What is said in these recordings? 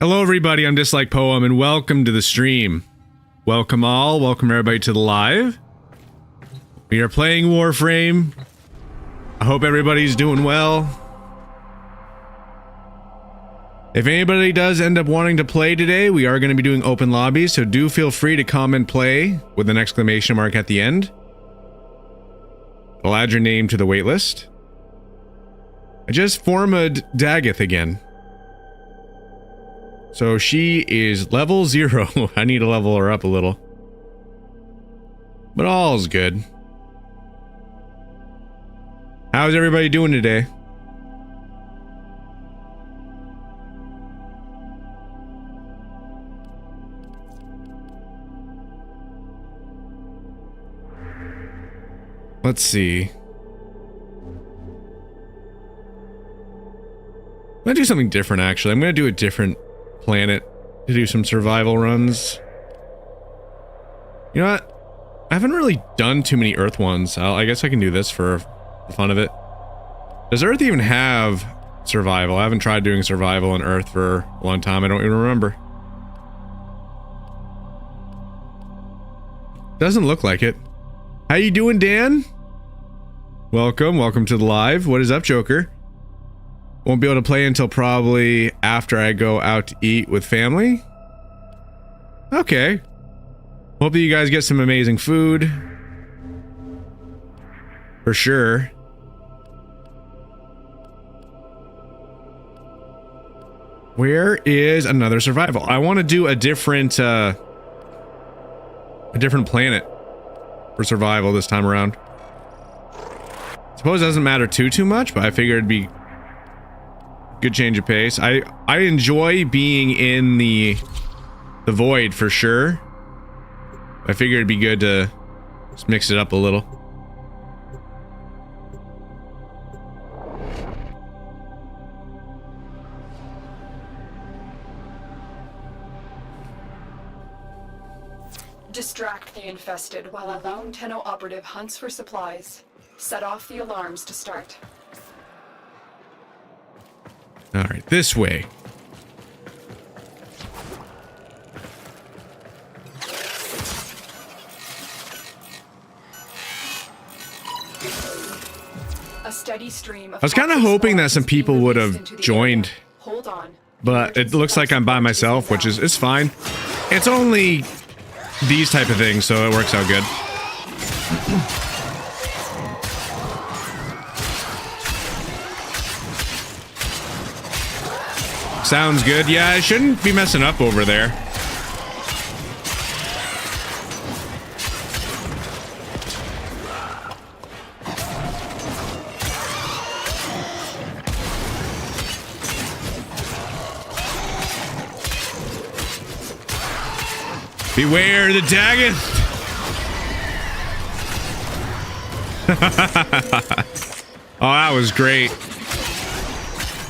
Hello everybody, I'm Dislike Poem and welcome to the stream. Welcome all, welcome everybody to the live. We are playing Warframe. I hope everybody's doing well. If anybody does end up wanting to play today, we are going to be doing open lobbies, so do feel free to comment play with an exclamation mark at the end. I'll add your name to the waitlist. I just formed Daggeth again. So she is level 0. I need to level her up a little. But all's good. How's everybody doing today? Let's see. I'm gonna do something different actually. I'm gonna do a different planet to do some survival runs. You know what? I haven't really done too many Earth ones. I guess I can do this for the fun of it. Does Earth even have survival? I haven't tried doing survival on Earth for a long time. I don't even remember. Doesn't look like it. How you doing, Dan? Welcome to the live. What is up, Joker? Won't be able to play until probably after I go out to eat with family. Okay. Hope that you guys get some amazing food. For sure. Where is another survival? I want to do a different planet for survival this time around. Suppose it doesn't matter too much, but I figured it'd be good change of pace. I enjoy being in the void for sure. I figured it'd be good to just mix it up a little. Distract the infested while a lone Tenno operative hunts for supplies. Set off the alarms to start. Alright, this way. A steady stream of I was kind of hoping that some people would have joined. Hold on. But it looks like I'm by myself, which is it's fine. It's only these type of things, so it works out good. Sounds good. Yeah, I shouldn't be messing up over there. Beware the Daggeth! Oh, that was great.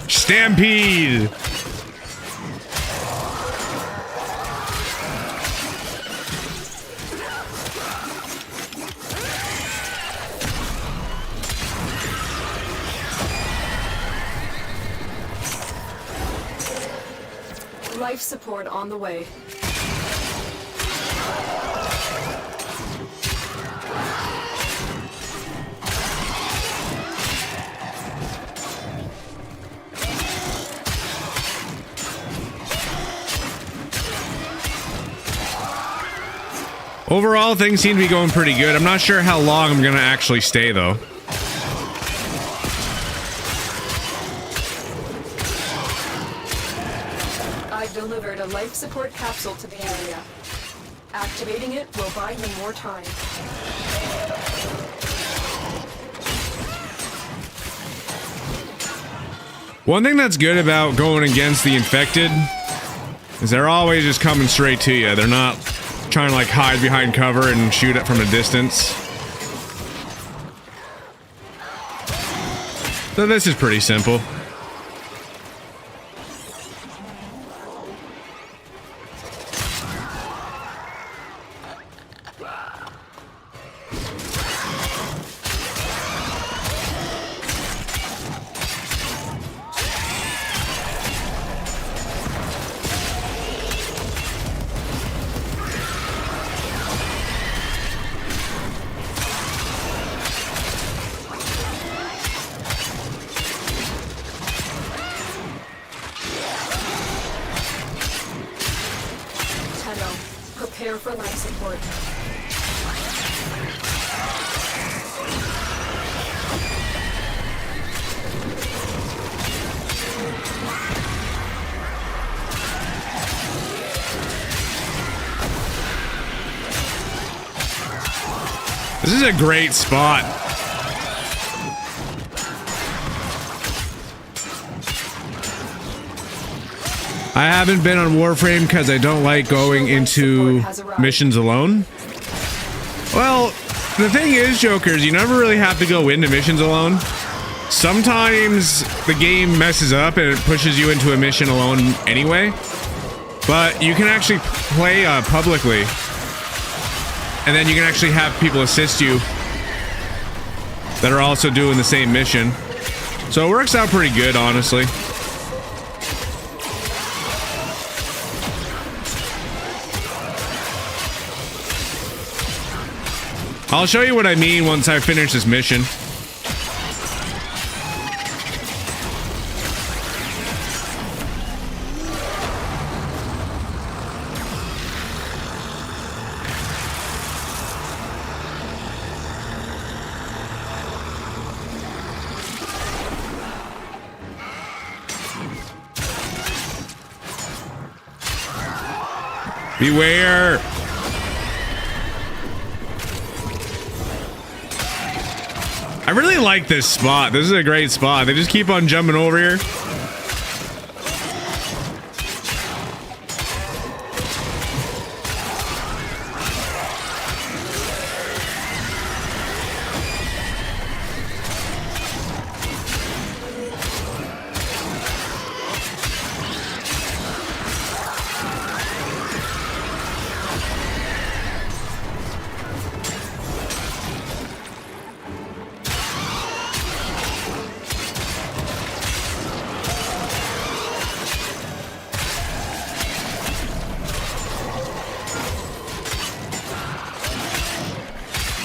Stampede! Life support on the way. Overall, things seem to be going pretty good. I'm not sure how long I'm gonna actually stay, though. I've delivered a life support capsule to the area. Activating it will buy me more time. One thing that's good about going against the infected is they're always just coming straight to you. They're not trying to like hide behind cover and shoot it from a distance. So this is pretty simple. Prepare for life support. This is a great spot. I haven't been on Warframe because I don't like going into missions alone. Well, the thing is, Jokers, you never really have to go into missions alone. Sometimes the game messes up and it pushes you into a mission alone anyway. But you can actually play publicly. And then you can actually have people assist you that are also doing the same mission. So it works out pretty good, honestly. I'll show you what I mean once I finish this mission. Beware! I really like this spot. This is a great spot. They just keep on jumping over here.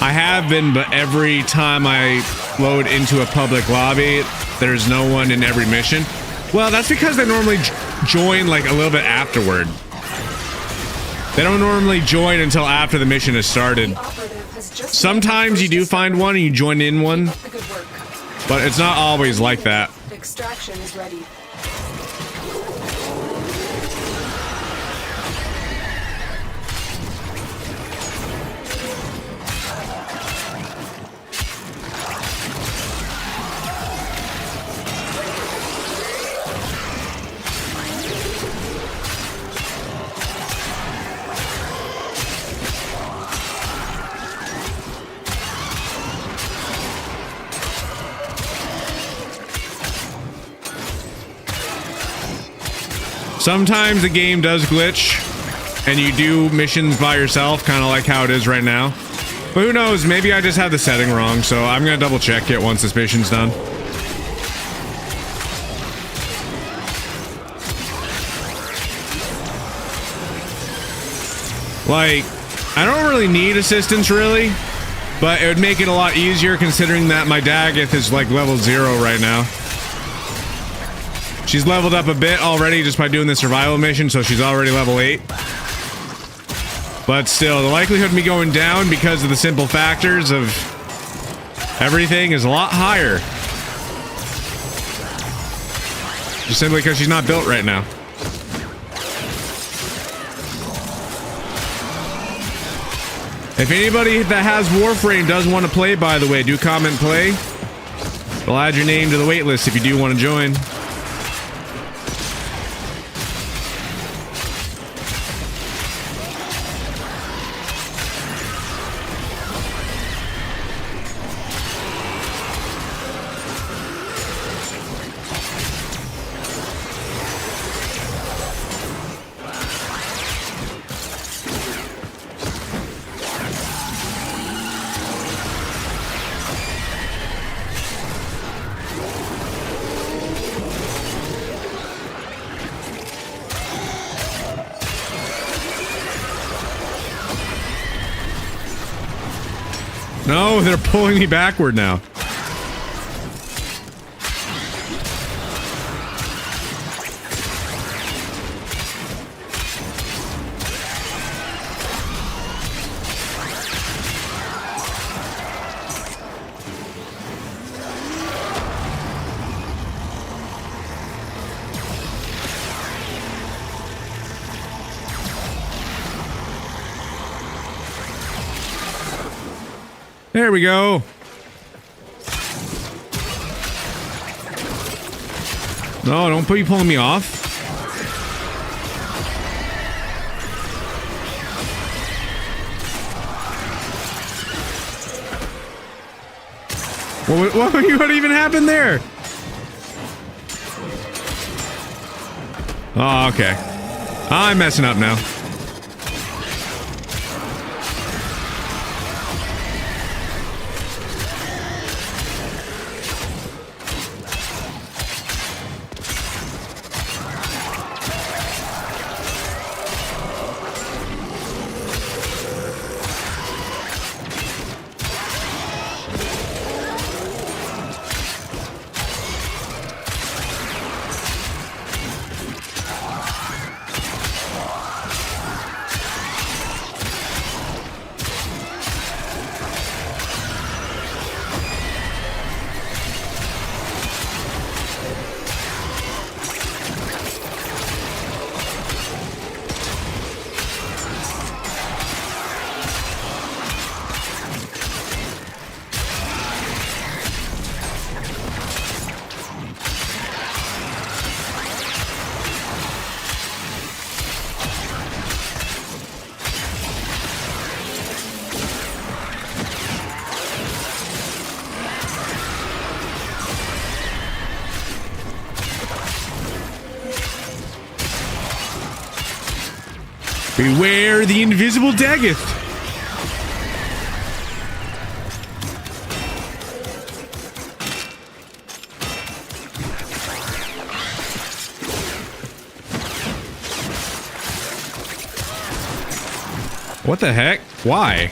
I have been, but every time I load into a public lobby, there's no one in every mission. Well, that's because they normally join like a little bit afterward. They don't normally join until after the mission has started. Sometimes you do find one and you join in one, but it's not always like that. Extraction is ready. Sometimes the game does glitch and you do missions by yourself, kind of like how it is right now. But who knows, maybe I just have the setting wrong, so I'm gonna double check it once this mission's done. Like, I don't really need assistance really, but it would make it a lot easier considering that my Daggett is like level 0 right now. She's leveled up a bit already just by doing the survival mission, so she's already level 8. But still, the likelihood of me going down because of the simple factors of everything is a lot higher. Just simply because she's not built right now. If anybody that has Warframe does want to play, by the way, do comment play. We'll add your name to the waitlist if you do want to join. No, they're pulling me backward now. There we go. No, don't be pulling me off. What even happened there? Oh, okay. I'm messing up now. Beware the invisible Daggett! What the heck? Why?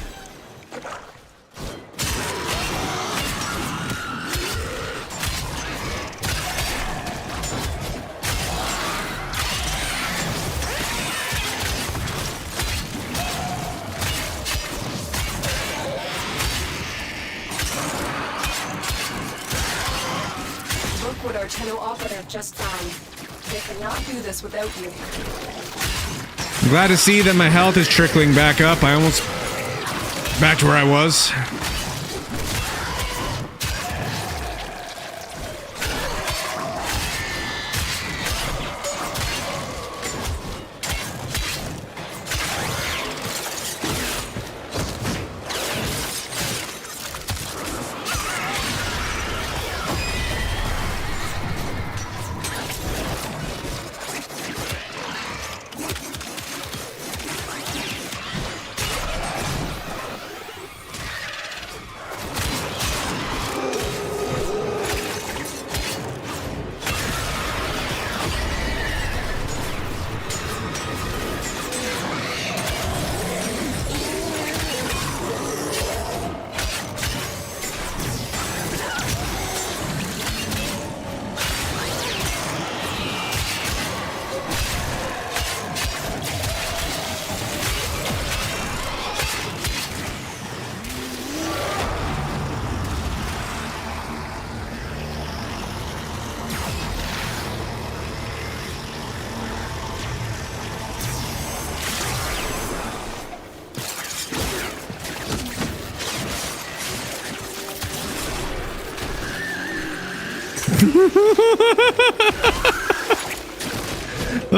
Just fine. They cannot do this without you. I'm glad to see that my health is trickling back up. I almost back to where I was.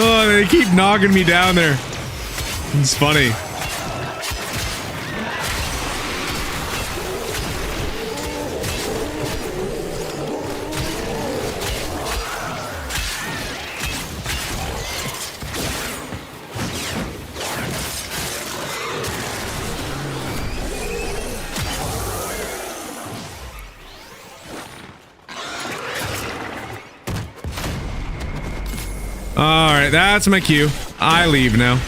Oh, they keep knocking me down there. It's funny. Alright, that's my cue. I leave now.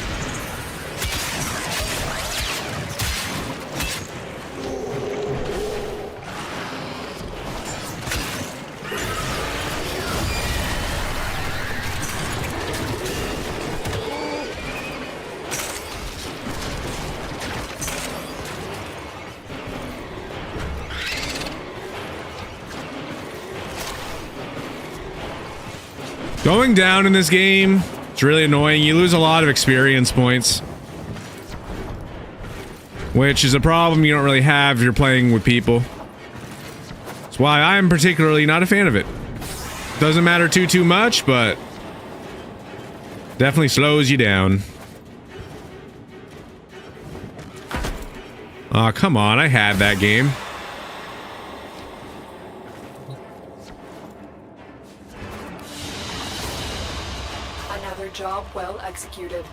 Going down in this game, it's really annoying. You lose a lot of experience points. which is a problem you don't really have if you're playing with people. That's why I'm particularly not a fan of it. Doesn't matter too much, but definitely slows you down. Aw, come on, I had that game. Another job well executed.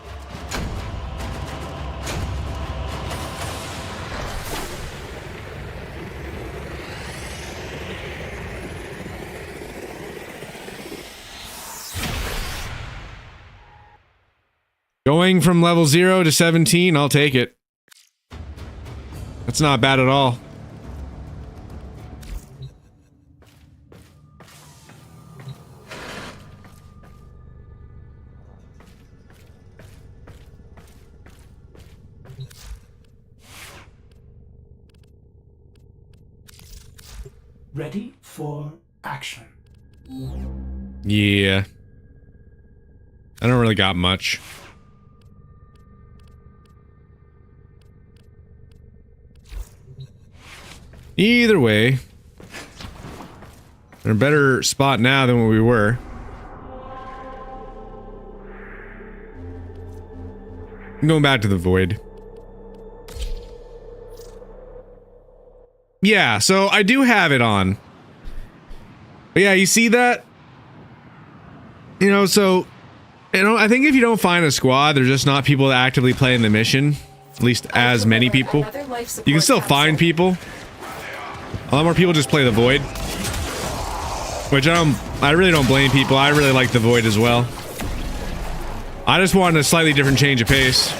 Going from level 0 to 17, I'll take it. That's not bad at all. Ready for action. Yeah. I don't really got much. Either way, we're in a better spot now than what we were. I'm going back to the void. Yeah, so I do have it on. But yeah, you see that? You know, so I think if you don't find a squad, they're just not people that actively play in the mission. At least as many people. You can still find people. A lot more people just play the void, which I really don't blame people. I really like the void as well. I just wanted a slightly different change of pace.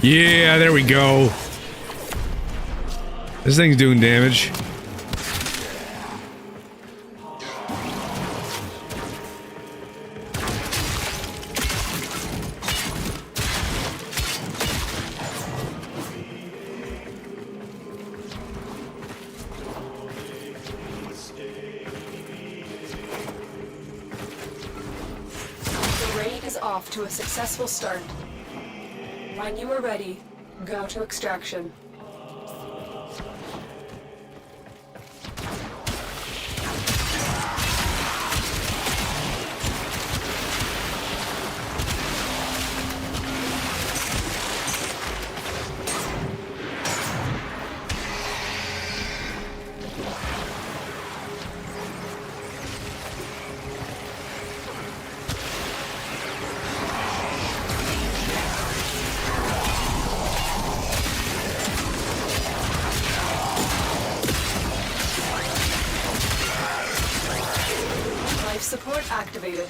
Yeah, there we go. This thing's doing damage. The raid is off to a successful start. When you are ready, go to extraction. Life support activated.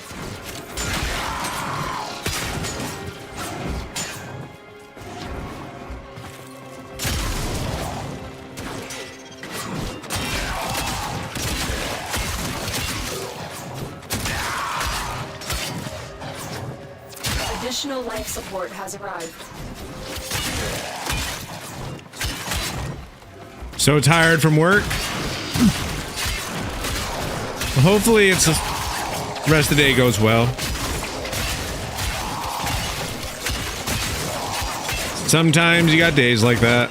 Additional life support has arrived. So tired from work. Hopefully it's The rest of the day goes well. Sometimes you got days like that.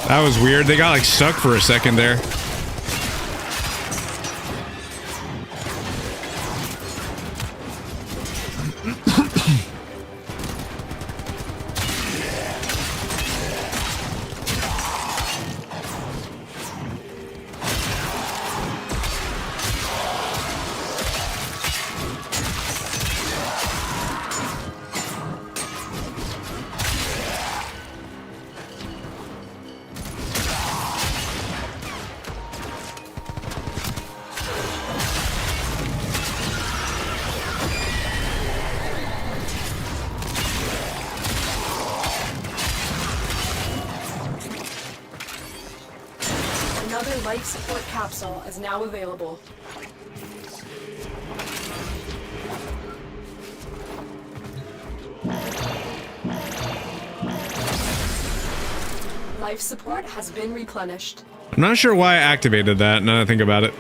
That was weird. They got like stuck for a second there. Another life support capsule is now available. Life support has been replenished. I'm not sure why I activated that, now that I think about it.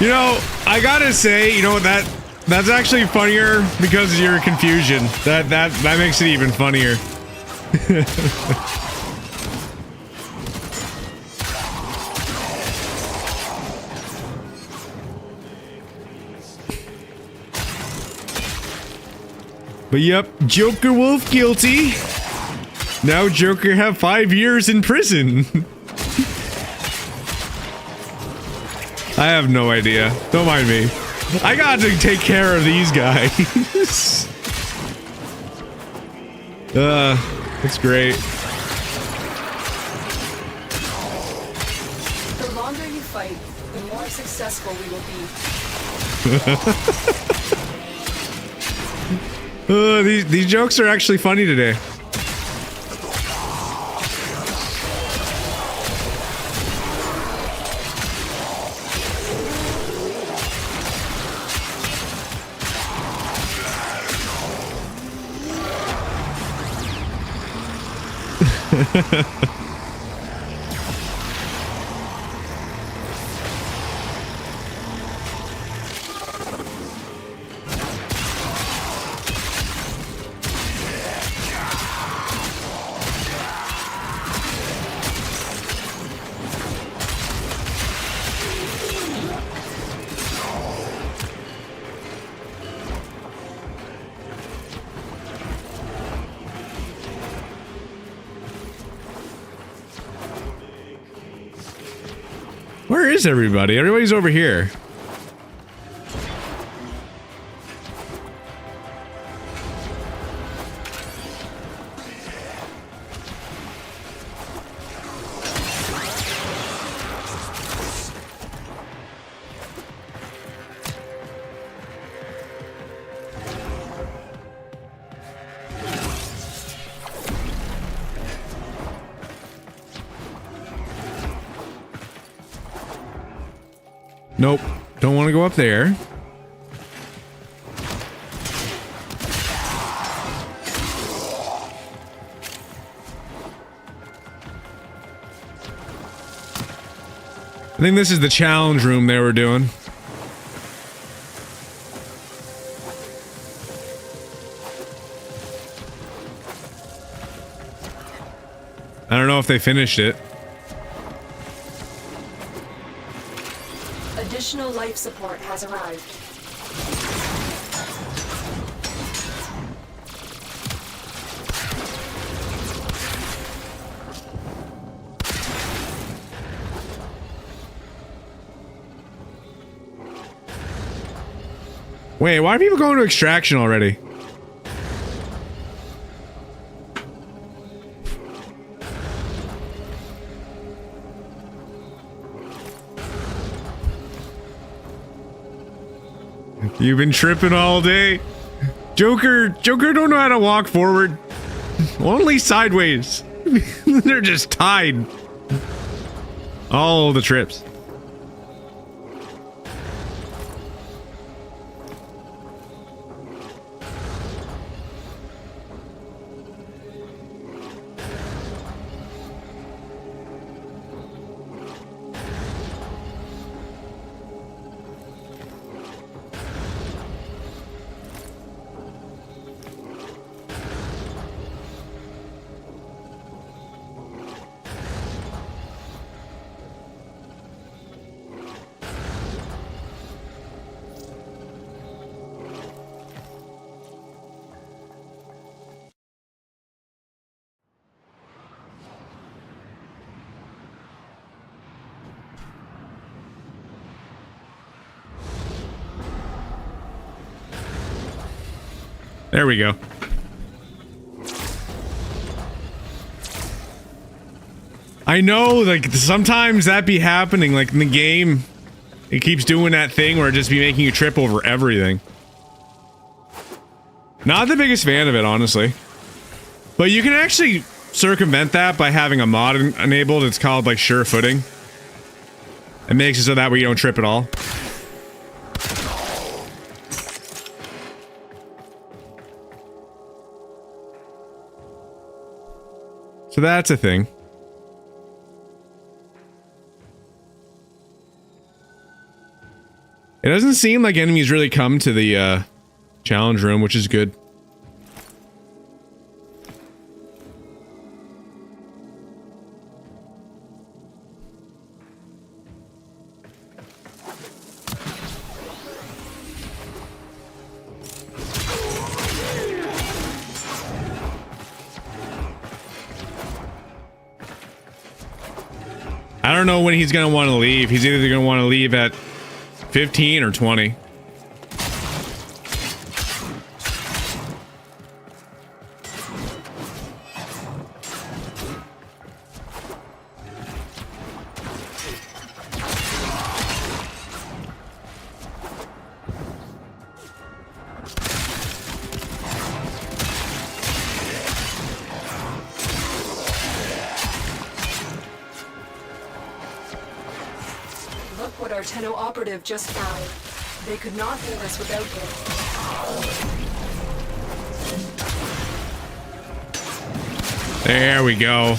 You know, I gotta say, you know, that's actually funnier because of your confusion. That makes it even funnier. But yep, Joker Wolf guilty. Now Joker have 5 years in prison. I have no idea. Don't mind me. I got to take care of these guys. That's great. The longer you fight, the more successful we will be. These jokes are actually funny today. Where is everybody? Everybody's over here. Nope. Don't want to go up there. I think this is the challenge room they were doing. I don't know if they finished it. Additional life support has arrived. Wait, why are people going to extraction already? You've been tripping all day. Joker don't know how to walk forward. Only sideways. They're just tied. All the trips. There we go. I know, like, sometimes that be happening, like, in the game. It keeps doing that thing where it just be making you trip over everything. Not the biggest fan of it, honestly. But you can actually circumvent that by having a mod enabled. It's called, like, sure footing. It makes it so that way you don't trip at all. So that's a thing. It doesn't seem like enemies really come to the challenge room, which is good. I don't know when he's gonna want to leave. He's either gonna want to leave at 15 or 20. Just found. They could not do this without him. There we go.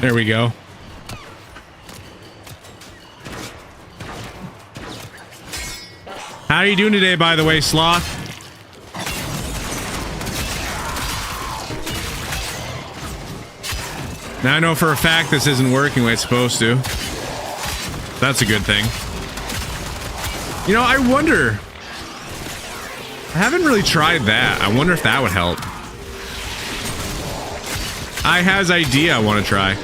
There we go. How are you doing today, by the way, Sloth? Now I know for a fact this isn't working the way it's supposed to. That's a good thing. You know, I wonder... I haven't really tried that. I wonder if that would help. I has idea I want to try.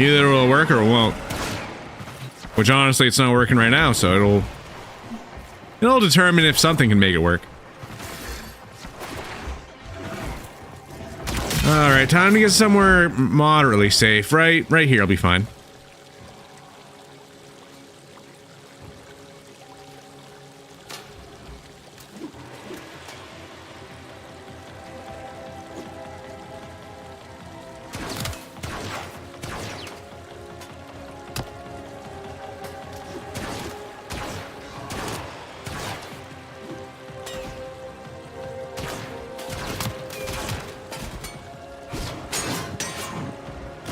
Either it will work or it won't. Which honestly, it's not working right now, so it'll determine if something can make it work. All right, time to get somewhere moderately safe. Right here, I'll be fine.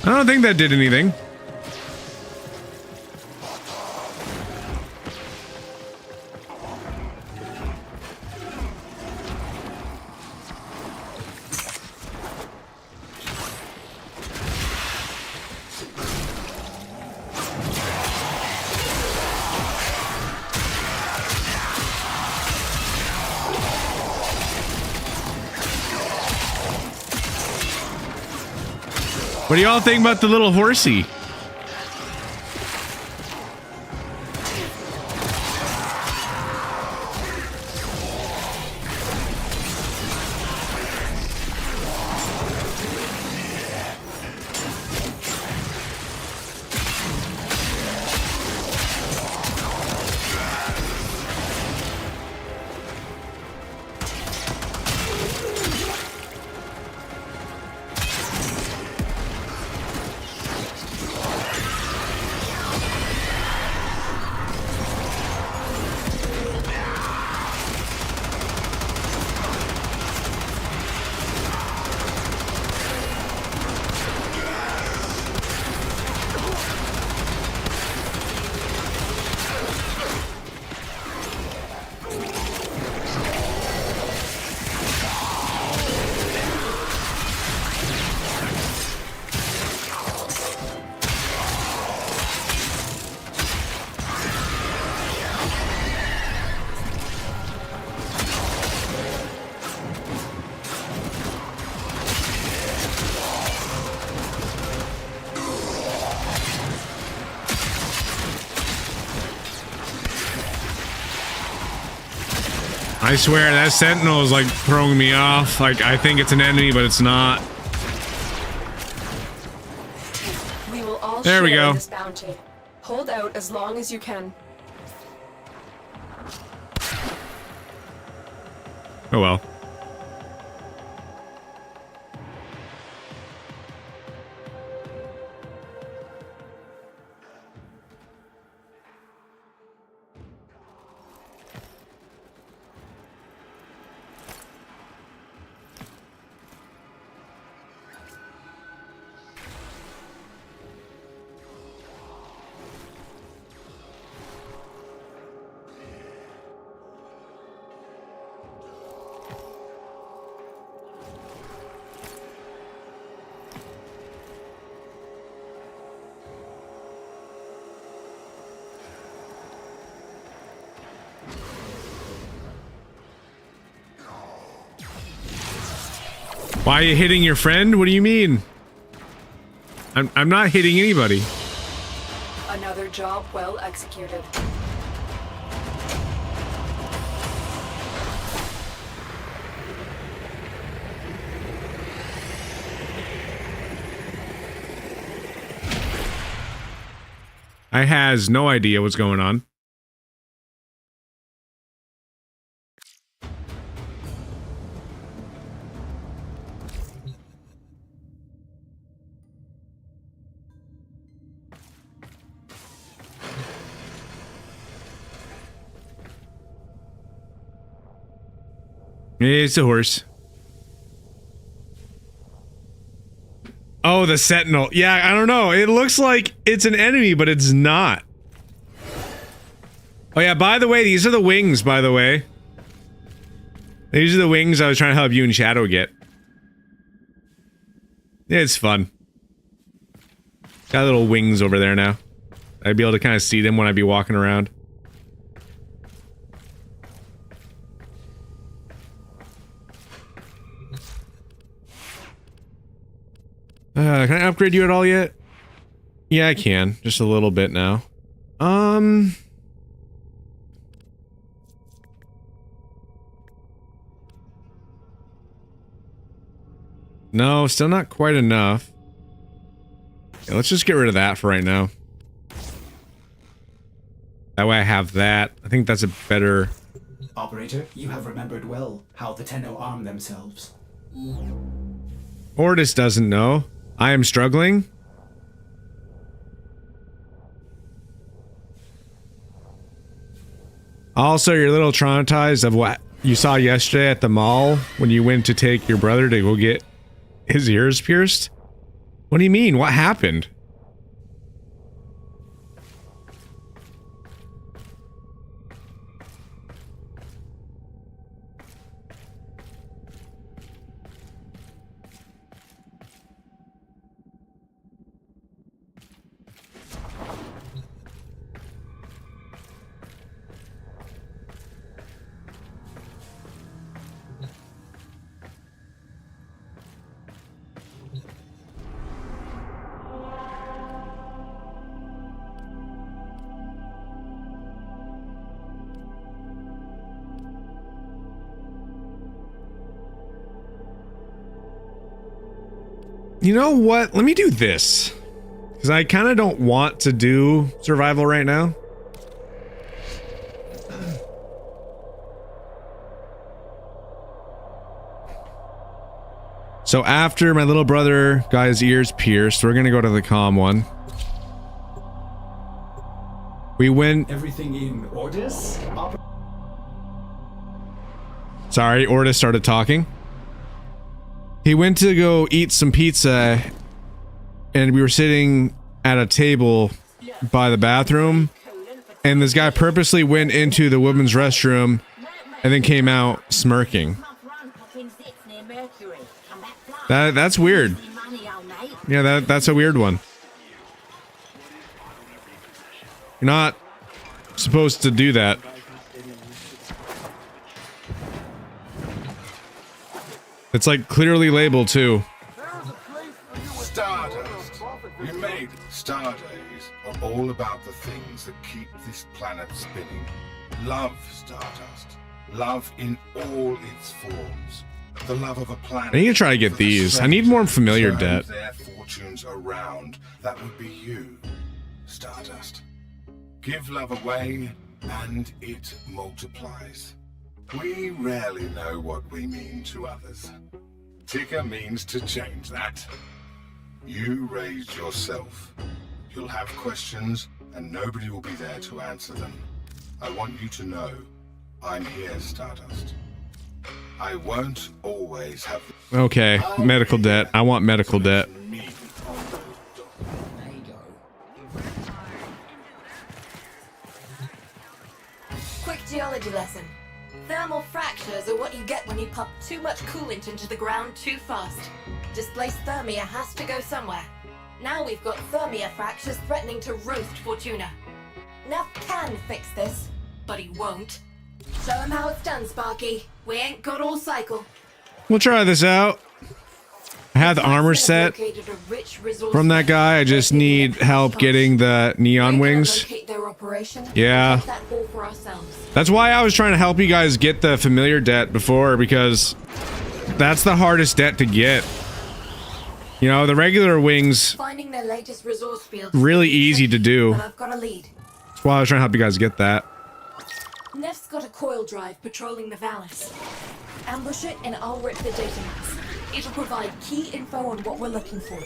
I don't think that did anything. What do y'all think about the little horsey? I swear that sentinel is like throwing me off. Like I think it's an enemy, but it's not. We will all there we share go. in this bounty. Hold out as long as you can. Oh well. Why are you hitting your friend? What do you mean? I'm not hitting anybody. Another job well executed. I has no idea what's going on. It's a horse. Oh, the Sentinel. Yeah, I don't know. It looks like it's an enemy, but it's not. Oh yeah, by the way, these are the wings, by the way. These are the wings I was trying to help you and Shadow get. Yeah, it's fun. Got little wings over there now. I'd be able to kind of see them when I'd be walking around. Can I upgrade you at all yet? Yeah, I can. Just a little bit now. No, still not quite enough. Yeah, let's just get rid of that for right now. That way I have that. I think that's a better... Operator, you have remembered well how the Tenno arm themselves. Ordis doesn't know. I am struggling. Also, you're a little traumatized of what you saw yesterday at the mall when you went to take your brother to go get his ears pierced? What do you mean? What happened? You know what? Let me do this. Because I kind of don't want to do survival right now. So after my little brother got his ears pierced, we're going to go to the calm one. We went... Everything in Ordis? Sorry, Ordis started talking. He went to go eat some pizza, and we were sitting at a table by the bathroom, and this guy purposely went into the women's restroom and then came out smirking. That's weird. Yeah, that's a weird one. You're not supposed to do that. It's like clearly labeled too. Stardust. You made Star Days are all about the things that keep this planet spinning. Love, Stardust. Love in all its forms. The love of a planet. I need to try to get these. I need more familiar debt. Their fortunes around. That would be you, Stardust. Give love away, and it multiplies. We rarely know what we mean to others. Ticker means to change that. You raised yourself. You'll have questions, and nobody will be there to answer them. I want you to know, I'm here, Stardust. I won't always have... Okay, medical debt. I want medical debt. Quick geology lesson. Thermal fractures are what you get when you pump too much coolant into the ground too fast. Displaced thermia has to go somewhere. Now we've got thermia fractures threatening to roast Fortuna. Neff can fix this, but he won't. Show him how it's done, Sparky. We ain't got all cycle. We'll try this out. I have the armor set from that guy. I just need help getting the neon wings. Yeah. That's why I was trying to help you guys get the familiar debt before, because that's the hardest debt to get. You know, the regular wings, Finding their latest resource fields really easy to do. But I've got a lead. That's why I was trying to help you guys get that. Neff's got a coil drive patrolling the Vallis. Ambush it and I'll rip the data maps. It'll provide key info on what we're looking for.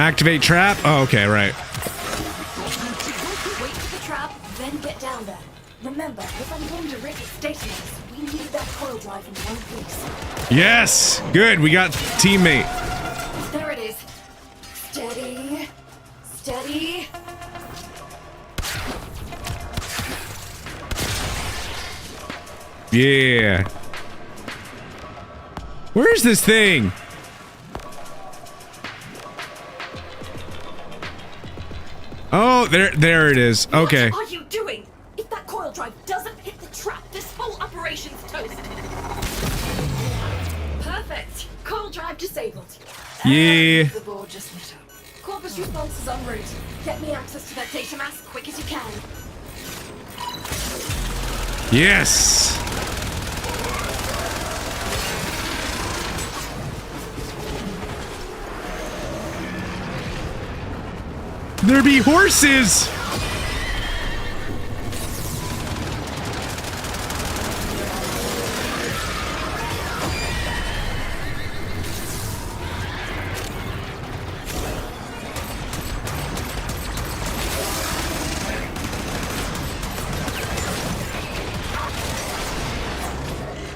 Activate trap. Oh, okay, right. Wait for the trap, then get down there. Remember, if I'm going to rip its status, we need that coil drive in one piece. Yes. Good. We got teammate. There it is. Steady. Steady. Yeah. Where's this thing? Oh, there it is. Okay. What are you doing? If that coil drive doesn't hit the trap, this whole operation's toast. Perfect. Coil drive disabled. Yeah. And the board just lit up. Corpus response is en route. Get me access to that data mass quick as you can. Yes. There be horses.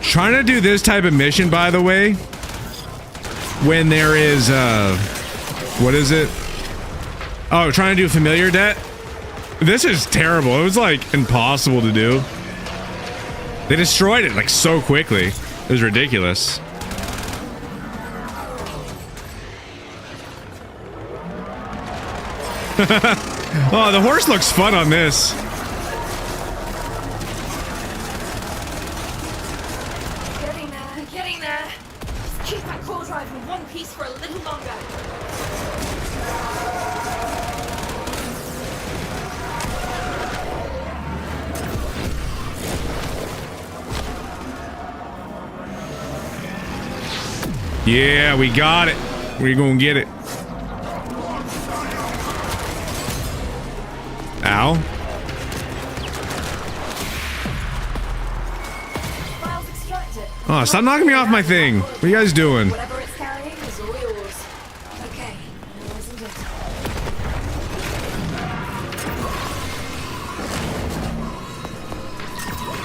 Trying to do this type of mission, by the way, when there is what is it? Oh, trying to do familiar debt. This is terrible. It was like impossible to do. They destroyed it like so quickly. It was ridiculous. Oh, the horse looks fun on this. Getting there. Just keep that core drive in one piece for a little longer. Yeah, we got it. We're gonna get it. Ow. Files extracted. Oh, stop knocking me off my thing. What are you guys doing? Whatever it's carrying is all yours. Okay, isn't it?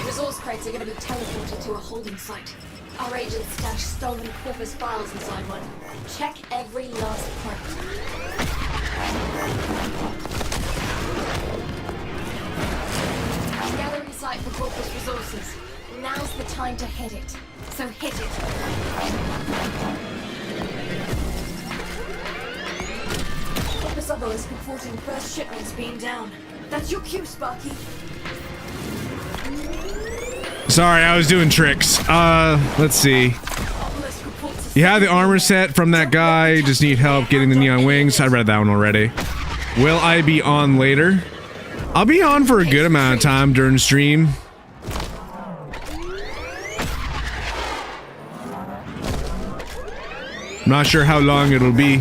Resource crates are going to be teleported to a holding site. Our agents stashed stolen Corpus files inside one. Check every last crate. Gathering site for Corpus resources. Now's the time to hit it. So hit it. Corpus obelisk reporting first shipments being down. That's your cue, Sparky. Sorry, I was doing tricks. Let's see. Obelisk reports a You have the armor set from that guy. Just need help getting the neon wings. I read that one already. Will I be on later? I'll be on for a good amount of time during stream. I'm not sure how long it'll be.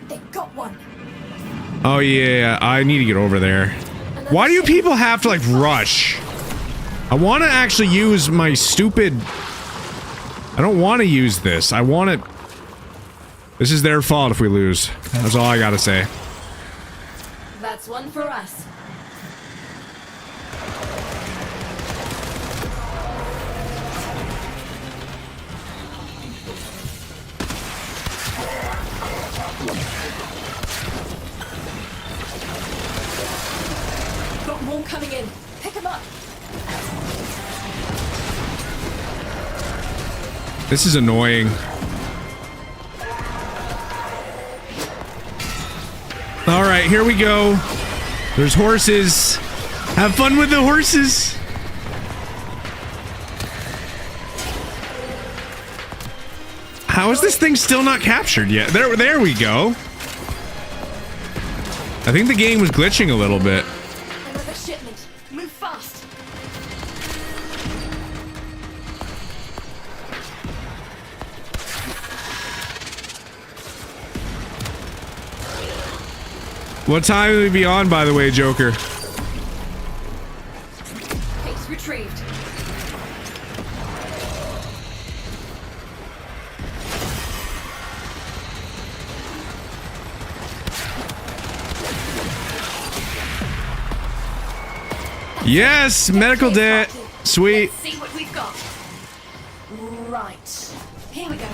They got one. Oh yeah, I need to get over there. Why do you people have to like rush? I want to actually use my stupid... I don't want to use this. I want it... This is their fault if we lose. That's all I gotta say. That's one for us. Got more coming in. Pick them up. This is annoying. All right, here we go. There's horses. Have fun with the horses. How is this thing still not captured yet? There we go. I think the game was glitching a little bit. Another shipment. Move fast. What time will we be on, by the way, Joker? Case retrieved. Yes, medical debt. Sweet. Let's see what we've got. Right. Here we go.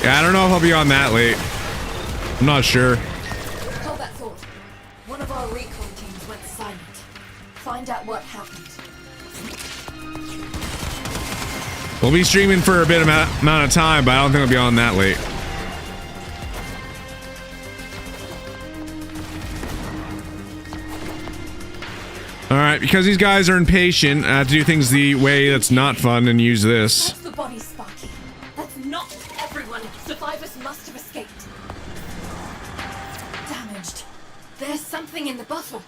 Yeah, I don't know if I'll be on that late. I'm not sure. Hold that thought. One of our recon teams went silent. Find out what happened. We'll be streaming for a bit amount of time, but I don't think I'll be on that late. Alright, because these guys are impatient, I have to do things the way that's not fun and use this. That's the body, Sparky. That's not everyone. Survivors must have escaped. Damaged. There's something in the buffer.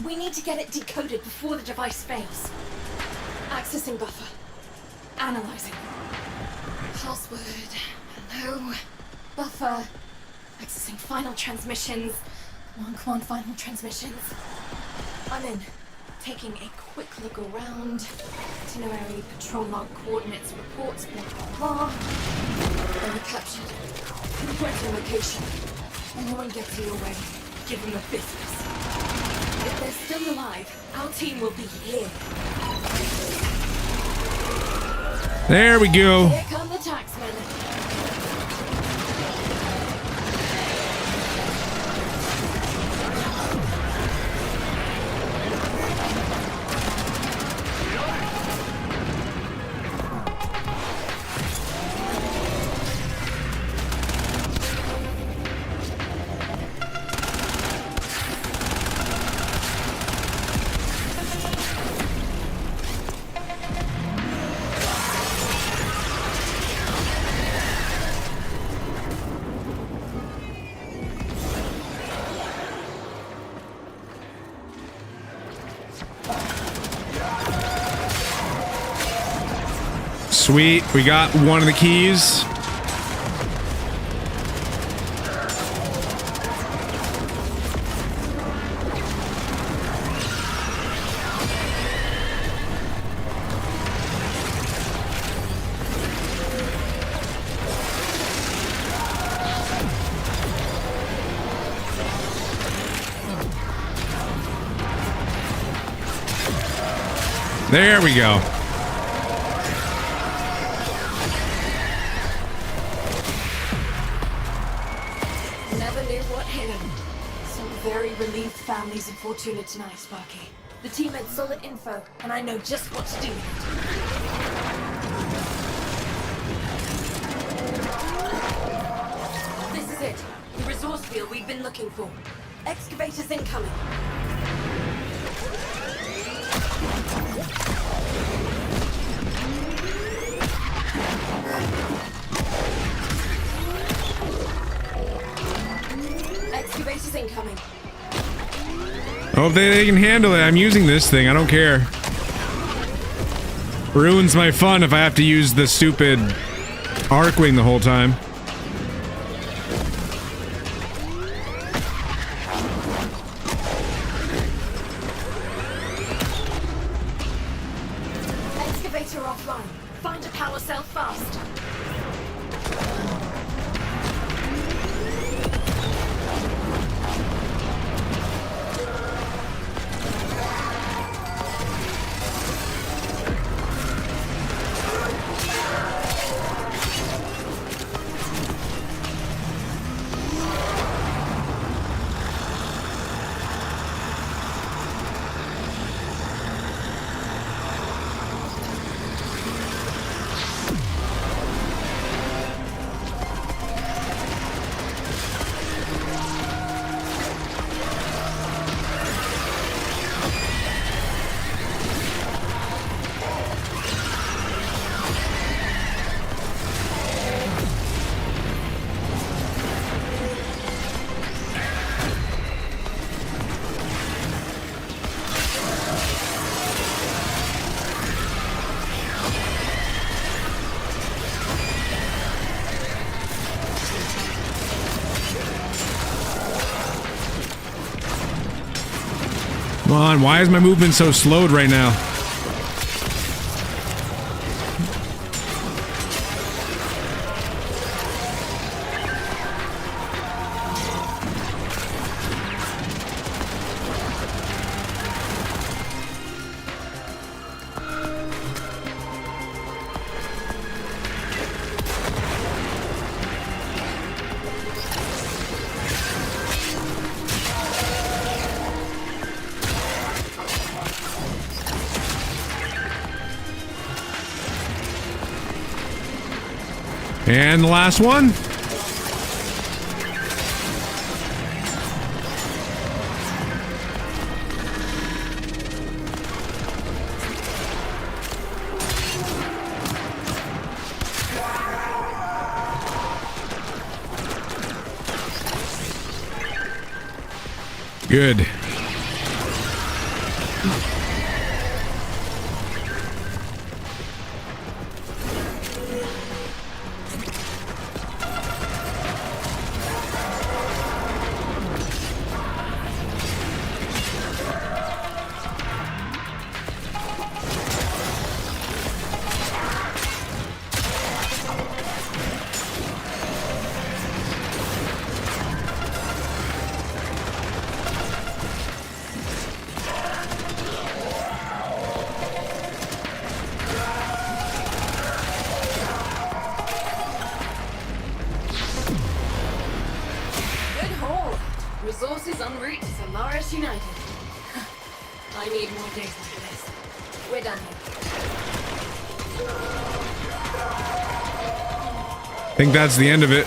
We need to get it decoded before the device fails. Accessing buffer. Analyzing. Password. Hello. Buffer. Accessing final transmissions. Come on, final transmissions. I'm in. Taking a quick look around. Itinerary, patrol log, coordinates, reports, blah blah blah. They were captured. Went to location. No one gets you away. Give them the business. If they're still alive, our team will be here. There we go. Here come the taxmen. Sweet, we got one of the keys. There we go. Never knew what hit him. Some very relieved families in Fortuna tonight, Sparky. The team had solid info, and I know just what to do. This is it. The resource field we've been looking for. Excavators incoming. Excavators incoming. Hope they can handle it. I'm using this thing. I don't care. Ruins my fun if I have to use the stupid Arcwing the whole time. Excavator offline. Find a power cell fast. Come on, why is my movement so slowed right now? And the last one. Good. Resources en route to Solaris United. I need more days like this. We're done here. I think that's the end of it.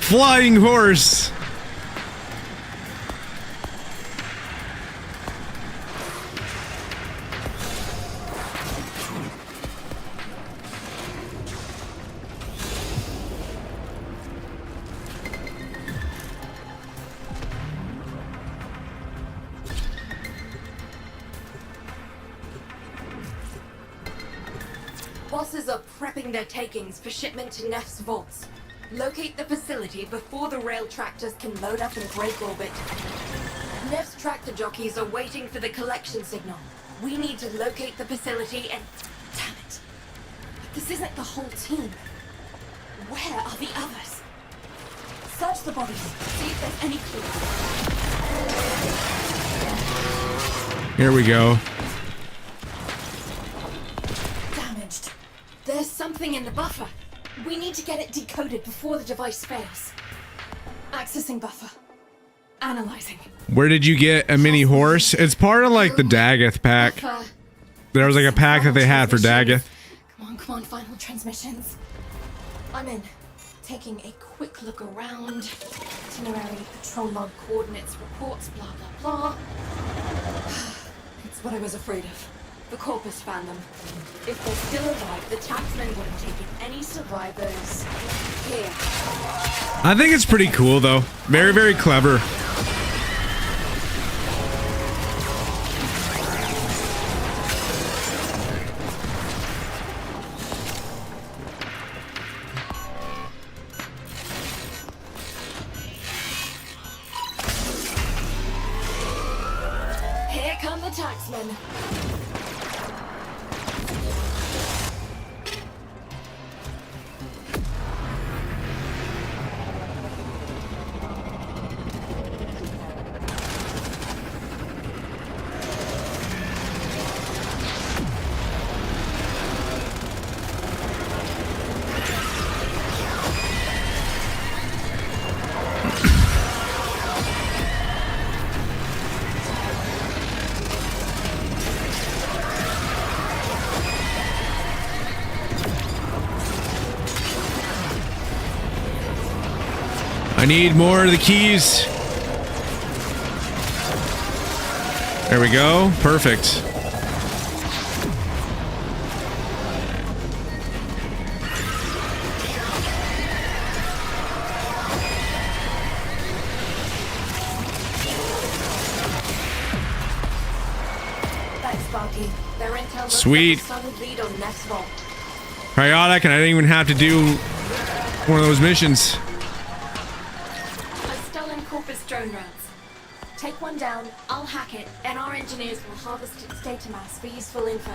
Flying horse. Bosses are prepping their takings for shipment to Neff's vaults. Locate the facility before the rail tractors can load up and break orbit. Neff's tractor jockeys are waiting for the collection signal. We need to locate the facility and... Damn it. This isn't the whole team. Where are the others? Search the bodies. See if there's any clues. Here we go. Damaged. There's something in the buffer. We need to get it decoded before the device fails. Accessing buffer. Analyzing. Where did you get a mini horse? It's part of like the Daggeth pack. Buffer. There was like a pack that they had for Daggeth. Come on, final transmissions. I'm in. Taking a quick look around. Itinerary, patrol log, coordinates, reports, blah, blah, blah. It's what I was afraid of. The Corpus found them. If they're still alive, the taxmen would have taken any survivors here. I think it's pretty cool though. Very, very clever. Here come the taxmen. I need more of the keys. There we go. Perfect. Thanks, Sparky. Their intel looks Sweet. like a solid lead on Neff's vault. Chaotic, and I didn't even have to do one of those missions. I've stolen Corpus drone rounds. Take one down, I'll hack it, and our engineers will harvest its data mass for useful info.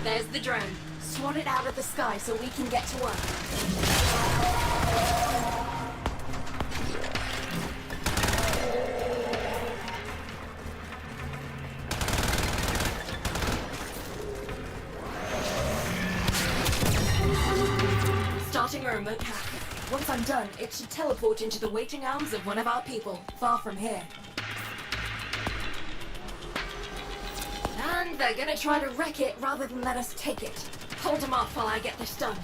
There's the drone. Swat it out of the sky so we can get to work. a mocap. Once I'm done, it should teleport into the waiting arms of one of our people, far from here. And they're gonna try to wreck it rather than let us take it. Hold them off while I get this done.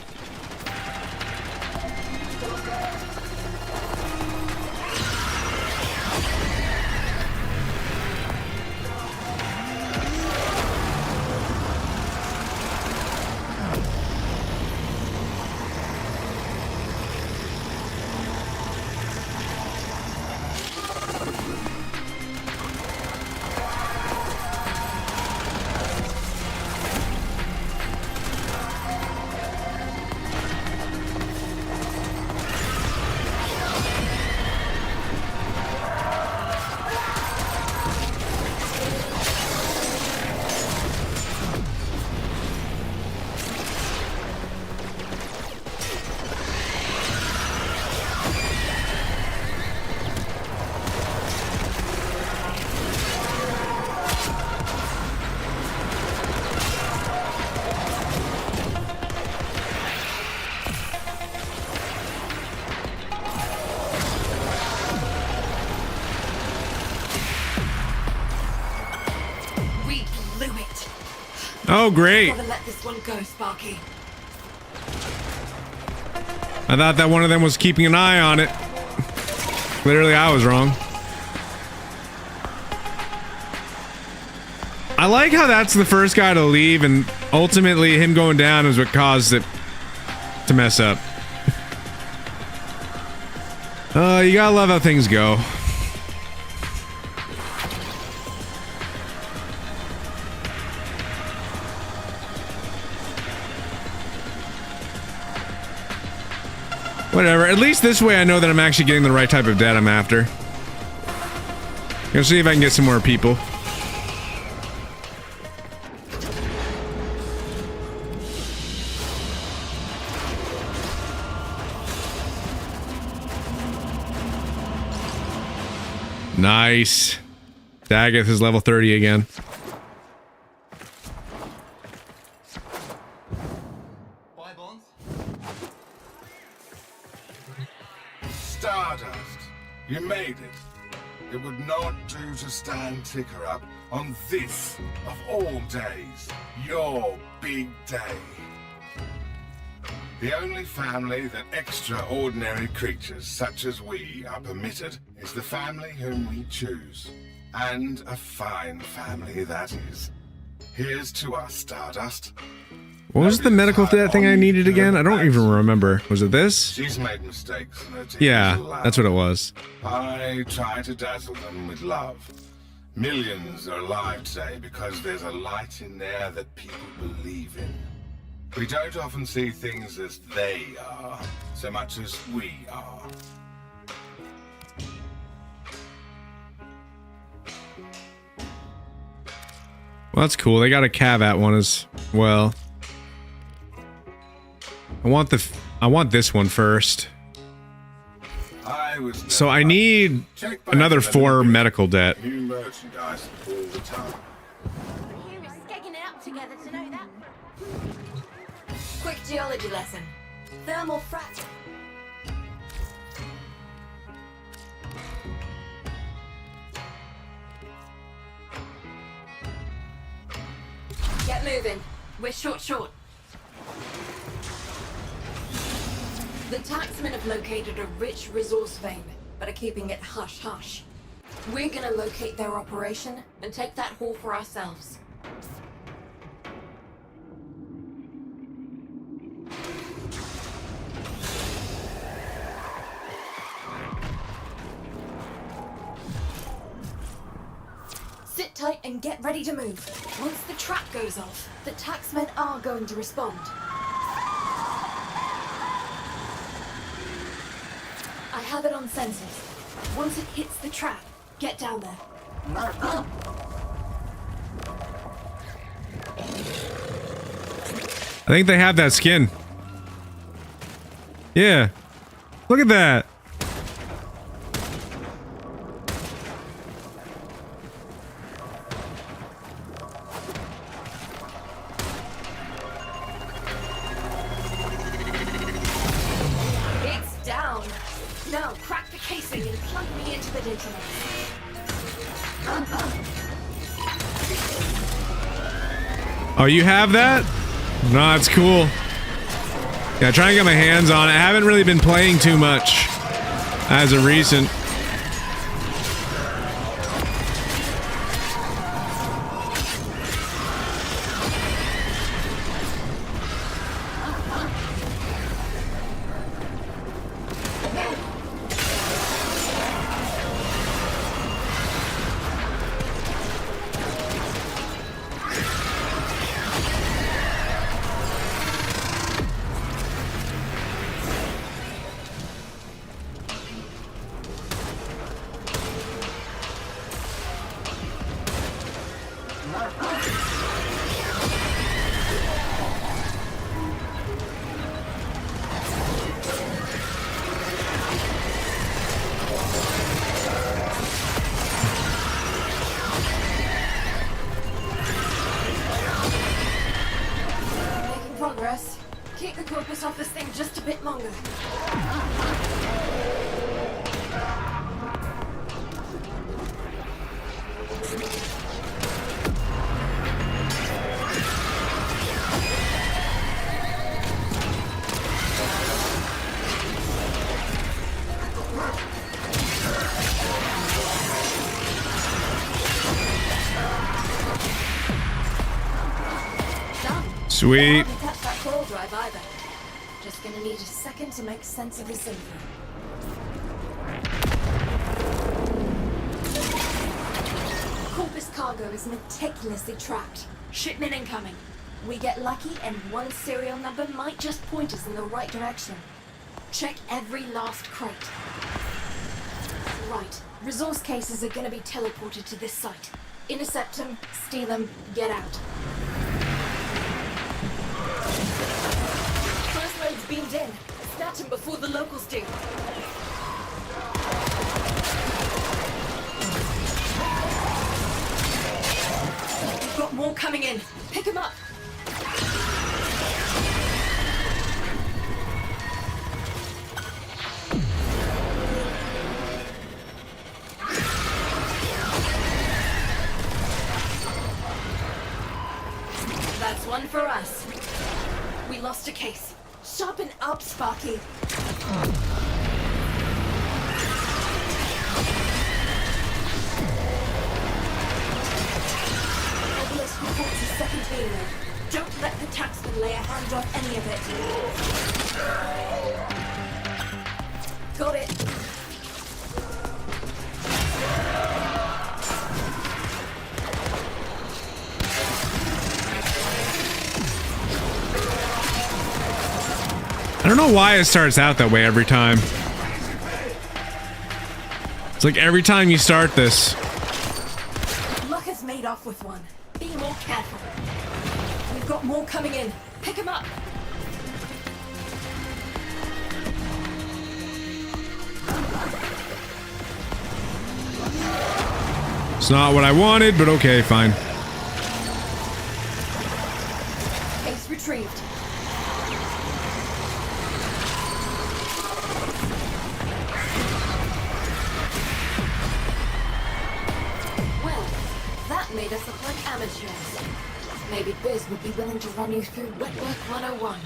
Oh, great. Gotta let this one go, Sparky. I thought that one of them was keeping an eye on it. Clearly, I was wrong. I like how that's the first guy to leave, and ultimately him going down is what caused it to mess up. You gotta love how things go. Whatever, at least this way I know that I'm actually getting the right type of debt I'm after. Gonna see if I can get some more people. Nice. Daggett is level 30 again. Stardust, you made it. It would not do to stand ticker up on this, of all days, your big day. The only family that extraordinary creatures such as we are permitted is the family whom we choose. And a fine family that is. Here's to us, Stardust. What was the medical thing I needed again? I don't even remember. Was it this? She's made mistakes. And her team Yeah, is allowed. that's what it was. I try to dazzle them with love. Millions are alive today because there's a light in there that people believe in. We don't often see things as they are, so much as we are. Well, that's cool. They got a caveat one as well. I want this one first. So I need another 4 medical debt. New merchandise all the time. We're skegging out together to know that. Quick geology lesson. Thermal fracture. Get moving. We're short. The taxmen have located a rich resource vein, but are keeping it hush-hush. We're gonna locate their operation and take that haul for ourselves. Sit tight and get ready to move. Once the trap goes off, the taxmen are going to respond. I have it on sensors. Once it hits the trap, get down there. I think they have that skin. Yeah. Look at that. the data. Oh, you have that? No, that's cool. Yeah, trying to get my hands on it. I haven't really been playing too much as of recent. Progress. Keep the corpus off this thing just a bit longer. Sweet. Can't catch that core drive either. Just gonna need a second to make sense of this info. Corpus cargo is meticulously tracked. Shipment incoming. We get lucky and one serial number might just point us in the right direction. Check every last crate. Right. Resource cases are gonna be teleported to this site. Intercept them, steal them, get out. First load's beamed in. Snatch him before the locals do. We've got more coming in. Pick him up. That's one for us. We lost a case. Sharpen up, Sparky. Obelisk reports a second payload. Don't let the taxman lay a hand on any of it. Got it. I don't know why it starts out that way every time. It's like every time you start this. Luck has made off with one. Be more careful. We've got more coming in. Pick him up. It's not what I wanted, but okay, fine. Case retrieved. Well, that made us look like amateurs. Maybe Biz would be willing to run you through Wet Work 101.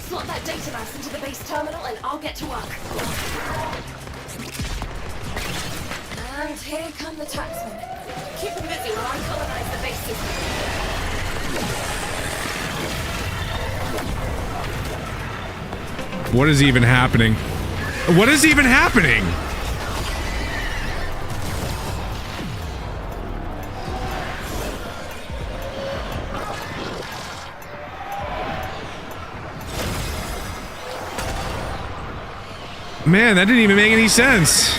Slot that data mass into the base terminal and I'll get to work. And here come the taxmen. Keep them busy while I colonize the base system. What is even happening? What is even happening? Man, that didn't even make any sense.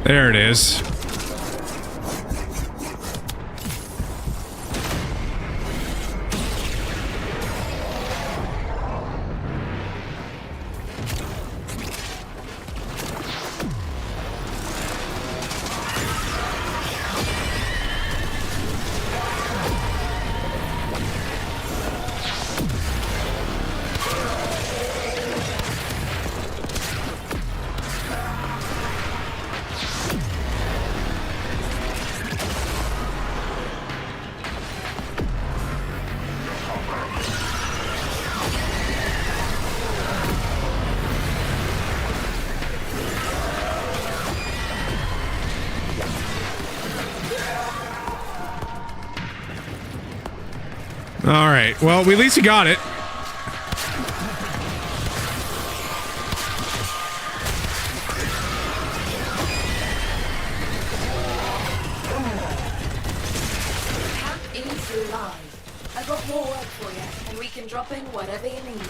There it is. All right. Well, we at least got it. Camp is live. I've got more work for you, and we can drop in whatever you need.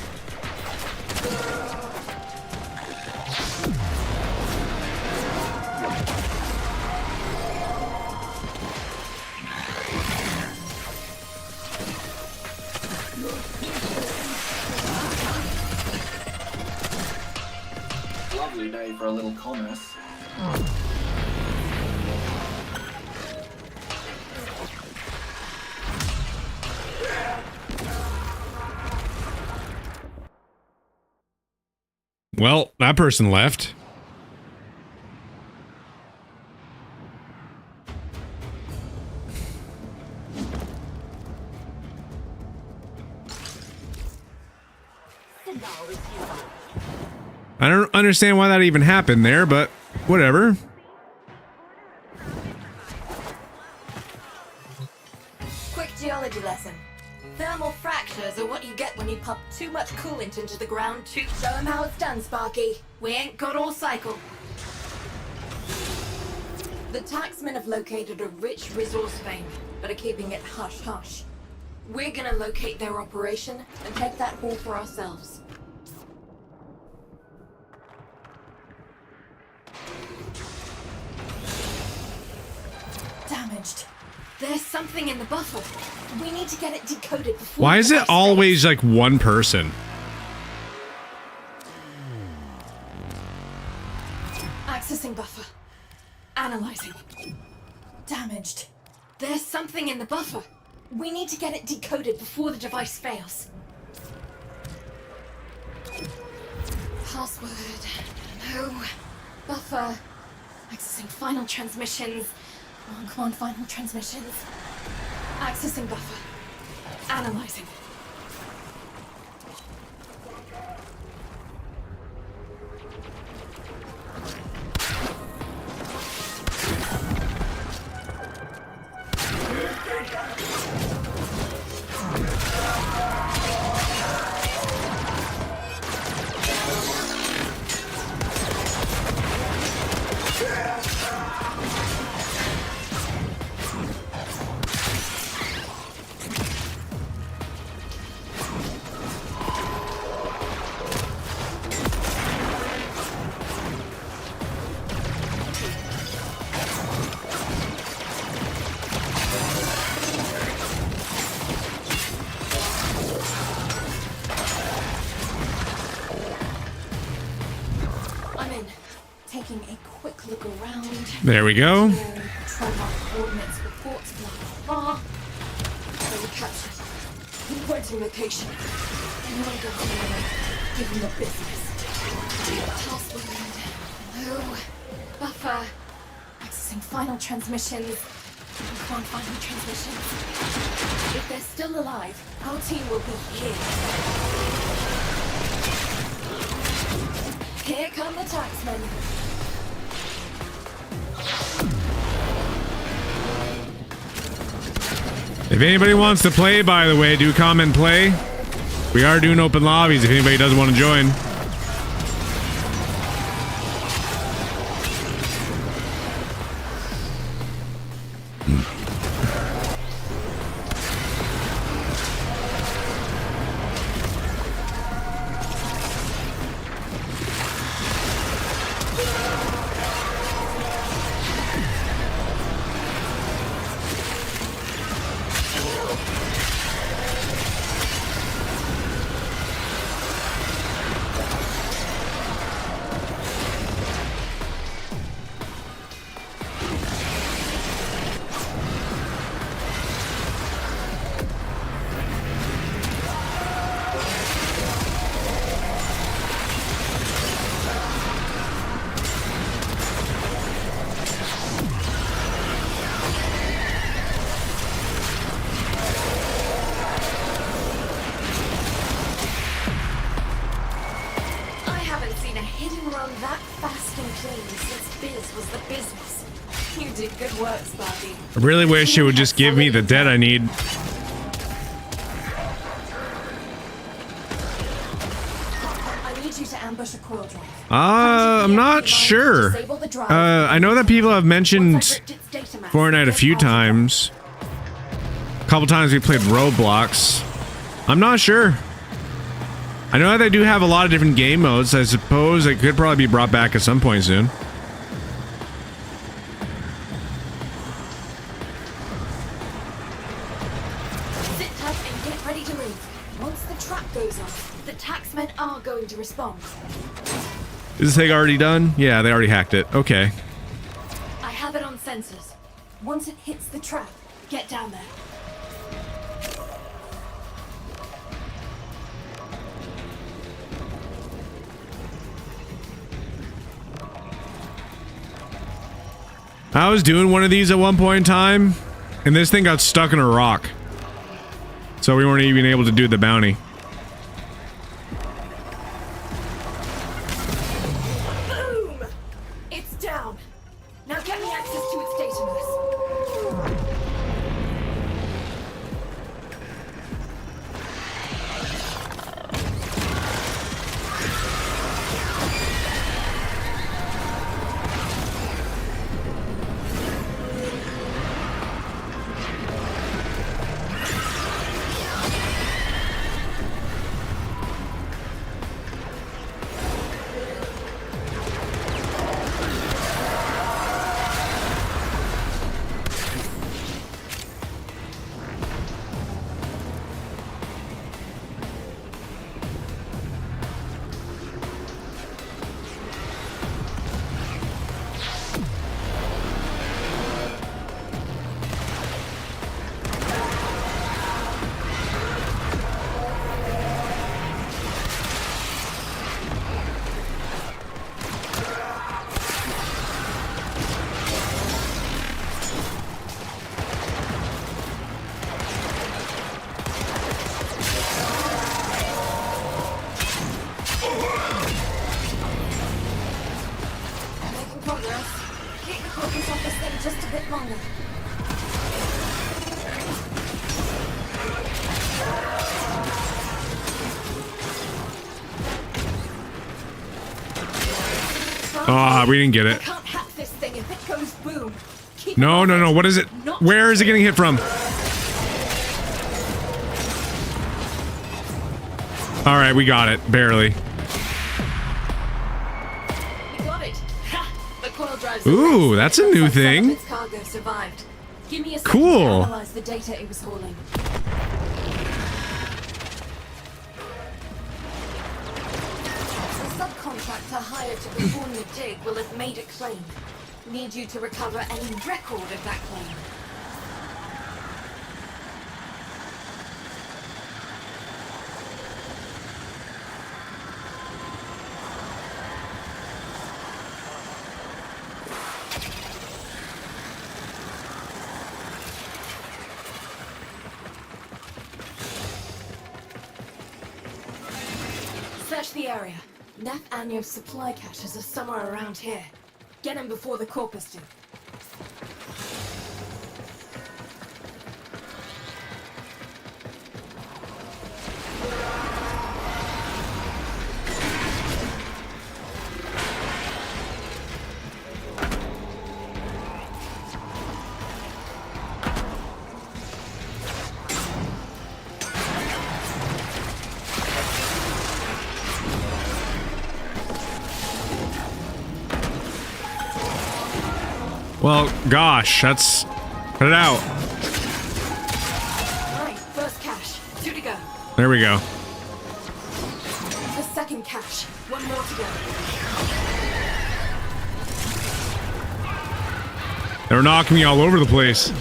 Lovely day for a little commerce. Well, that person left. I don't understand why that even happened there, but whatever. Quick geology lesson. Thermal fractures are what you get when you pump too much coolant into the ground too. Show 'em how it's done, Sparky. We ain't got all cycle. The taxmen have located a rich resource vein, but are keeping it hush-hush. We're gonna locate their operation and take that haul for ourselves. Damaged. There's something in the buffer. We need to get it decoded before. Why is it always like one person? Accessing buffer. Analyzing. Damaged. There's something in the buffer. We need to get it decoded before the device fails. Password. No. Buffer. Accessing final transmissions. Come on, final transmissions. Accessing buffer. Analyzing. There we go. Coordinates reports, blah, blah, blah. So we captured. Pinpointing location. Anyone go anywhere, give them the business. Password. No. Buffer. Accessing final transmissions. Come on, final transmissions. If they're still alive, our team will be here. Here come the taxmen. If anybody wants to play, by the way, do come and play. We are doing open lobbies if anybody doesn't want to join. haven't seen a hidden run that fast and clean since Biz was the business. You did good work, Sparky. I really wish it would just give me the debt I need. I need you to ambush a coil drive. I'm not sure. I know that people have mentioned Fortnite a few times. A couple times we played Roblox. I'm not sure. I know that they do have a lot of different game modes. I suppose it could probably be brought back at some point soon. Sit tight and get ready to move. Once the trap goes off, the taxmen are going to respond. Is this thing already done? Yeah, they already hacked it. Okay. I have it on sensors. Once it hits the trap, get down there. I was doing one of these at one point in time, and this thing got stuck in a rock. So we weren't even able to do the bounty. Boom! It's down. Now get me access to its data mass. Ah, we didn't get it. Can't hack this thing if it goes boom. No, no, no. What is it? Where is it getting hit from? All right, we got it. Barely. We got it. Ha! The coil drive's Ooh, that's a new thing. its cargo survived. Give me a second Cool. to analyze the data it was hauling. The subcontractor hired to perform the dig will have made a claim. Need you to recover any record of that claim. Search the area. Neff Anyo's supply caches are somewhere around here. Get them before the corpus do. Well, gosh, that's... Put it out. Alright, first cache. 2 to go. There we go. The second cache. 1 more to go. They're knocking me all over the place.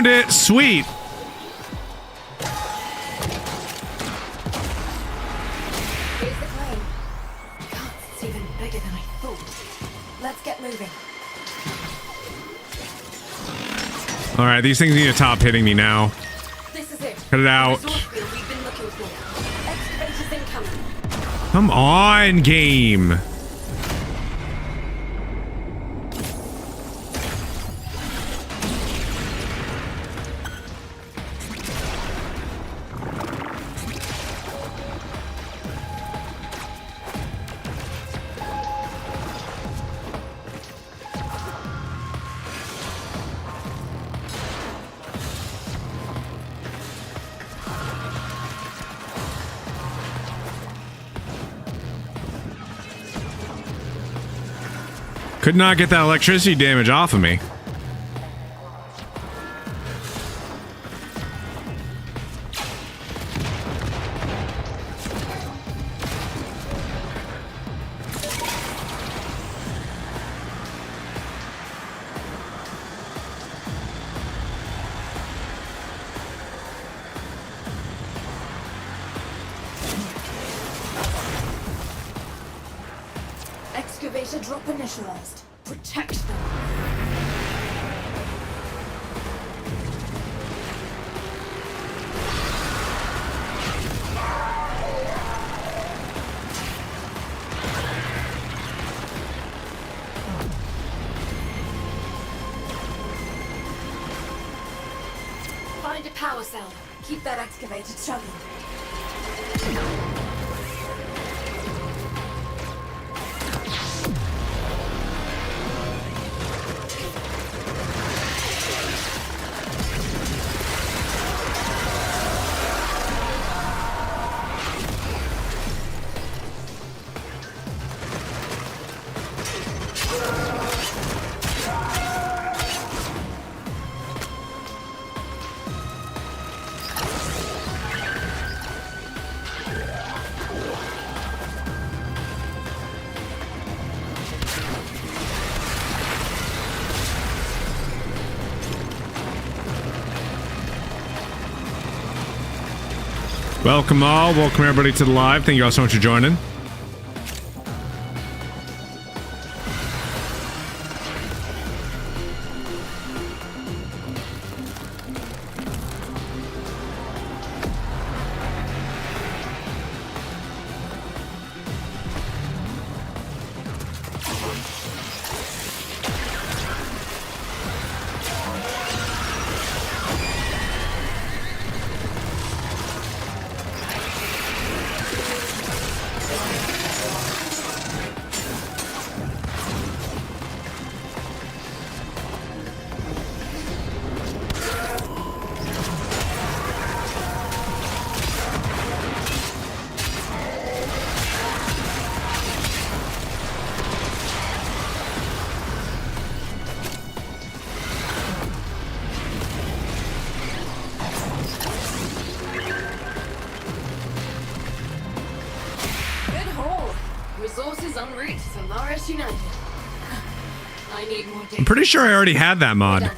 found it. Sweet. Here's the plane. God, it's even bigger than I thought. Let's get moving. All right, these things need to stop hitting me now. This is it. Cut it out. The resource field we've been looking for. Excavators incoming. Come on, game. Could not get that electricity damage off of me. Excavator drop initialized. Protect them. Find a power cell. Keep that excavator chugging. Welcome all. Welcome everybody to the live. Thank you all so much for joining. Resources en route to Solaris United. I need more data. I'm pretty sure I already had that mod. Done it.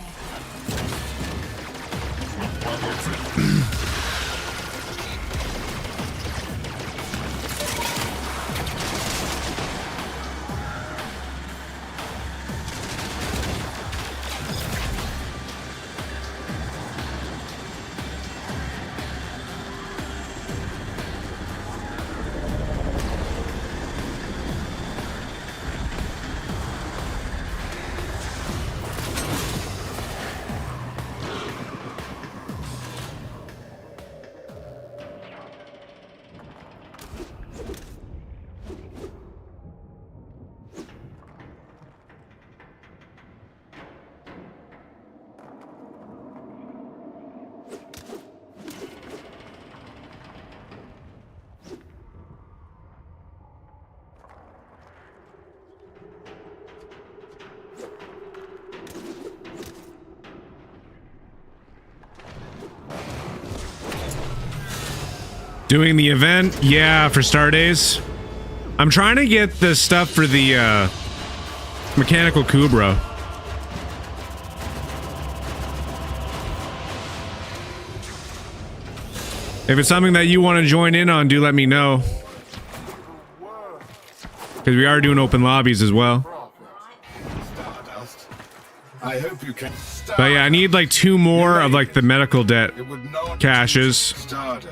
Doing the event? Yeah, for Stardays. I'm trying to get the stuff for the mechanical Kubra. If it's something that you want to join in on, do let me know. Because we are doing open lobbies as well. Stardust. I hope you can. But yeah, I need like 2 more of like the medical debt It would not caches. Stardays.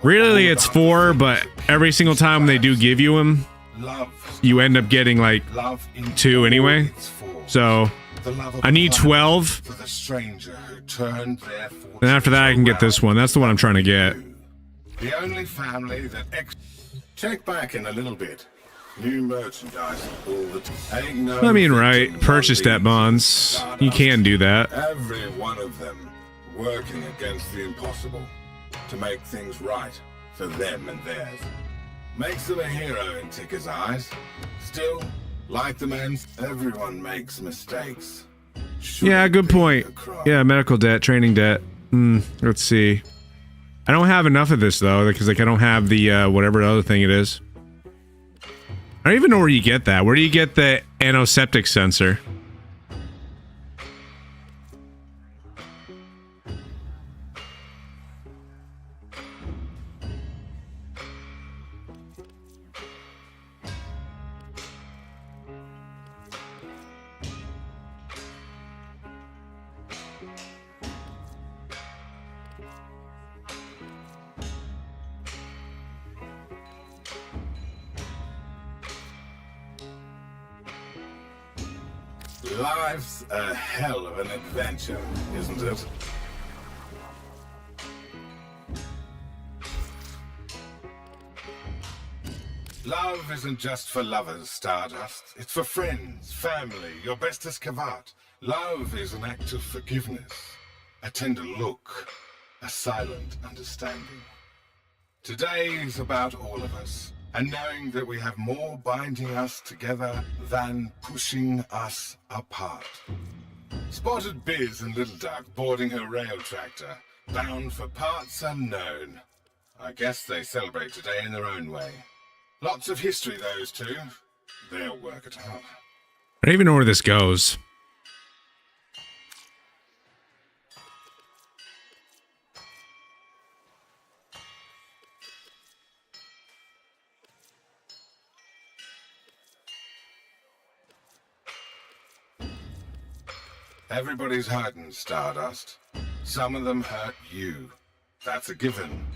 Really, it's 4, but every single time they do give you them, Love, you end up getting like love in 2 anyway. its form. So The love of I need life 12. for the stranger who turned their fortunes And after that, I can get this one. That's the one I'm trying to get. The only family that check back in a little bit. New merchandise all the time. I mean, right. Purchase debt bonds. You can do that. Every one of them working against the impossible to make things right for them and theirs. Makes them a hero in Ticker's eyes. Still, like the man, everyone makes mistakes. Yeah, good point. Yeah, medical debt, training debt. Let's see. I don't have enough of this though, because like I don't have the whatever other thing it is. I don't even know where you get that. Where do you get the anoseptic sensor? Life's a hell of an adventure, isn't it? Love isn't just for lovers, Stardust. It's for friends, family, your bestest cavat. Love is an act of forgiveness, a tender look, a silent understanding. Today is about all of us, and knowing that we have more binding us together than pushing us apart. Spotted Biz and Little Duck boarding her rail tractor, bound for parts unknown. I guess they celebrate today in their own way. Lots of history, those two. They'll work it out. I don't even know where this goes. Everybody's hurting, Stardust. Some of them hurt you. That's a given.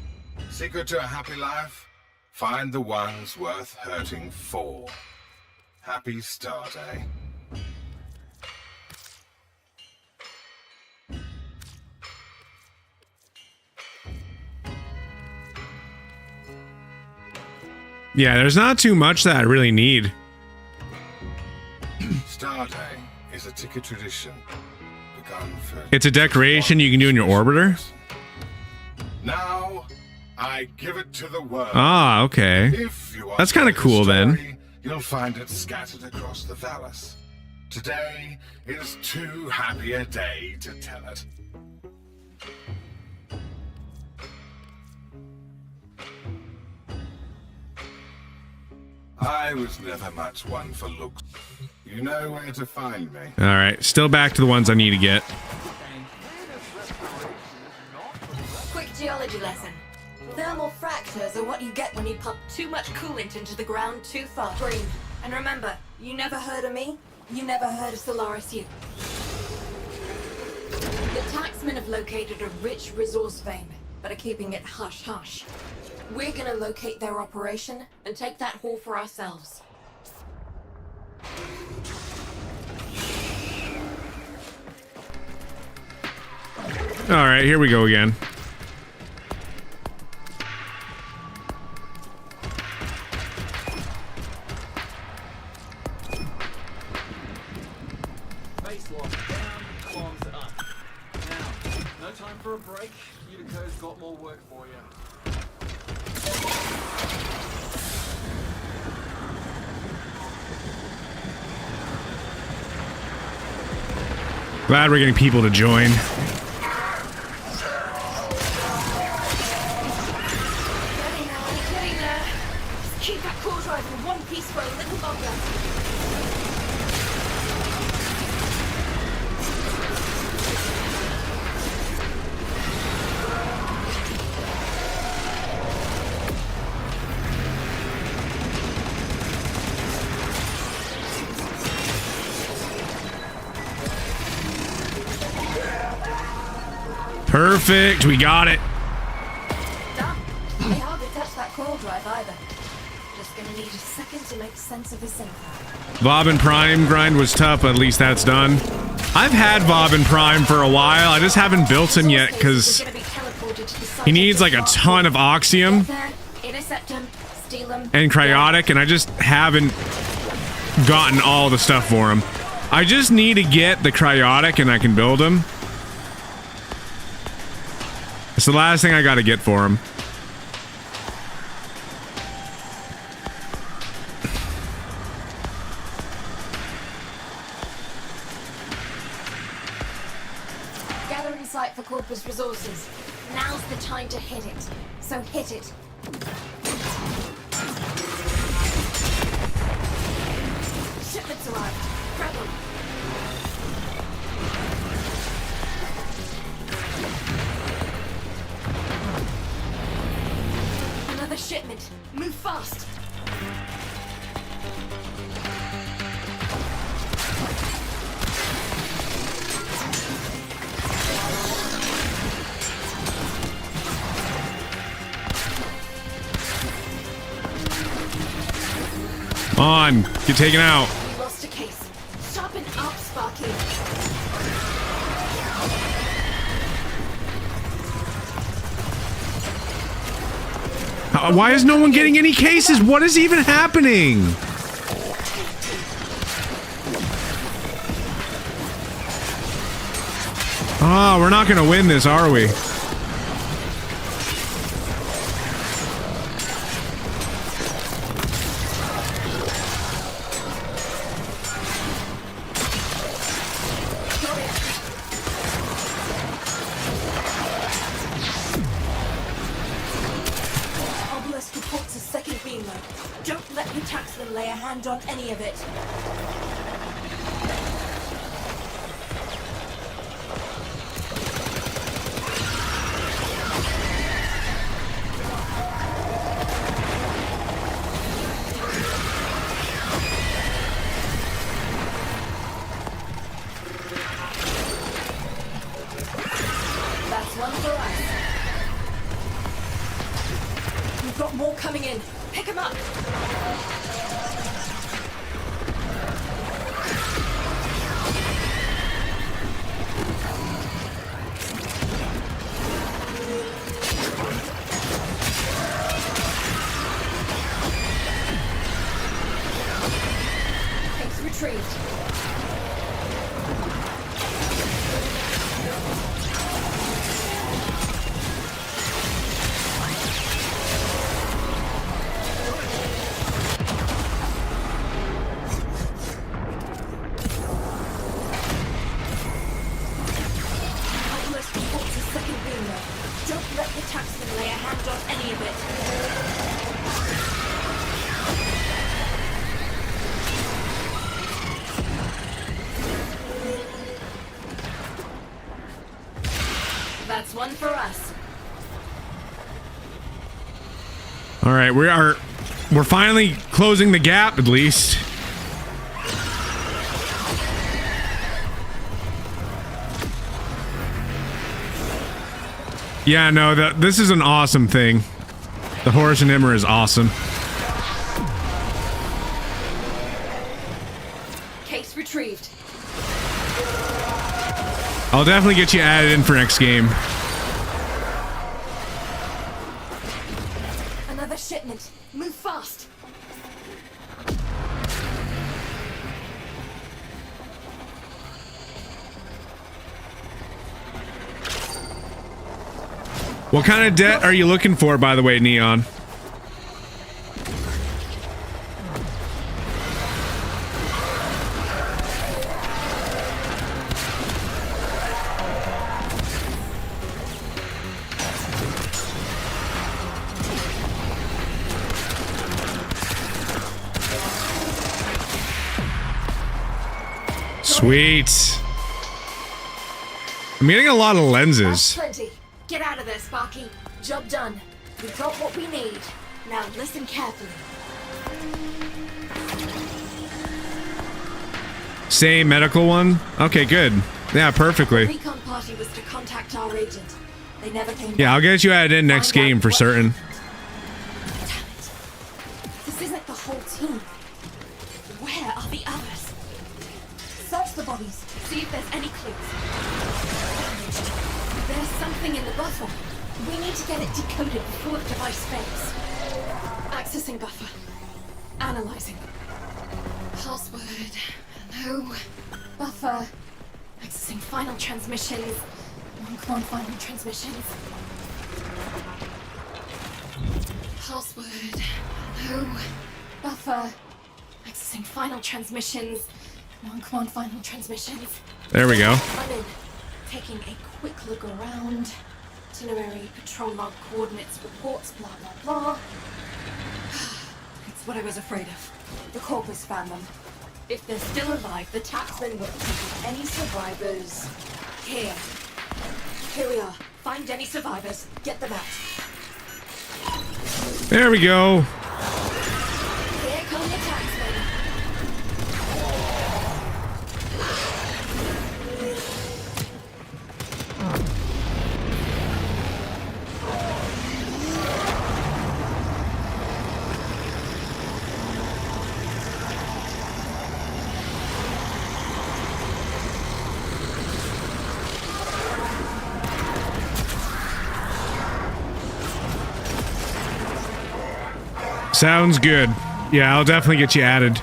Secret to a happy life? Find the ones worth hurting for. Happy start, eh? Yeah, there's not too much that I really need. Star Day is a ticket tradition begun for... It's a decoration you can do in your orbiter? Now, I give it to the world. Ah, okay. If you want That's kind of to know cool the then. story, you'll find it scattered across the Vallis. Today is too happy a day to tell it. I was never much one for looks. You know where to find me. All right, still back to the ones I need to get. Quick geology lesson. Thermal fractures are what you get when you pump too much coolant into the ground too far. Green. And remember, you never heard of me, you never heard of Solaris U. The taxmen have located a rich resource vein, but are keeping it hush-hush. We're gonna locate their operation and take that haul for ourselves. All right, here we go again. Baseline down, bombs up. Now, no time for a break. Utico's got more work for you. Glad we're getting people to join. Getting there. Just keep that core drive in one piece for a little longer. Perfect. We got it. Done. I hardly touched that core drive either. Just gonna need a second to make sense of this info. Bob and Prime grind was tough, but at least that's done. I've had Bob and Prime for a while. I just haven't built him yet because he needs like a ton of Oxium and Cryotic, and I just haven't gotten all the stuff for him. I just need to get the Cryotic and I can build him. It's the last thing I gotta get for him. Gathering site for Corpus resources. Now's the time to hit it. So hit it. Shipments arrived. Grab them. Another shipment. Move fast. On, get taken out. We lost a case. Sharpen up, Sparky. Why is no one getting any cases? What is even happening? Ah, we're not gonna win this, are we? Obelisk reports a second beam load. Don't let the taxman lay a hand on any of it. That's one for us. We've got more coming in. Pick them up. Case retrieved. Obelisk reports a second beam load. Don't let the taxman lay a hand on any of it. That's one for us. All right, we're finally closing the gap at least. Yeah, no, this is an awesome thing. The Horus and Immer is awesome. Case retrieved. I'll definitely get you added in for next game. Another shipment. Move fast. What kind of debt are you looking for, by the way, Neon? Sweet. I'm getting a lot of That's lenses. plenty. Get out of there, Sparky. Job done. We've got what we need. Now listen carefully. Same medical one? Okay, good. Yeah, perfectly. Recon party was to contact our agent. They never came Yeah, back. I'll get you added in next Find out game for what certain. happened. Damn it. This isn't the whole team. Where are the others? Search the bodies. See if there's any clues. There's something in the buffer. We need to get it decoded before the device fails. Accessing buffer. Analyzing. Password. No. Buffer. Accessing final transmissions. Come on, final transmissions. Password. No. Buffer. Accessing final transmissions. Come on, final transmissions. There we go. I'm in. Taking a quick look around. Itinerary, patrol log, coordinates, reports, blah, blah, blah. It's what I was afraid of. The corpus found them. If they're still alive, the taxman will take any survivors. Here. Here we are. Find any survivors. Get them out. There we go. Here come the taxman. Sounds good. Yeah, I'll definitely get you added.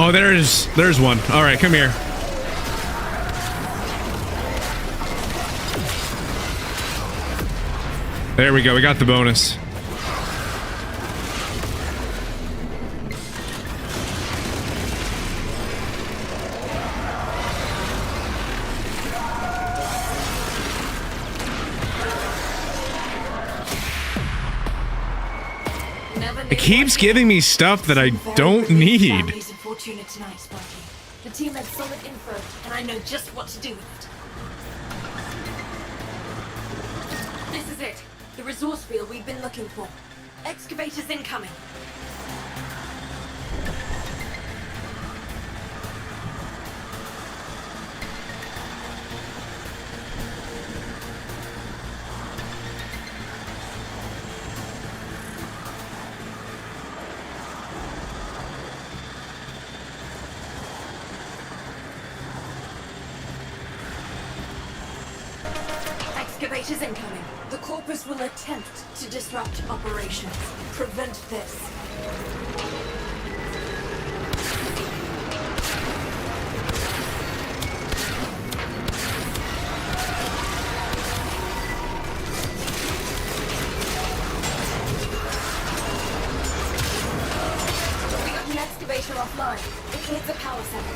Oh, there's one. All right, come here. There we go. We got the bonus. It keeps giving me stuff that I don't need. The team had solid info, and I know just what to do with it. This is it. The resource field we've been looking for. Excavators incoming. Excavators incoming. The corpus will attempt to disrupt operations. Prevent this. We got an excavator offline. It hit the power center.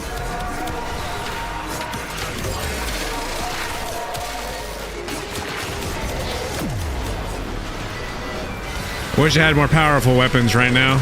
Wish I had more powerful weapons right now.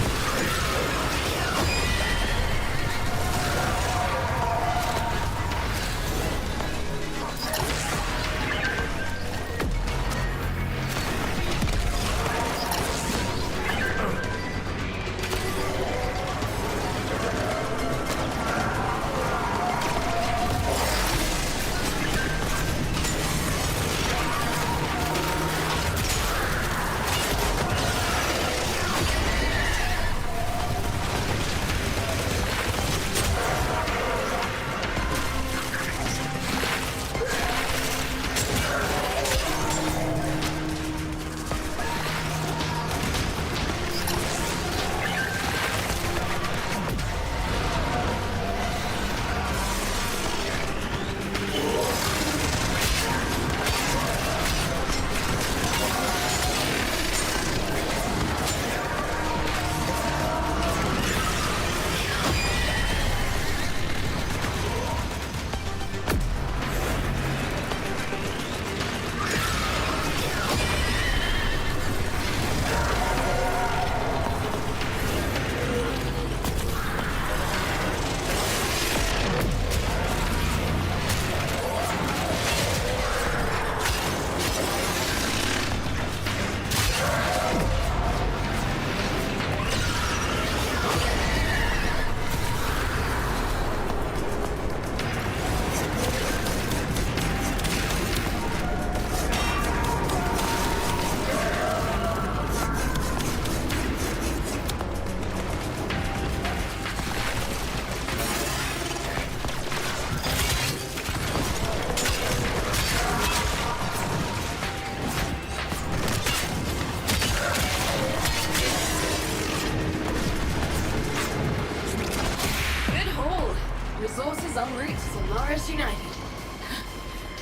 Travelers en route to Solaris United.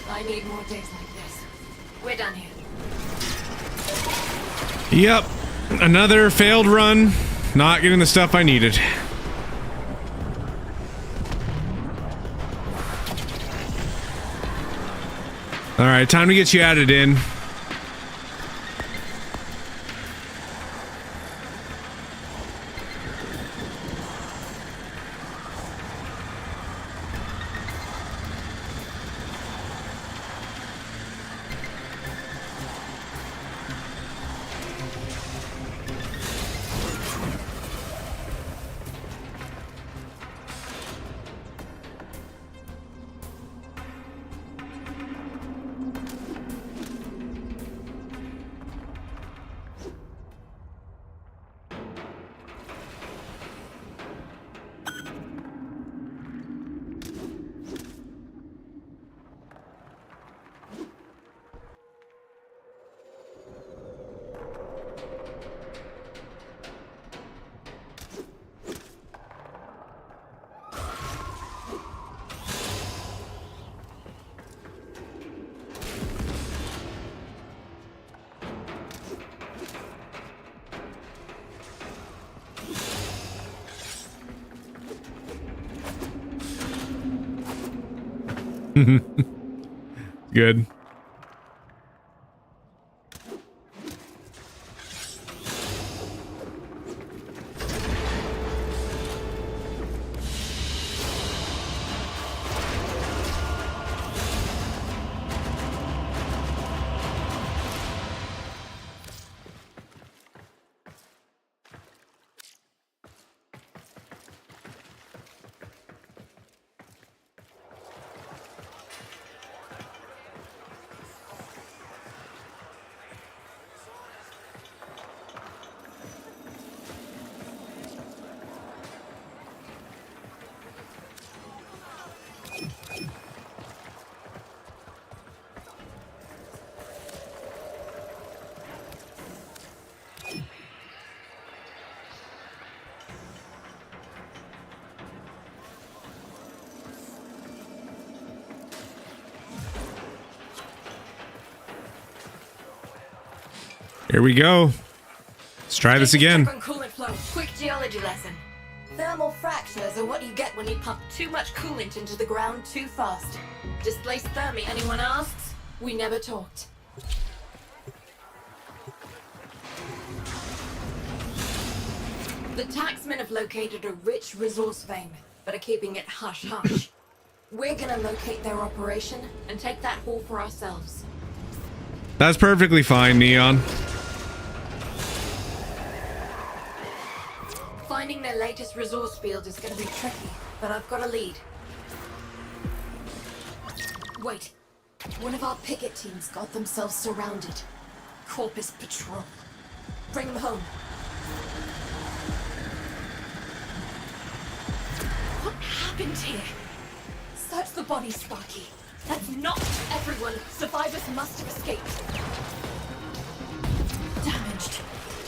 I need more days like this. We're done here. Yep. Another failed run. Not getting the stuff I needed. Alright, time to get you added in. Good. Here we go. Let's try this again. Coolant flow. Quick geology lesson. Thermal fractures are what you get when you pump too much coolant into the ground too fast. Displaced thermi, anyone asks? We never talked. The taxmen have located a rich resource vein, but are keeping it hush-hush. We're gonna locate their operation and take that haul for ourselves. That's perfectly fine, Neon. Finding their latest resource field is gonna be tricky, but I've got a lead. Wait. One of our picket teams got themselves surrounded. Corpus Patrol. Bring them home. What happened here? Search the body, Sparky. That's not everyone. Survivors must have escaped. Damaged.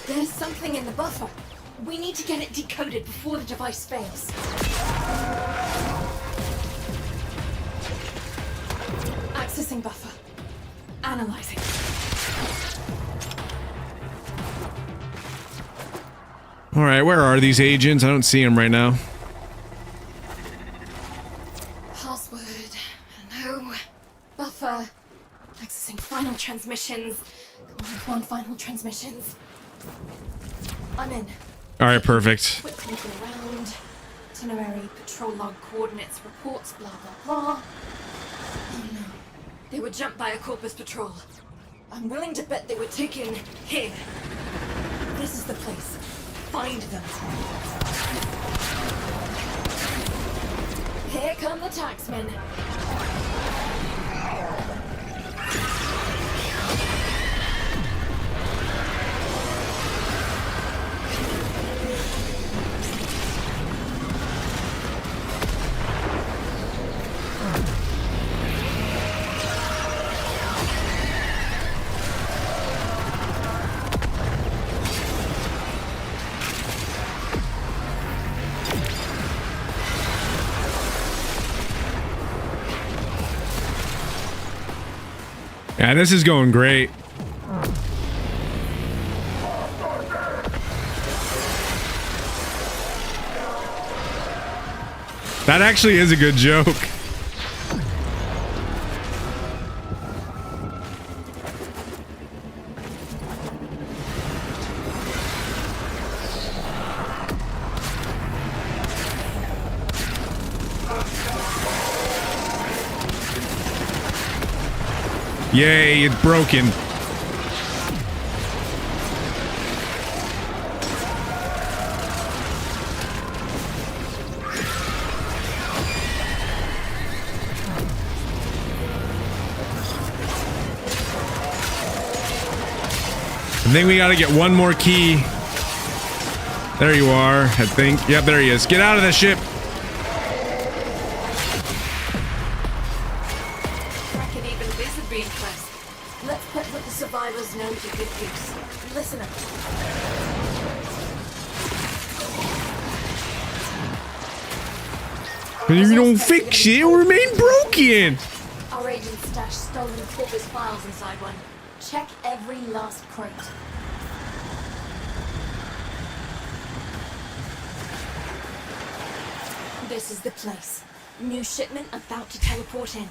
There's something in the buffer. We need to get it decoded before the device fails. Accessing buffer. Analyzing. All right, where are these agents? I don't see them right now. Password. No. Buffer. Accessing final transmissions. Come on, final transmissions. I'm in. All right, perfect. Quick look around. Itinerary, patrol log coordinates, reports, blah, blah, blah. Oh no. They were jumped by a Corpus Patrol. I'm willing to bet they were taken here. This is the place. Find them. Here come the taxmen. Yeah, this is going great. That actually is a good joke. Yay, it's broken. I think we gotta get one more key. There you are, I think. Yep, there he is. Get out of the ship. Reckon even this would be impressed. Let's put what the survivors know to good use. Listen up. And if you don't fix it, it'll remain broken. Our agent stashed stolen corpus files inside one. Check every last crate. This is the place. New shipment about to teleport in.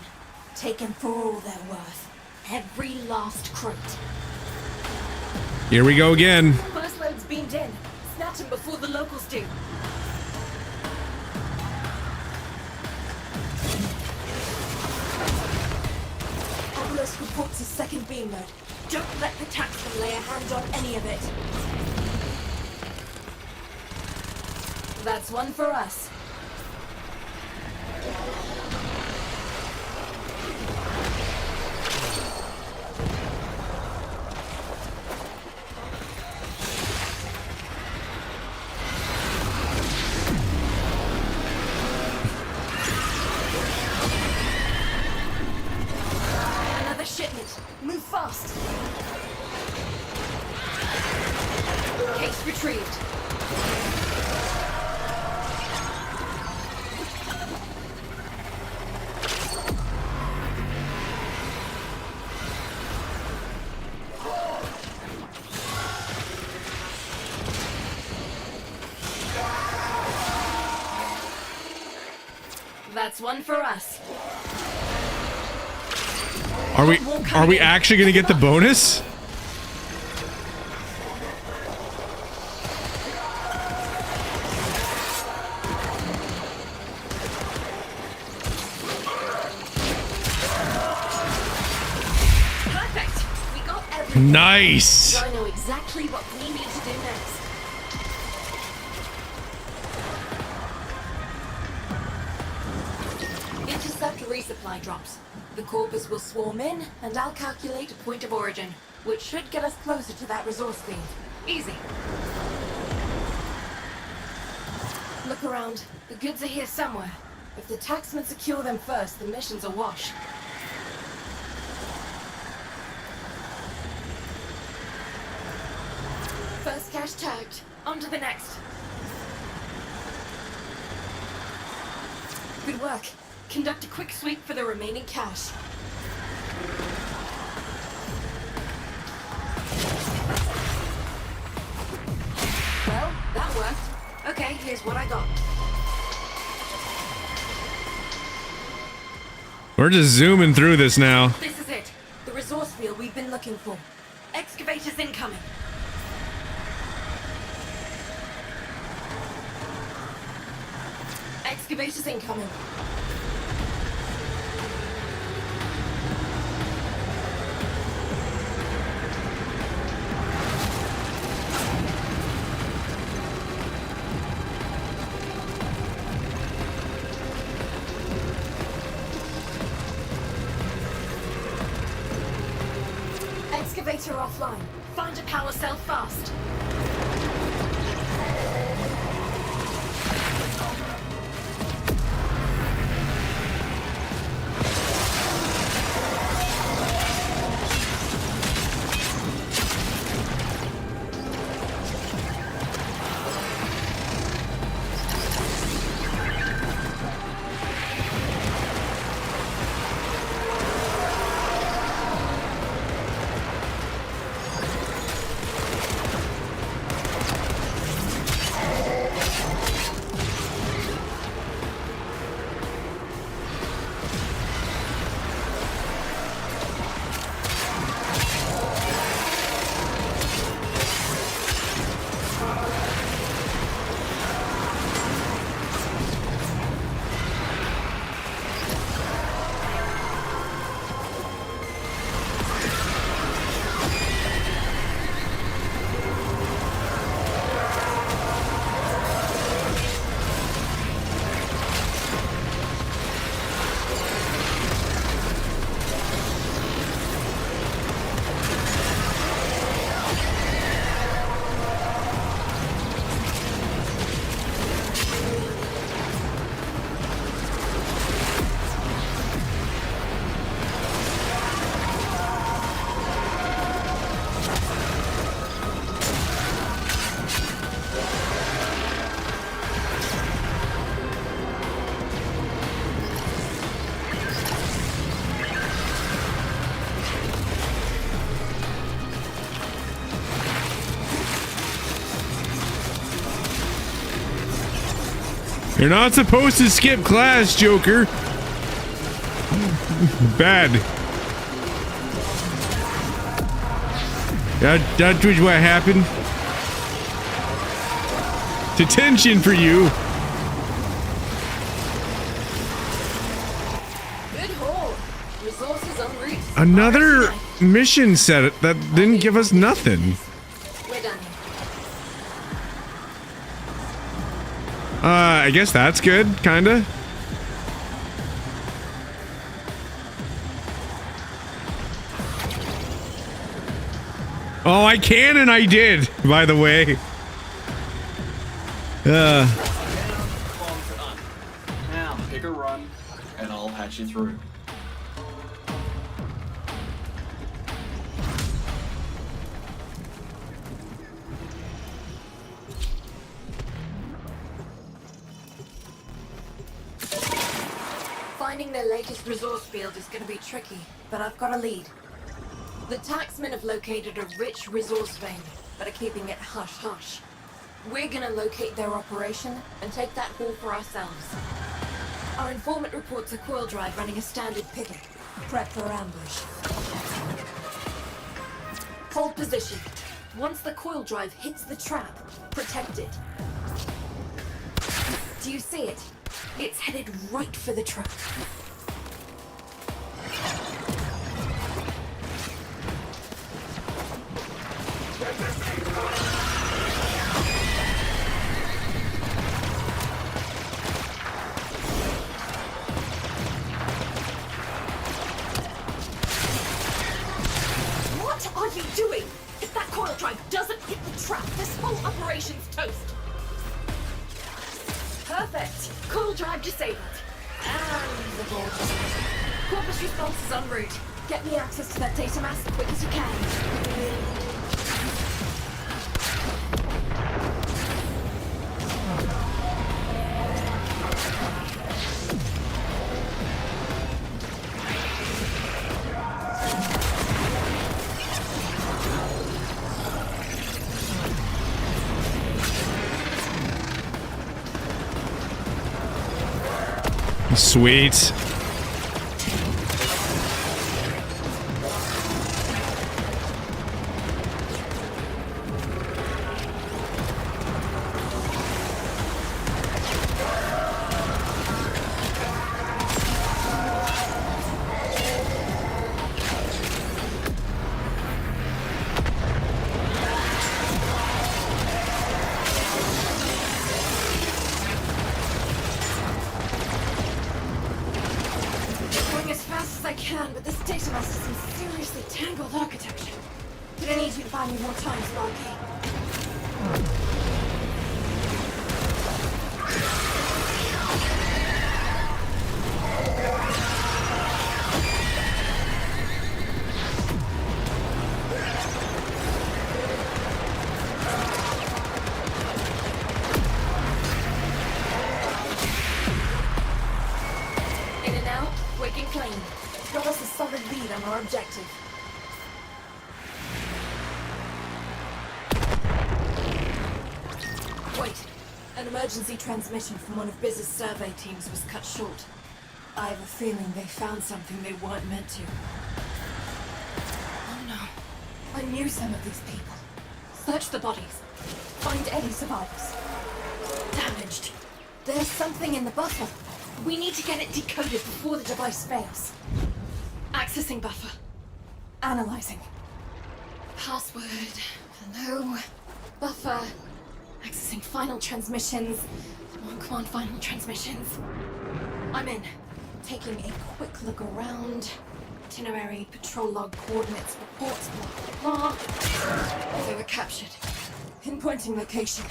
Taken for all they're worth. Every last crate. Here we go again. First load's beamed in. Snatch them before the locals do. Obelisk reports a second beam load. Don't let the taxman lay a hand on any of it. That's one for us. Another shipment. Move fast. Case retrieved. That's one for us. Are we actually gonna get the bonus? Perfect. We got everything. Nice. I know exactly what we need to do next. Intercept resupply drops. The corpus will swarm in, and I'll calculate a point of origin, which should get us closer to that resource field. Easy. Look around. The goods are here somewhere. If the taxmen secure them first, the mission's a wash. First cache tagged. On to the next. Good work. Conduct a quick sweep for the remaining cache. Well, that worked. Okay, here's what I got. We're just zooming through this now. This is it. The resource field we've been looking for. Excavators incoming. Excavators incoming. Excavator offline. Find a power cell fast. You're not supposed to skip class, Joker. Bad. That was what happened. Detention for you. Good haul. Resources en route. Another mission set that didn't give us nothing. We're done here. I guess that's good, kinda. Oh, I can and I did, by the way. Down, bombs up. Now, pick a run, and I'll patch you through. Finding their latest resource field is going to be tricky, but I've got a lead. The taxmen have located a rich resource vein, but are keeping it hush-hush. We're going to locate their operation and take that haul for ourselves. Our informant reports a coil drive running a standard picket. Prep for ambush. Hold position. Once the coil drive hits the trap, protect it. Do you see it? It's headed right for the trap. What are you doing? If that coil drive doesn't hit the trap, this whole operation's toast. Perfect. Coil drive disabled. And the ball just Corpus response is en route. Get me access to that data mass as quick as you can. Sweet. But this data mass is some seriously tangled architecture. Did I need you to buy me more time, Sparky? In and out, quick and clean. Got us a solid lead on our objective. Wait. An emergency transmission from one of Biz's survey teams was cut short. I have a feeling they found something they weren't meant to. Oh no. I knew some of these people. Search the bodies. Find any survivors. Damaged. There's something in the buffer. We need to get it decoded before the device fails. Accessing buffer. Analyzing. Password. Hello. Buffer. Accessing final transmissions. Come on, final transmissions. I'm in. Taking a quick look around. Itinerary, patrol log, coordinates, reports, blah, blah, blah. They were captured. Pinpointing location.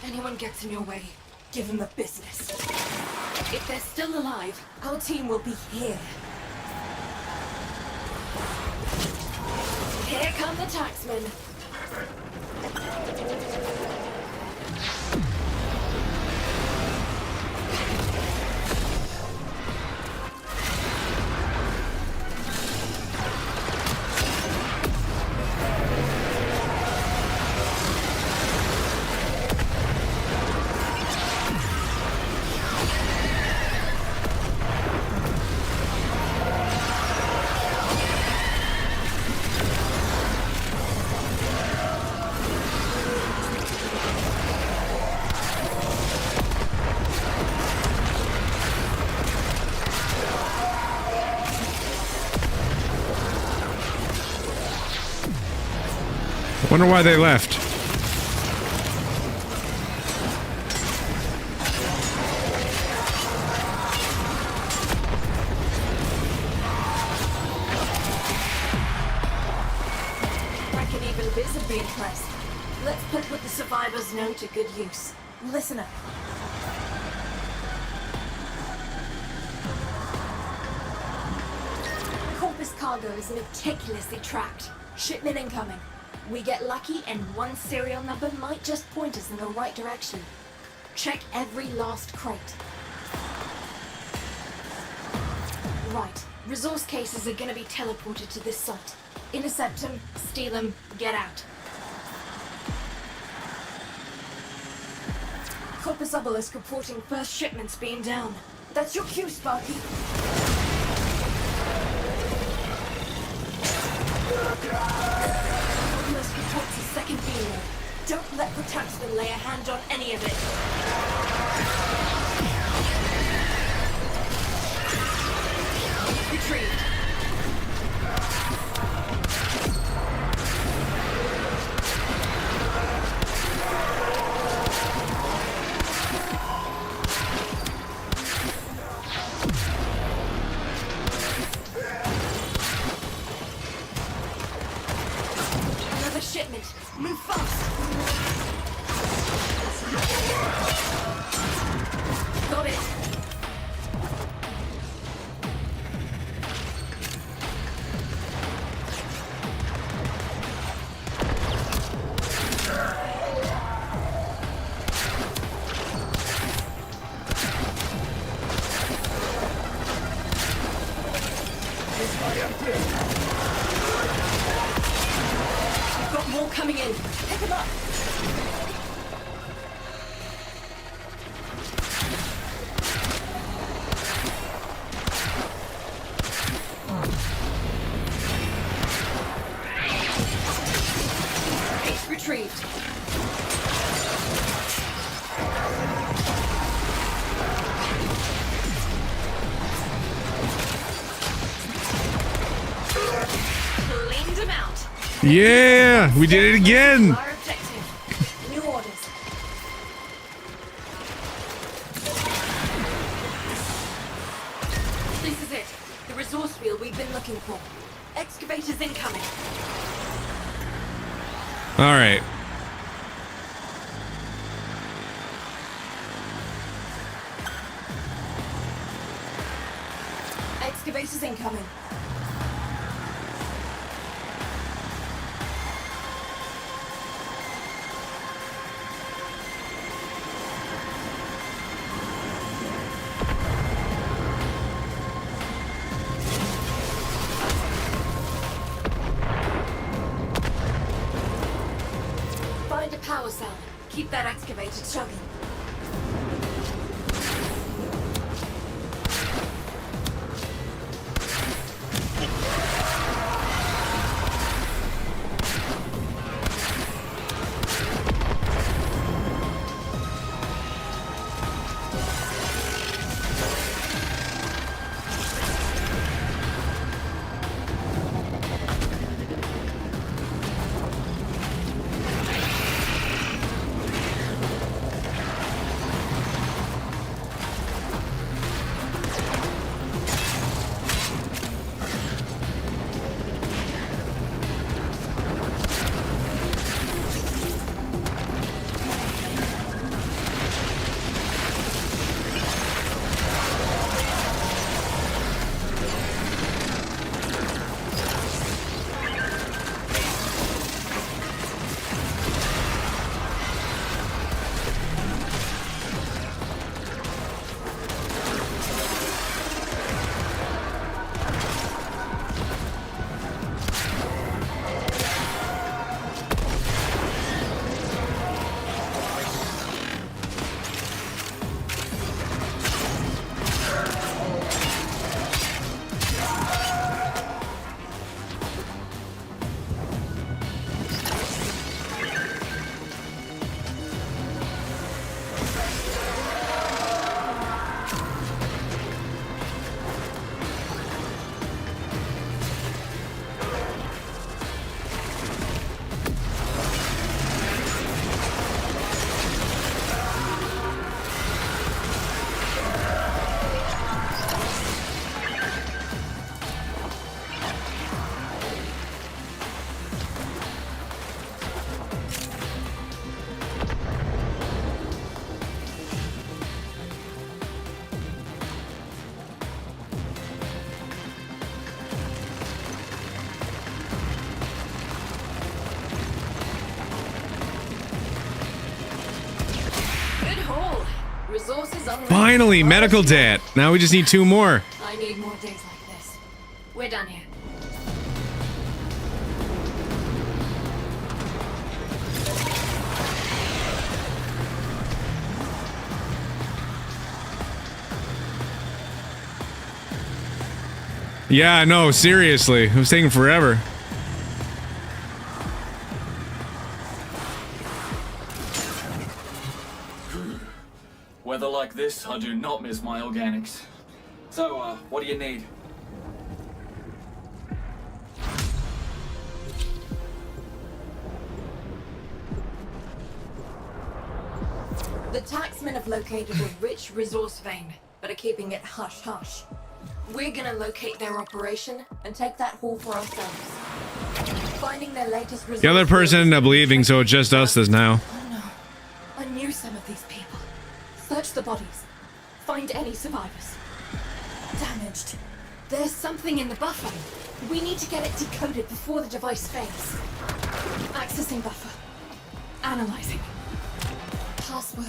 Anyone gets in your way, give them the business. If they're still alive, our team will be here. Here come the taxmen. Wonder why they left. Reckon even Biz would be impressed. Let's put what the survivors know to good use. Listen up. Corpus cargo is meticulously tracked. Shipment incoming. We get lucky and one serial number might just point us in the right direction. Check every last crate. Right. Resource cases are gonna be teleported to this site. Intercept them, steal them, get out. Corpus Obelisk reporting first shipments being down. That's your cue, Sparky. Obelisk reports a second beam. Don't let Protaxman lay a hand on any of it. Retrieved. Another shipment. Move fast. Got it. We've got more coming in. Pick them up. Case retrieved. Cleaned them out. Yeah, we did it again. Our objective. New orders. This is it. The resource field we've been looking for. Excavators incoming. All right. Excavators incoming. Find a power cell. Keep that excavator chugging. Resources unlocked. Finally, medical debt. Now we just need 2 more. I need more days like this. We're done here. Yeah, no, seriously. It was taking forever. Weather like this, I do not miss my organics. So, what do you need? The taxmen have located a rich resource vein, but are keeping it hush-hush. We're gonna locate their operation and take that haul for ourselves. Finding their latest resource. The other person ended up leaving, so it's just us this now. Oh no. I knew some of these people. Search the bodies. Find any survivors. Damaged. There's something in the buffer. We need to get it decoded before the device fails. Accessing buffer. Analyzing. Password.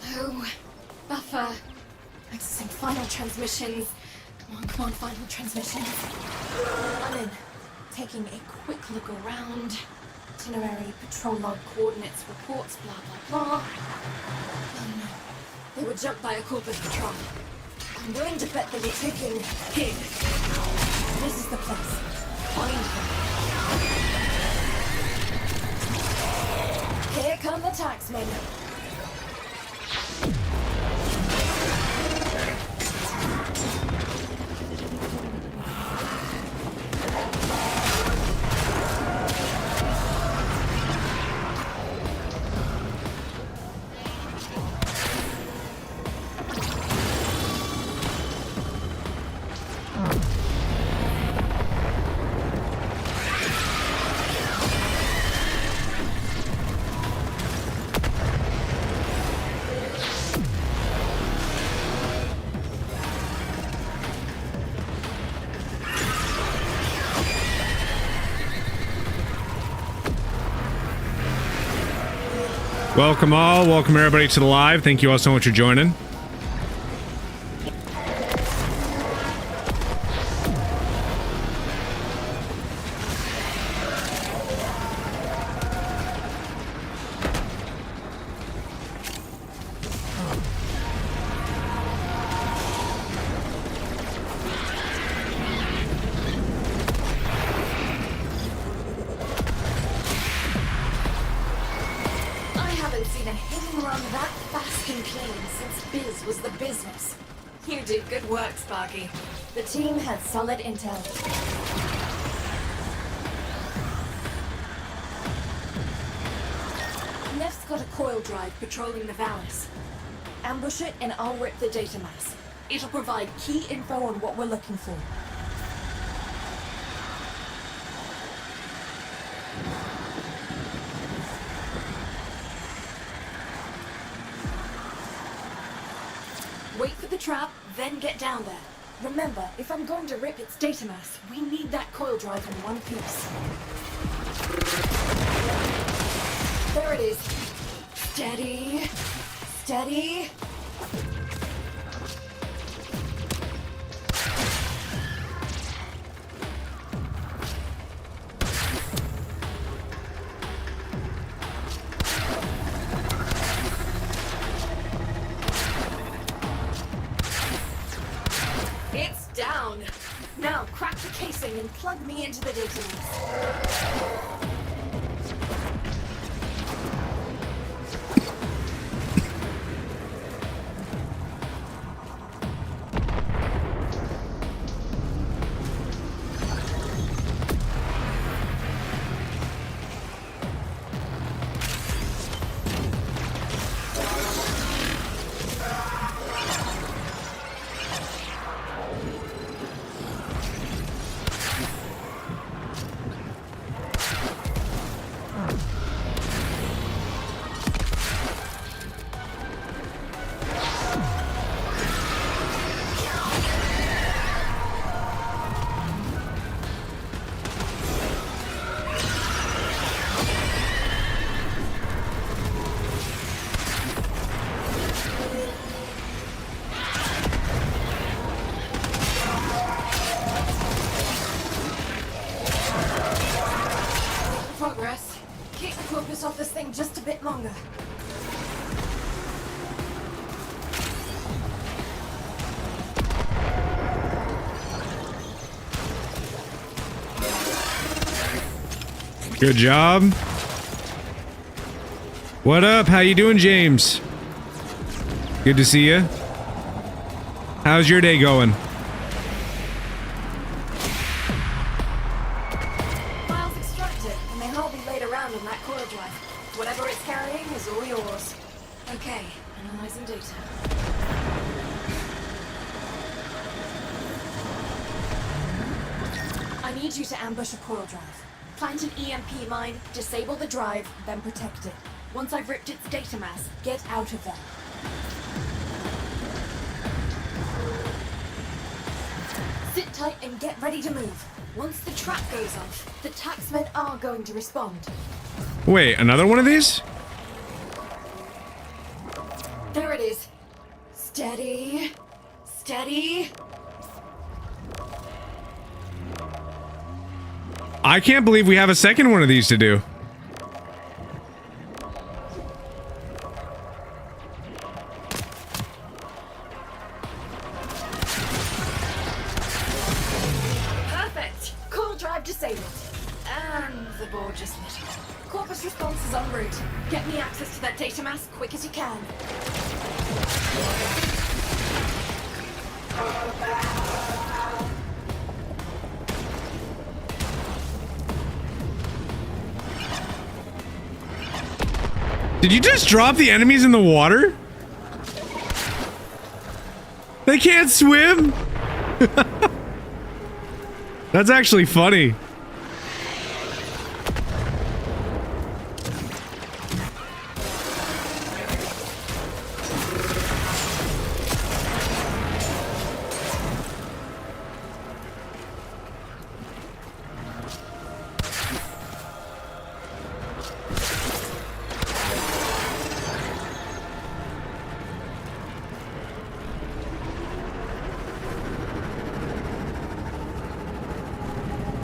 Hello. Buffer. Accessing final transmissions. Come on, final transmissions. I'm in. Taking a quick look around. Itinerary, patrol log, coordinates, reports, blah, blah, blah. Oh no. They were jumped by a corporate patrol. I'm willing to bet they were taking here. This is the place. Find them. Here come the taxmen. Welcome all. Welcome everybody to the live. Thank you all so much for joining. The team had solid intel. Neff's got a coil drive patrolling the valleys. Ambush it and I'll rip the data mass. It'll provide key info on what we're looking for. Wait for the trap, then get down there. Remember, if I'm going to rip its data mass, we need that coil drive in one piece. There it is. Steady. Steady. Down. Now crack the casing and plug me into the database. Good job. What up? How you doing, James? Good to see you. How's your day going? Files extracted, and they can't be laid around on that coil drive. Whatever it's carrying is all yours. Okay, analyzing data. I need you to ambush a coil drive. Plant an EMP mine, disable the drive, then protect it. Once I've ripped its data mass, get out of there. Sit tight and get ready to move. Once the trap goes off, the taxmen are going to respond. Wait, another one of these? There it is. Steady. Steady. I can't believe we have a second one of these to do. Perfect. Coil drive disabled. And the board just lit up. Corpus response is en route. Get me access to that data mass quick as you can. Did you just drop the enemies in the water? They can't swim? That's actually funny.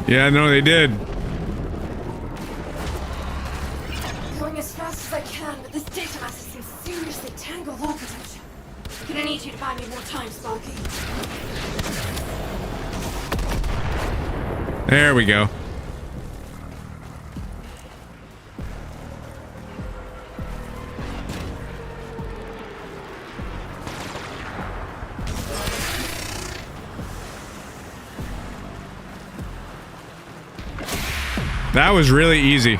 Yeah, no, they did. Going as fast as I can, but this data mass is some seriously tangled architecture. Gonna need you to buy me more time, Sparky. There we go. That was really easy.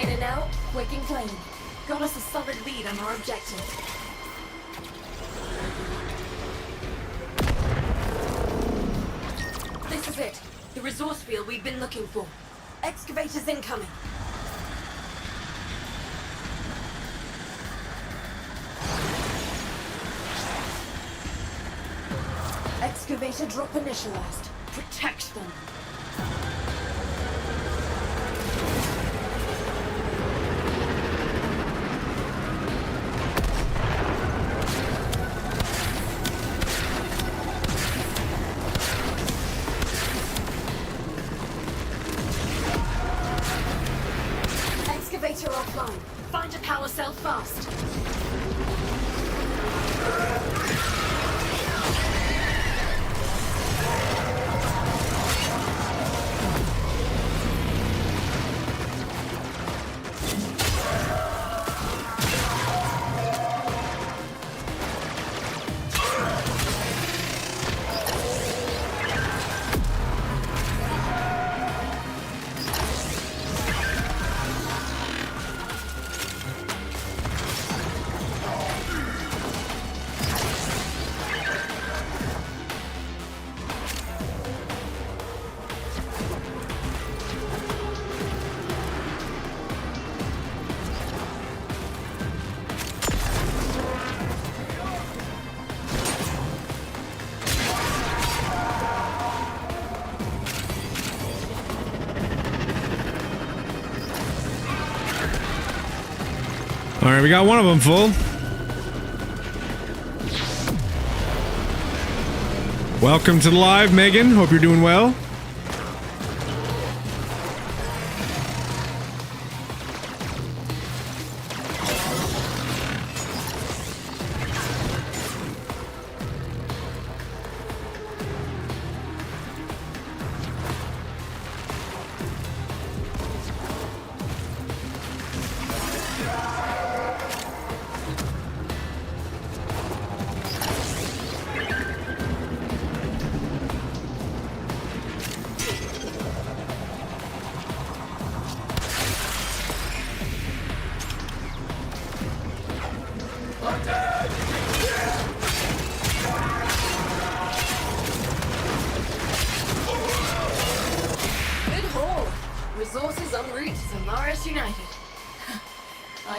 In and out, quick and clean. Got us a solid lead on our objective. This is it. The resource field we've been looking for. Excavators incoming. Excavator drop initialized. Protect them. Excavator offline. Find a power cell fast. All right, we got one of them full. Welcome to the live, Megan. Hope you're doing well.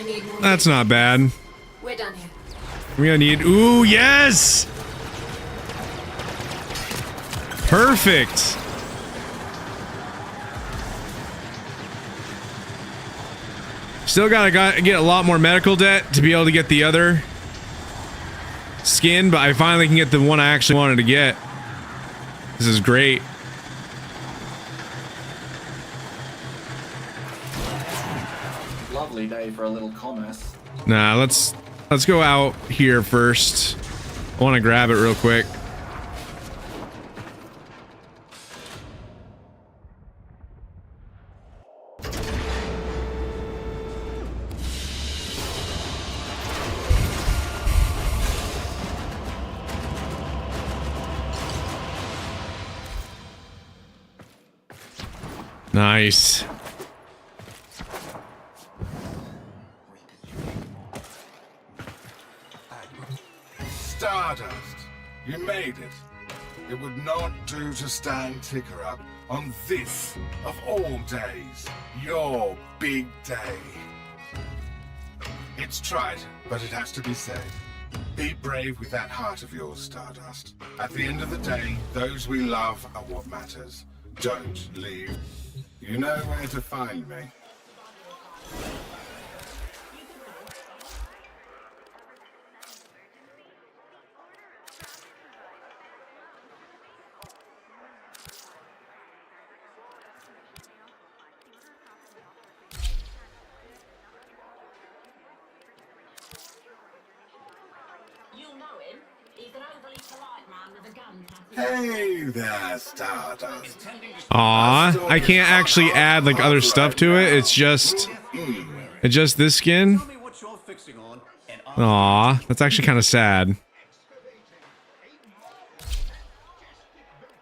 I need more. That's not bad. We're done here. We're gonna need. Ooh, yes! Perfect. Still gotta get a lot more medical debt to be able to get the other skin, but I finally can get the one I actually wanted to get. This is great. Lovely day for a little commerce. Nah, let's go out here first. I want to grab it real quick. Nice. Stardust, you made it. It would not do to stand ticker up on this, of all days, your big day. It's tried, but it has to be said. Be brave with that heart of yours, Stardust. At the end of the day, those we love are what matters. Don't leave. You know where to find me. You'll know him. He's an overly polite man with a gun tattooed. Hey there, Stardust. Aw, I can't actually add like other stuff to it. It's just this skin. Tell me what you're fixing on, and Aw, that's actually kind of sad.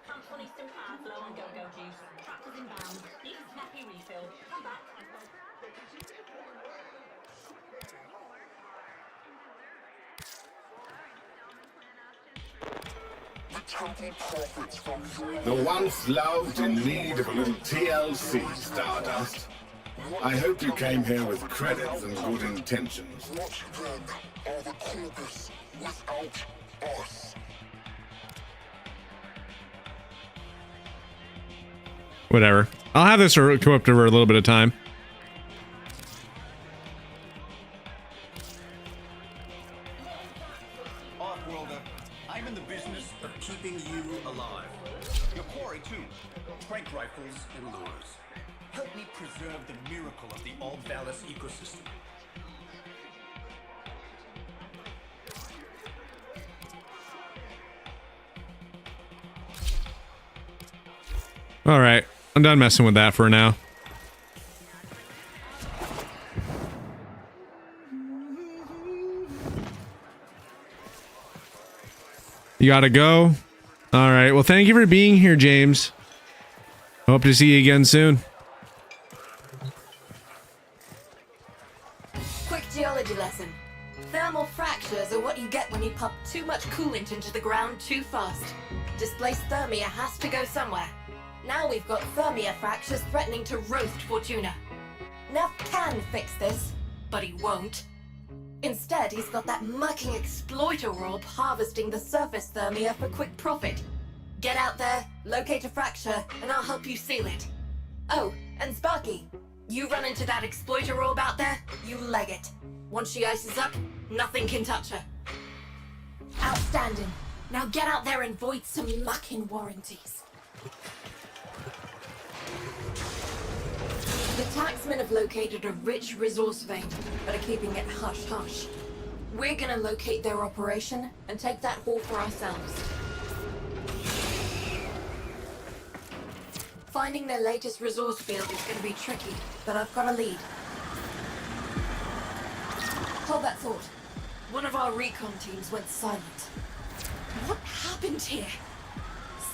Come 20 still flow and go-go juice. Tractors inbound. Need a snappy refill. Come back. The once loved in need of a little TLC, Stardust. I hope you came here with credits and good intentions. Whatever. I'll have this go up over a little bit of time. Off-worlder, I'm in the business of keeping you alive. Your quarry too. Trank rifles and lures. Help me preserve the miracle of the All-Valis ecosystem. All right, I'm done messing with that for now. You gotta go? All right, well, thank you for being here, James. Hope to see you again soon. Quick geology lesson. Thermal fractures are what you get when you pump too much coolant into the ground too fast. Displaced thermia has to go somewhere. Now we've got thermia fractures threatening to roast Fortuna. Neff can fix this, but he won't. Instead, he's got that mucking exploiter orb harvesting the surface thermia for quick profit. Get out there, locate a fracture, and I'll help you seal it. Oh, and Sparky, you run into that exploiter orb out there, you leg it. Once she ices up, nothing can touch her. Outstanding. Now get out there and void some mucking warranties. The taxmen have located a rich resource vein, but are keeping it hush-hush. We're gonna locate their operation and take that haul for ourselves. Finding their latest resource field is gonna be tricky, but I've got a lead. Hold that thought. One of our recon teams went silent. What happened here?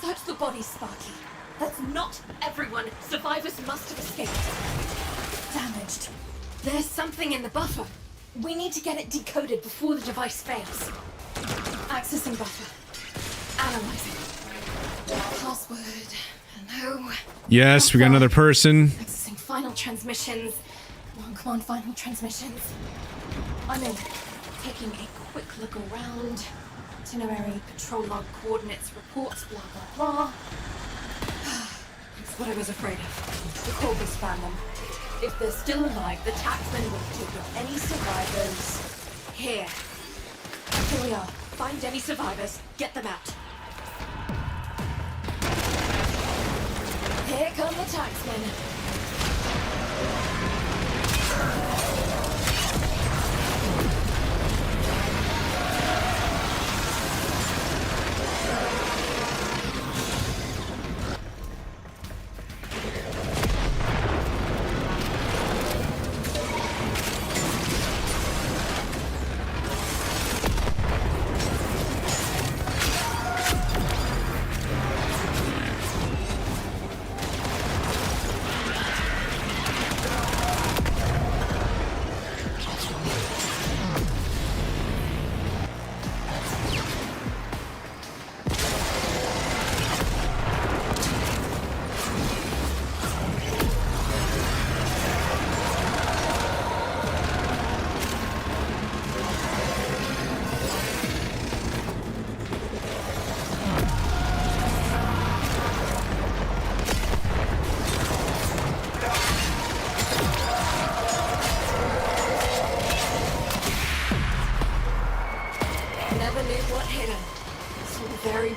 Search the body, Sparky. That's not everyone. Survivors must have escaped. Damaged. There's something in the buffer. We need to get it decoded before the device fails. Accessing buffer. Analyzing. Password. Hello. Yes, we got another person. Accessing final transmissions. Come on, final transmissions. I'm in. Taking a quick look around. Itinerary, patrol log, coordinates, reports, blah, blah, blah. It's what I was afraid of. The Corvus found them. If they're still alive, the taxmen will take up any survivors. Here. Here we are. Find any survivors. Get them out. Here come the taxmen.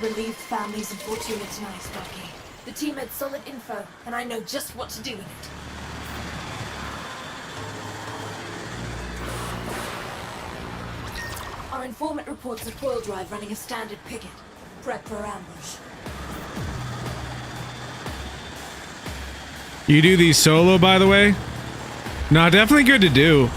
Relieved families and fortunate tonight, Sparky. The team had solid info, and I know just what to do with it. Our informant reports a foil drive running a standard picket. Prep for ambush. You do these solo, by the way? No, definitely good to do.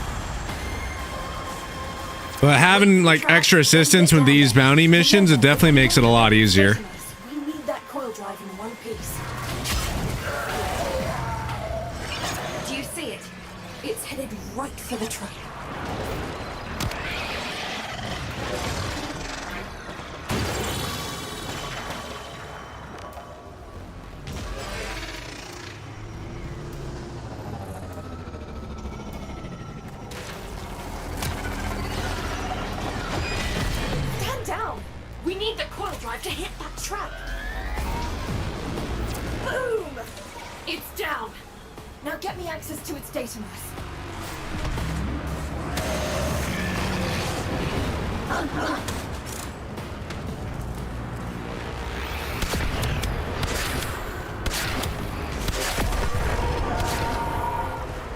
But having like extra assistance with these bounty missions, it definitely makes it a lot easier. We need that coil drive in one piece. Do you see it? It's headed right for the train. To hit that trap. Boom! It's down. Now get me access to its data mass.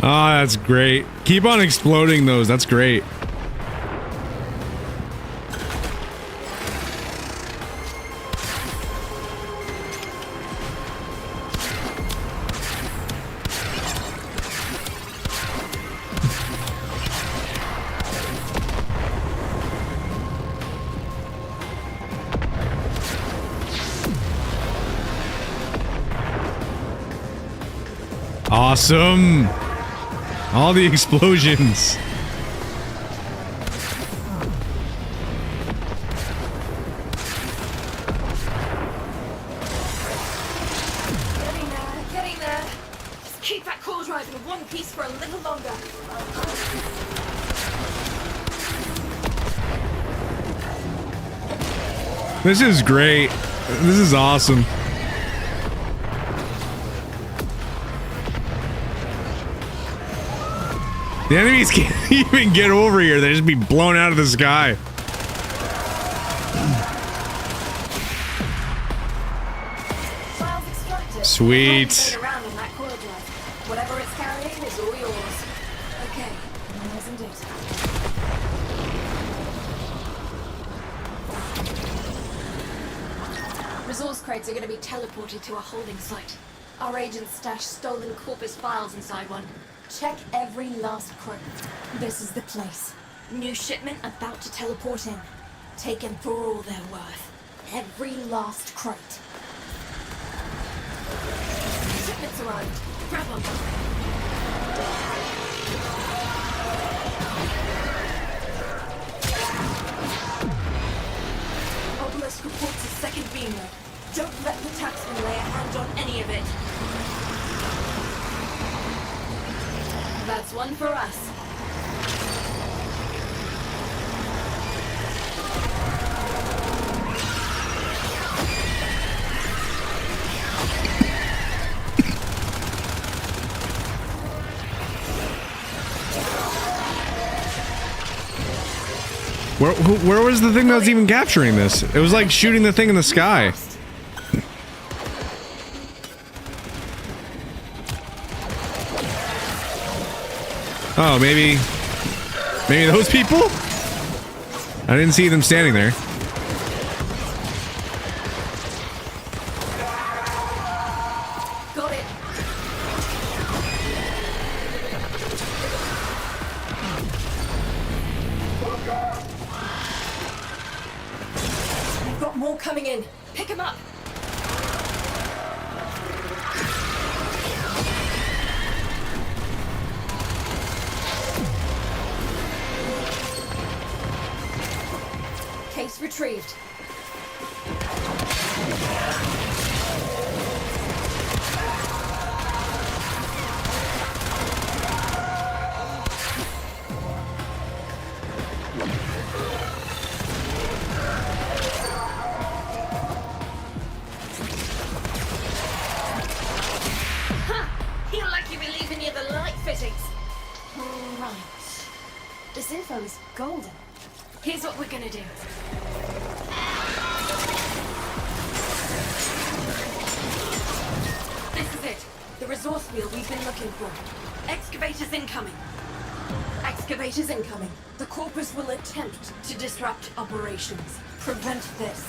Oh, that's great. Keep on exploding those. That's great. Awesome! All the explosions. Getting there. Just keep that core drive in one piece for a little longer. This is great. This is awesome. The enemies can't even get over here. They just be blown out of the sky. Sweet. Whatever it's carrying is all yours. Okay, isn't it? Resource crates are going to be teleported to a holding site. Our agents stashed stolen Corpus files inside one. Check every last crate. This is the place. New shipment about to teleport in. Taken for all they're worth. Every last crate. Shipments arrived. Grab them. Obelisk reports a second beamer. Don't let the taxman lay a hand on any of it. That's one for us. Where was the thing that was even capturing this? It was like shooting the thing in the sky. Oh, maybe those people? I didn't see them standing there. Got it. We've got more coming in. Pick them up. Case retrieved. Feel like you believe in the light fittings. Right. This info is golden. Here's what we're gonna do. This is it. The resource field we've been looking for. Excavators incoming. Excavators incoming. The Corpus will attempt to disrupt operations. Prevent this.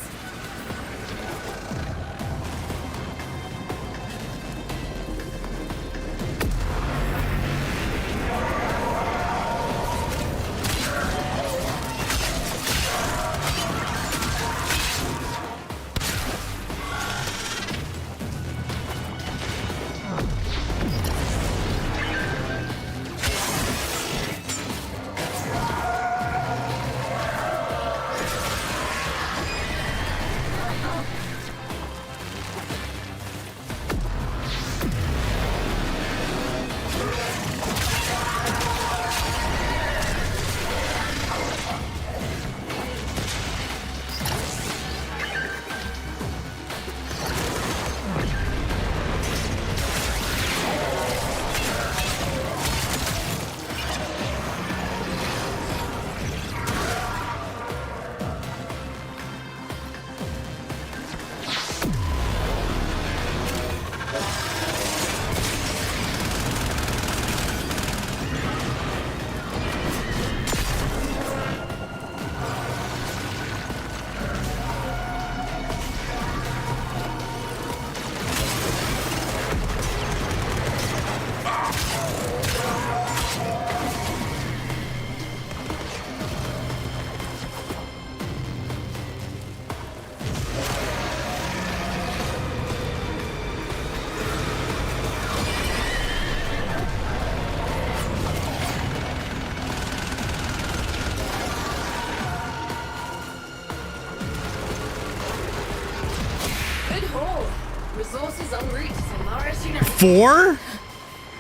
Resources en route to Solaris United. 4?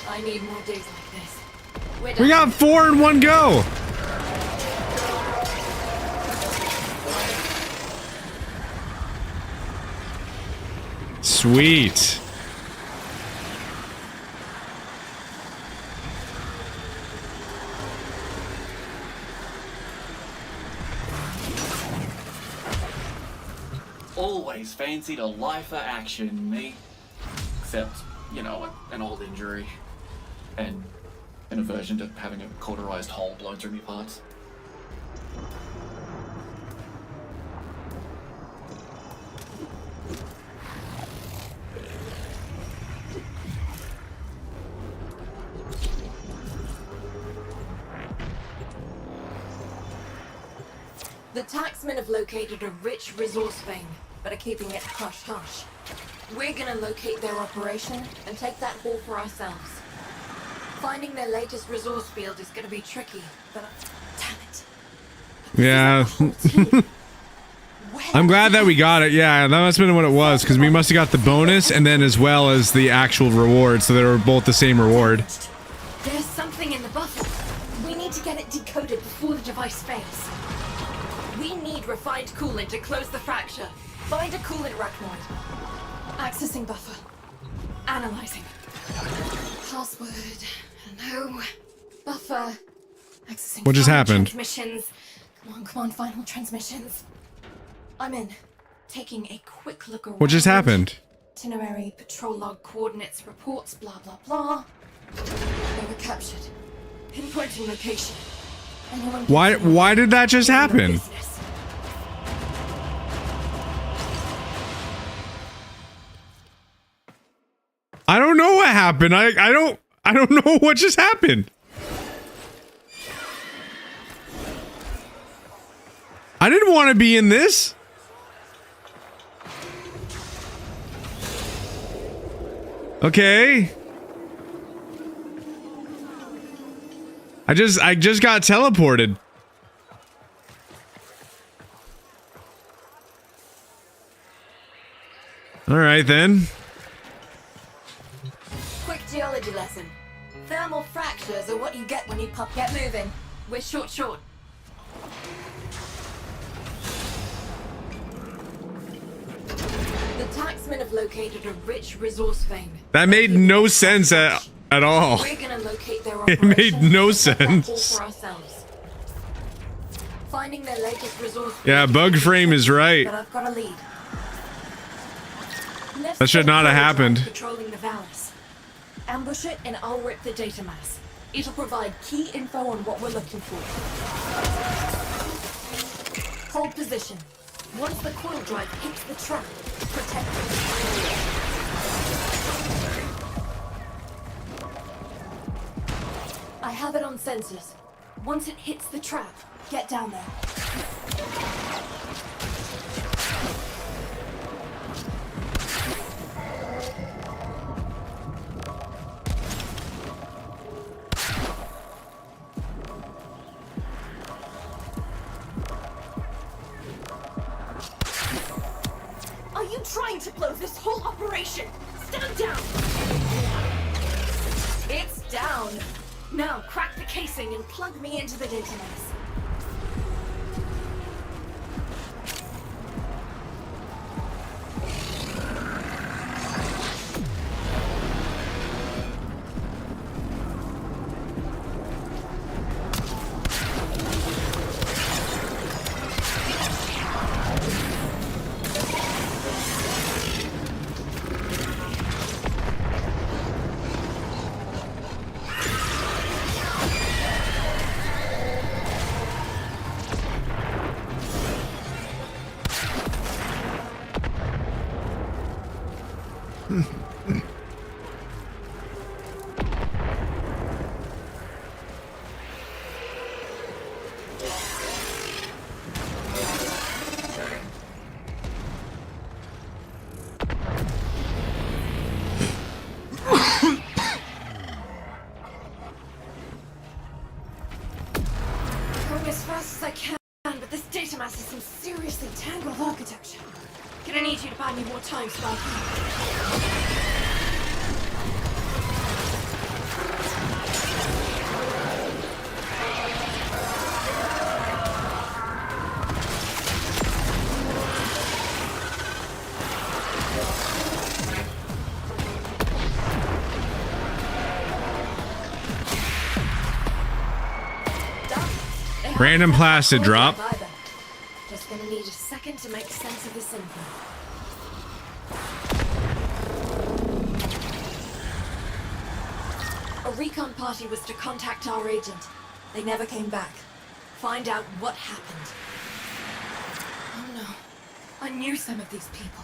I need more days like this. We're We done. got 4 in one go. Sweet. Always fancied a lifer action, me. Except, you know, an old injury. And an aversion to having a cauterized hole blown through me parts. The taxmen have located a rich resource vein, but are keeping it hush-hush. We're gonna locate their operation and take that haul for ourselves. Finding their latest resource field is gonna be tricky, but damn it. Yeah. I'm glad that we got it. Yeah, that must have been what it was, because we must have got the bonus and then as well as the actual reward, so they were both the same reward. There's something get it decoded before the device fails. We need refined coolant to close the fracture. Find a coolant arachnoid. Accessing buffer. Analyzing. Password. No. Buffer. Accessing. What just final happened? Transmissions. Come on, final transmissions. I'm in. Taking a quick look around. What just happened? Itinerary, patrol log, coordinates, reports, blah blah blah. They were captured. Pinpointing location. Anyone Why did that just happen? business. I don't know what happened. I don't know what just happened. I didn't want to be in this. Okay. I just got teleported. All right then. Quick geology lesson. Thermal fractures are what you get when you pop. Get moving. We're short. The taxmen have located a rich resource vein. That made no sense at all. We're gonna locate their It made operations no and set that all sense. for ourselves. Finding their latest resource. Yeah, Bugframe is right. But I've got a lead. Let's That should get not have Prototype happened. Patrolling the valleys. Ambush it and I'll rip the data mass. It'll provide key info on what we're looking for. Hold position. Once the coil drive hits the trap, protect it. I have it on sensors. Once it hits the trap, get down there. Are you trying to blow this whole operation? Stand down! It's down. Now crack the casing and plug me into the data mass. Going as fast as I can, but this data mass is some seriously tangled architecture. Gonna need you to buy me more time, Sparky. Random plastic drop. Just gonna need a second to make sense of this info. A recon party was to contact our agent. They never came back. Find out what happened. Oh no. I knew some of these people.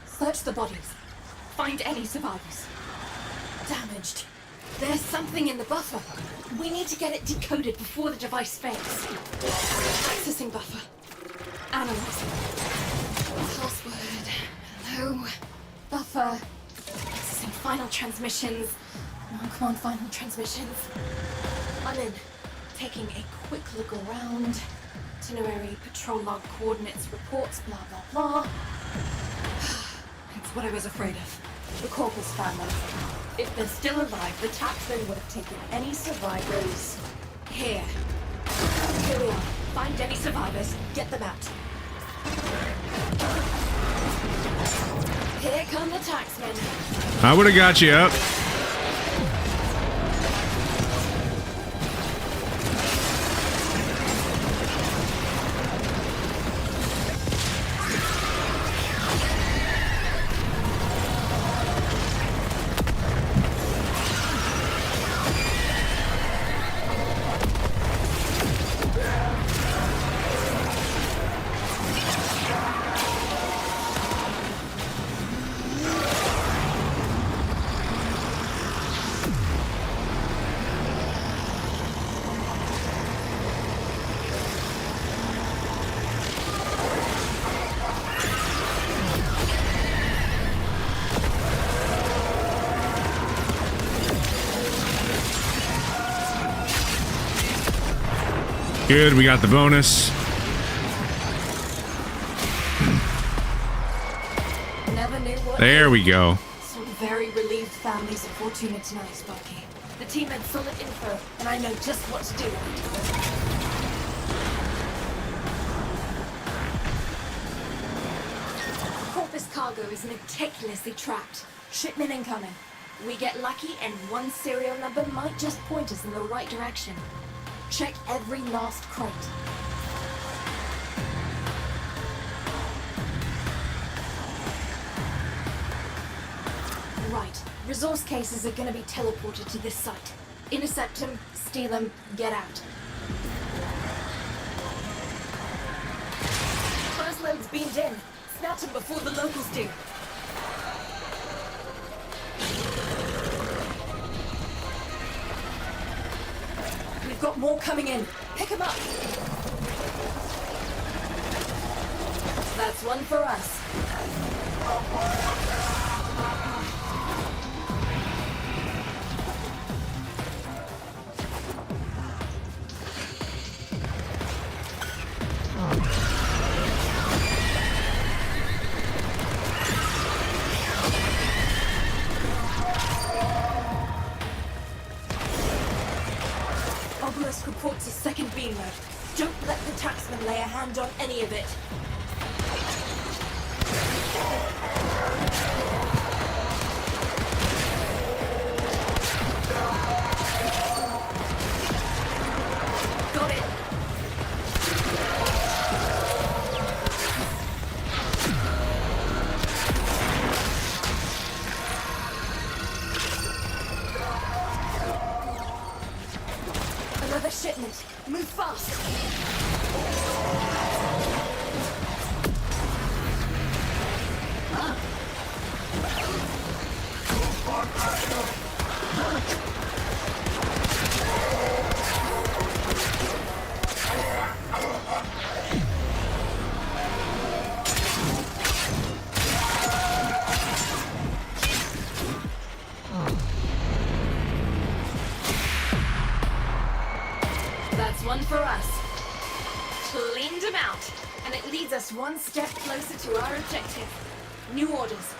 Search the bodies. Find any survivors. Damaged. There's something in the buffer. We need to get it decoded before the device fails. Accessing buffer. Analyzing. Password. Hello. Buffer. Accessing final transmissions. Come on, final transmissions. I'm in. Taking a quick look around. Itinerary, patrol log, coordinates, reports, blah, blah, blah. It's what I was afraid of. The Corpus family. If they're still alive, the taxman would have taken any survivors here. Here we are. Find any survivors. Get them out. Here come the taxmen. I would have got you up. Good, we got the bonus. Never knew what. There we go. Some very relieved families of Fortuna tonight, Sparky. The team had solid info, and I know just what to do. Corpus cargo is meticulously tracked. Shipment incoming. We get lucky, and one serial number might just point us in the right direction. Check every last crate. Right. Resource cases are gonna be teleported to this site. Intercept them, steal them, get out. First load's beamed in. Snatch them before the locals do. We've got more coming in. Pick them up. That's one for us. Obelisk reports a second beam load. Don't let the taxman lay a hand on any of it. Got it. Another shipment. Move fast. That's one for us. Cleaned them out. And it leads us one step closer to our objective. New orders.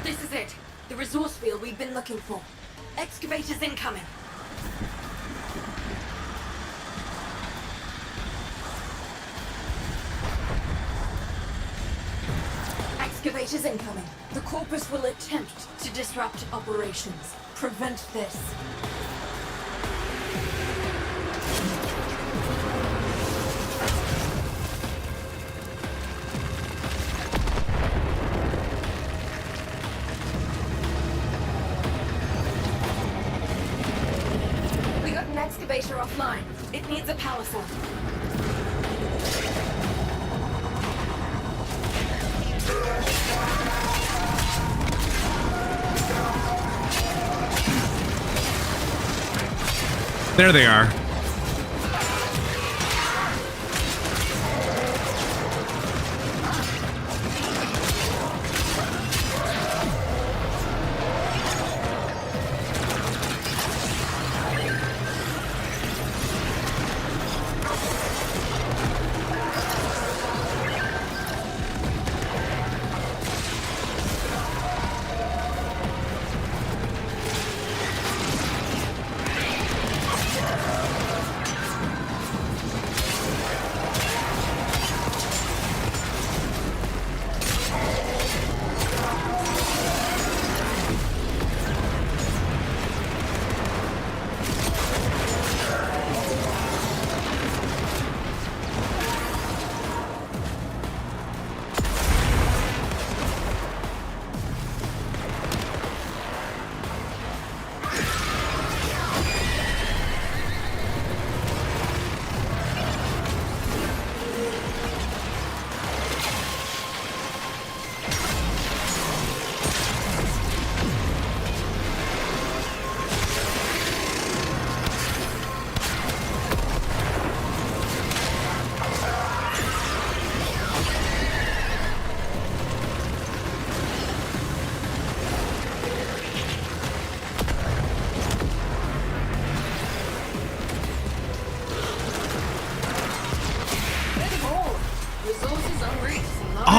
This is it. The resource field we've been looking for. Excavators incoming. Excavators incoming. The Corpus will attempt to disrupt operations. Prevent this. We got an excavator offline. It needs a power source. There they are.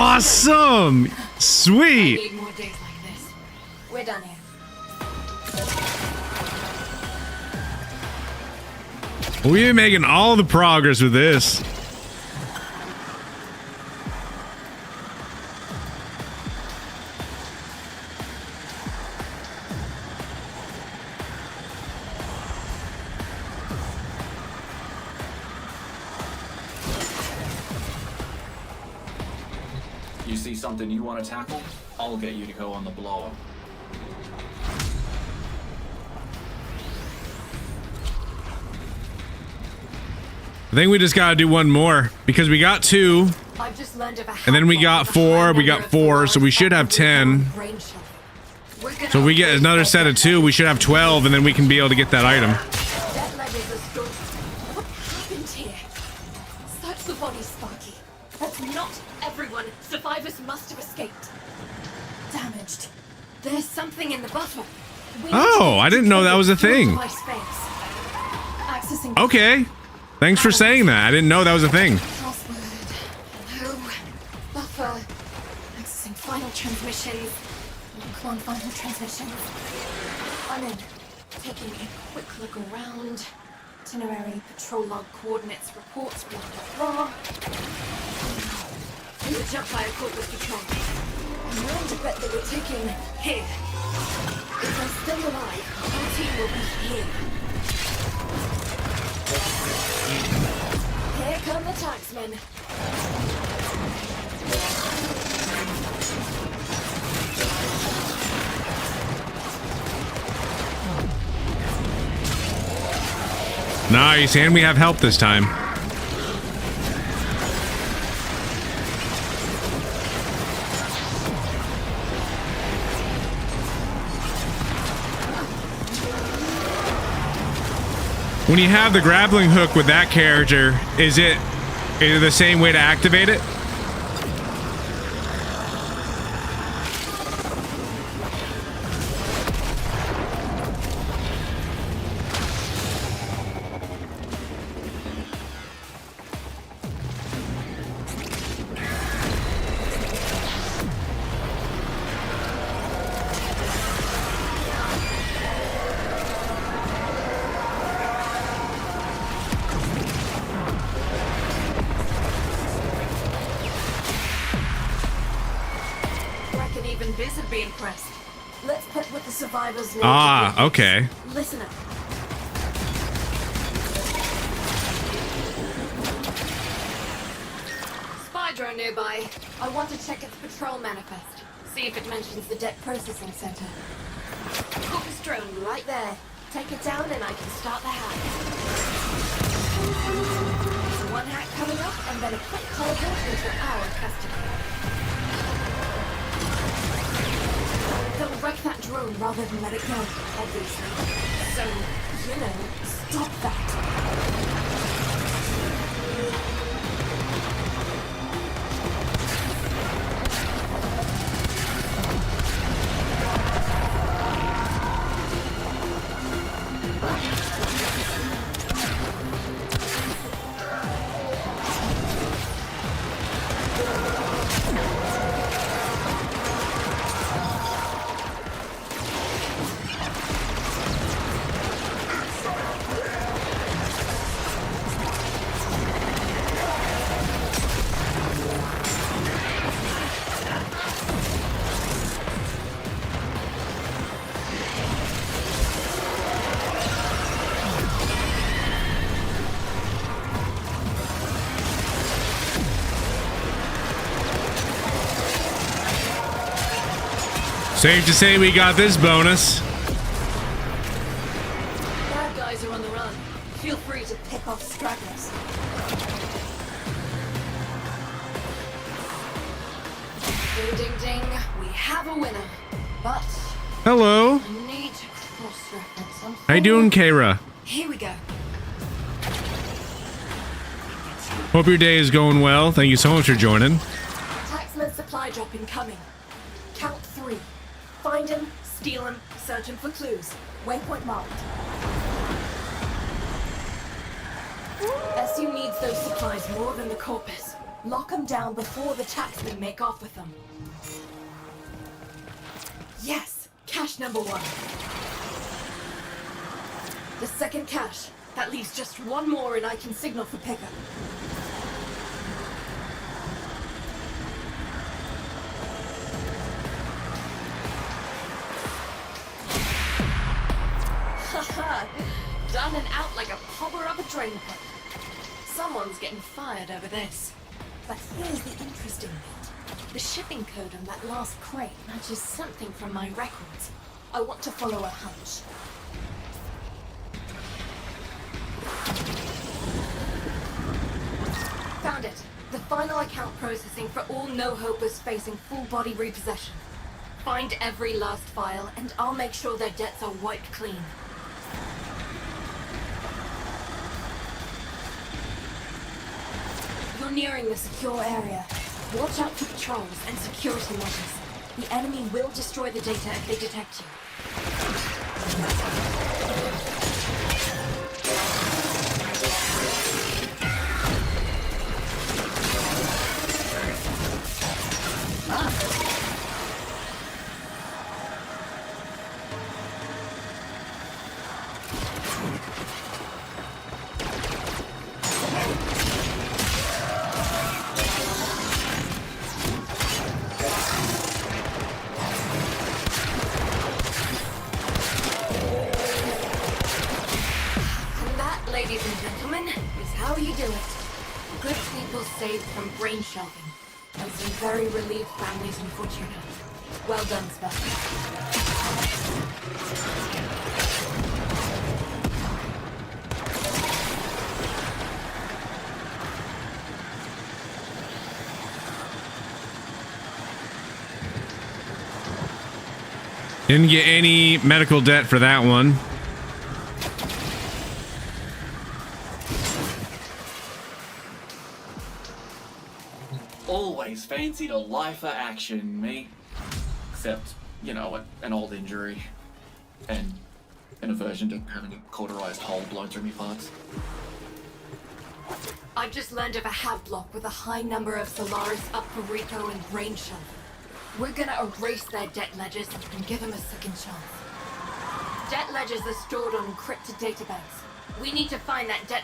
Awesome! Sweet! Need more days like this. We're done here. We're making all the progress with this. You see something you want to tackle? I'll get you to go on the blower. I think we just gotta do one more because we got 2, I've just learned of a and then we got 4. We got 4, so we should have 10. So if we get another set of 2, we should have 12, and then we can be able to get that item. That leg is a story. What happened here? Search the body, Sparky. That's not everyone. Survivors must have escaped. Damaged. There's something in the buffer. Oh, I didn't know that was a thing. Accessing. Okay. Thanks for saying that. I didn't know that was a thing. Password. Hello. Buffer. Accessing final transmissions. Clone final transmissions. I'm in. Taking a quick look around. Itinerary, patrol log, coordinates, reports, blah blah blah. We were jumped by a corporate patrol. I'm willing to bet that we're taking here. If they're still alive, our team will be here. Here come the taxmen. Nice, and we have help this time. When you have the grappling hook with that character, is it the same way to activate it? Visibly impressed. Let's put what the survivors need. Ah, okay. Listen up. Spy drone nearby. I want to check its patrol manifest. See if it mentions the debt processing center. Corpus drone right there. Take it down and I can start the hack. One hack coming up and then a quick teleport into our custody. They'll wreck that drone rather than let it go, obviously. So, you know, stop that. Safe to say we got this bonus. Bad guys are on the run. Feel free to pick off stragglers. Ding ding ding. We have a winner. But Hello. I need to cross-reference something. How you doing, Kara? Here we go. Hope your day is going well. Thank you so much for joining. Taxman supply drop incoming. Count 3. Find him, steal him, search him for clues. Waypoint marked. SU needs those supplies more than the corpus. Lock them down before the taxmen make off with them. Yes! Cache number 1. The second cache. That leaves just one more and I can signal for pickup. Haha! Done and out like a popper up a drain pipe. Someone's getting fired over this. But here's the interesting bit. The shipping code on that last crate matches something from my records. I want to follow a hunch. Found it. The final account processing for all no-hopers facing full-body repossession. Find every last file, and I'll make sure their debts are wiped clean. You're nearing the secure area. Watch out for patrols and security measures. The enemy will destroy the data if they detect you. Ladies and gentlemen, is how you do it. Good people saved from brain shelving, and some very relieved families in Fortuna. Well done, Spencer. Didn't get any medical debt for that one. Always fancied a lifer action, me. Except, you know, an old injury. And an aversion to having a cauterized hole blown through me parts. I've just learned of a hab block with a high number of Solaris, Upper Rico, and brain shelving. We're gonna erase their debt ledgers and give them a second chance. Debt ledgers are stored on encrypted databanks. We need to find that debt.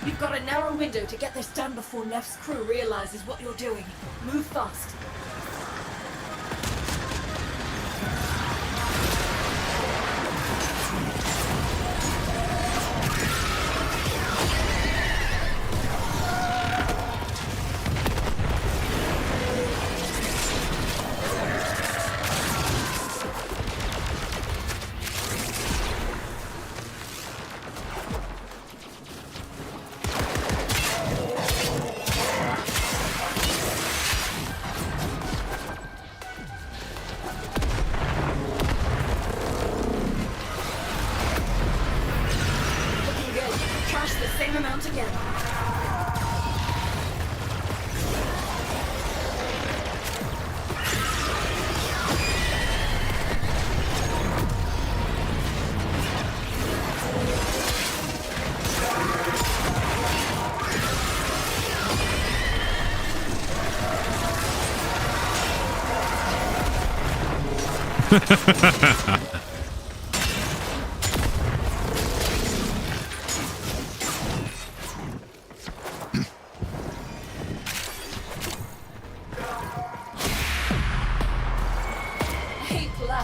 You've got a narrow window to get this done before Neff's crew realizes what you're doing. Move fast.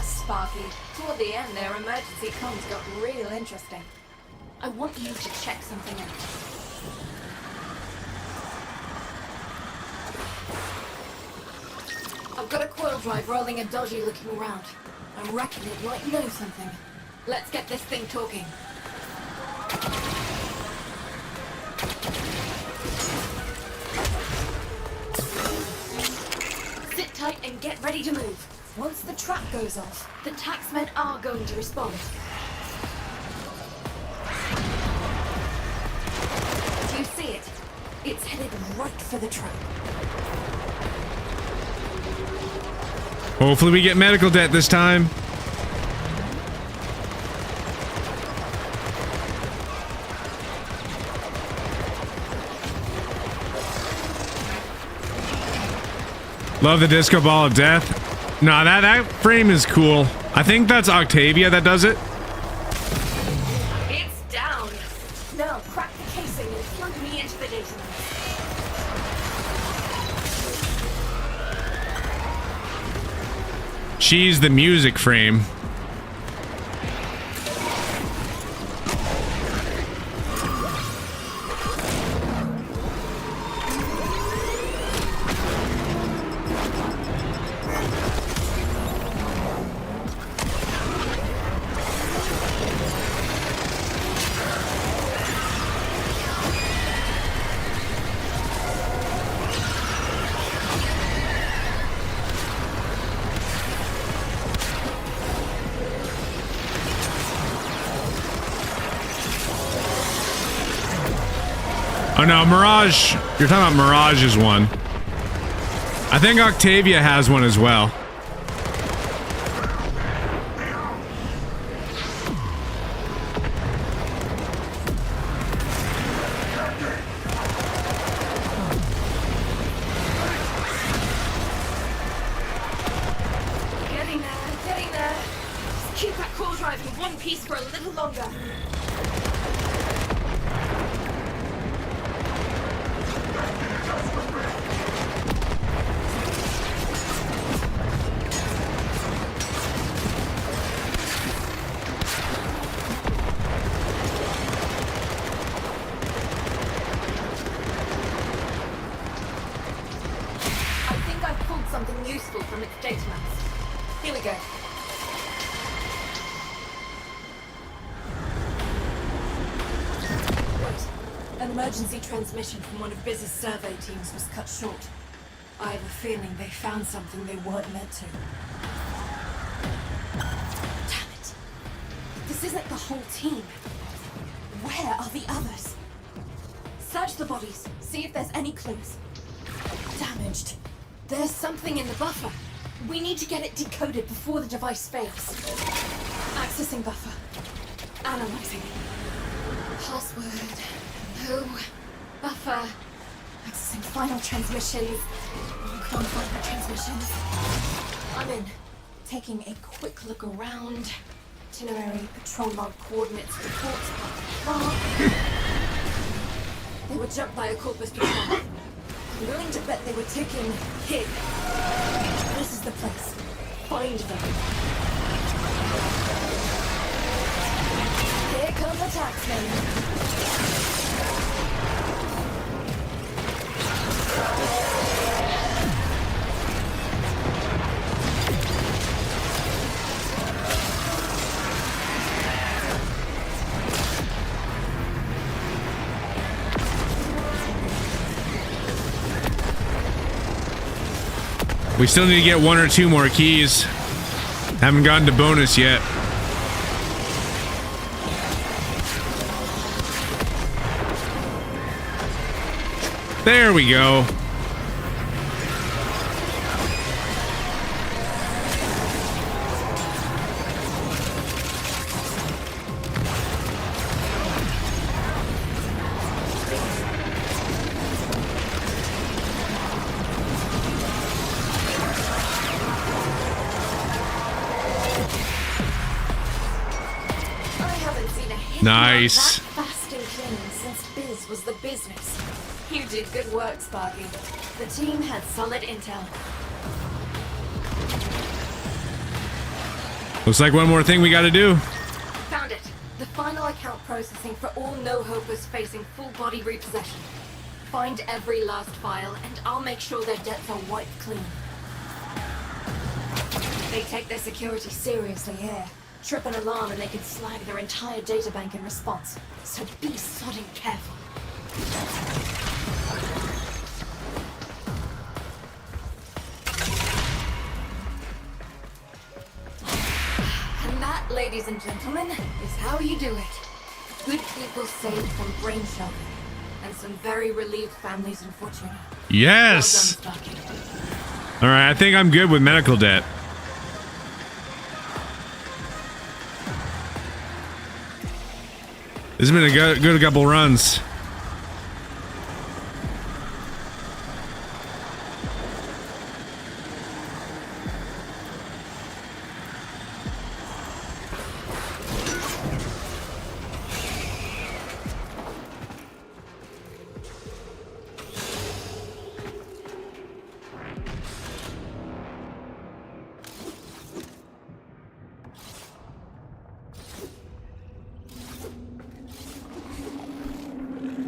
Sparky. Toward the end, their emergency comms got real interesting. I want you to check something out. I've got a coil drive rolling a dodgy looking around. I reckon it might know something. Let's get this thing talking. Sit tight and get ready to move. Once the trap goes off, the taxmen are going to respond. Do you see it? It's headed right for the trap. Hopefully we get medical debt this time. Love the disco ball of death. Nah, that frame is cool. I think that's Octavia that does it. It's down. Now crack the casing and plug me into the database. She's the music frame. Oh no, Mirage. You're talking about Mirage's one. I think Octavia has one as well. Getting there, getting there. Just keep that core drive in one piece for a little longer. Something useful from its data maps. Here we go. Wait. An emergency transmission from one of Biz's survey teams was cut short. I have a feeling they found something they weren't meant to. Damn it. This isn't the whole team. Where are the others? Search the bodies. See if there's any clues. Damaged. There's something in the buffer. We need to get it decoded before the device fails. Accessing buffer. Analyzing. Password. No. Buffer. Accessing final transmissions. Come on, final transmissions. I'm in. Taking a quick look around. Itinerary, patrol log coordinates, reports. They were jumped by a corpus patrol. I'm willing to bet they were taken here. This is the place. Find them. Here come the taxmen. We still need to get 1 or 2 more keys. Haven't gotten to bonus yet. There we go. Nice. That fast and clean since Biz was the business. You did good work, Sparky. The team had solid intel. Looks like one more thing we gotta do. Found it. The final account processing for all no-hopers facing full body repossession. Find every last file, and I'll make sure their debts are wiped clean. They take their security seriously here. Trip an alarm and they can slag their entire databank in response. So be sodding careful. And that, ladies and gentlemen, is how you do it. Good people saved from brain shelving. And some very relieved families in Fortuna. Yes! Well done, Sparky. Alright, I think I'm good with medical debt. This has been a good couple runs.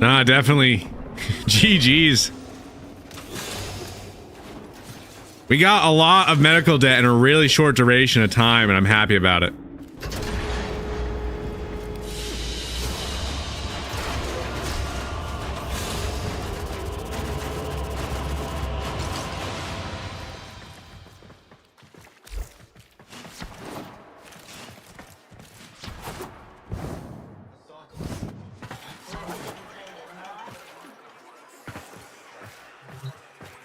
Nah, definitely. GG's. We got a lot of medical debt in a really short duration of time, and I'm happy about it.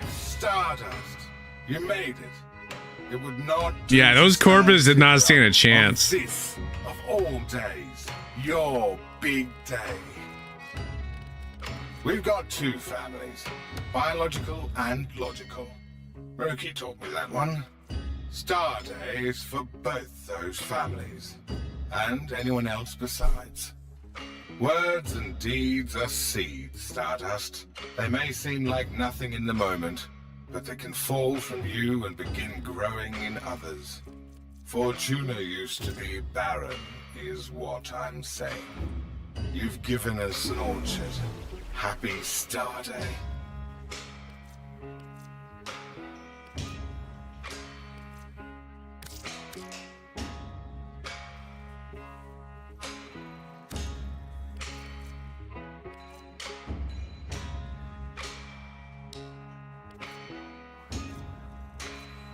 Stardust, you made it. It would not do Yeah, those to corpses did not stand a on chance. This, of all days, your big day. We've got two families, biological and logical. Roki taught me that one. Star Day is for both those families, and anyone else besides. Words and deeds are seeds, Stardust. They may seem like nothing in the moment, but they can fall from you and begin growing in others. Fortuna used to be barren, is what I'm saying. You've given us an orchard. Happy Star Day.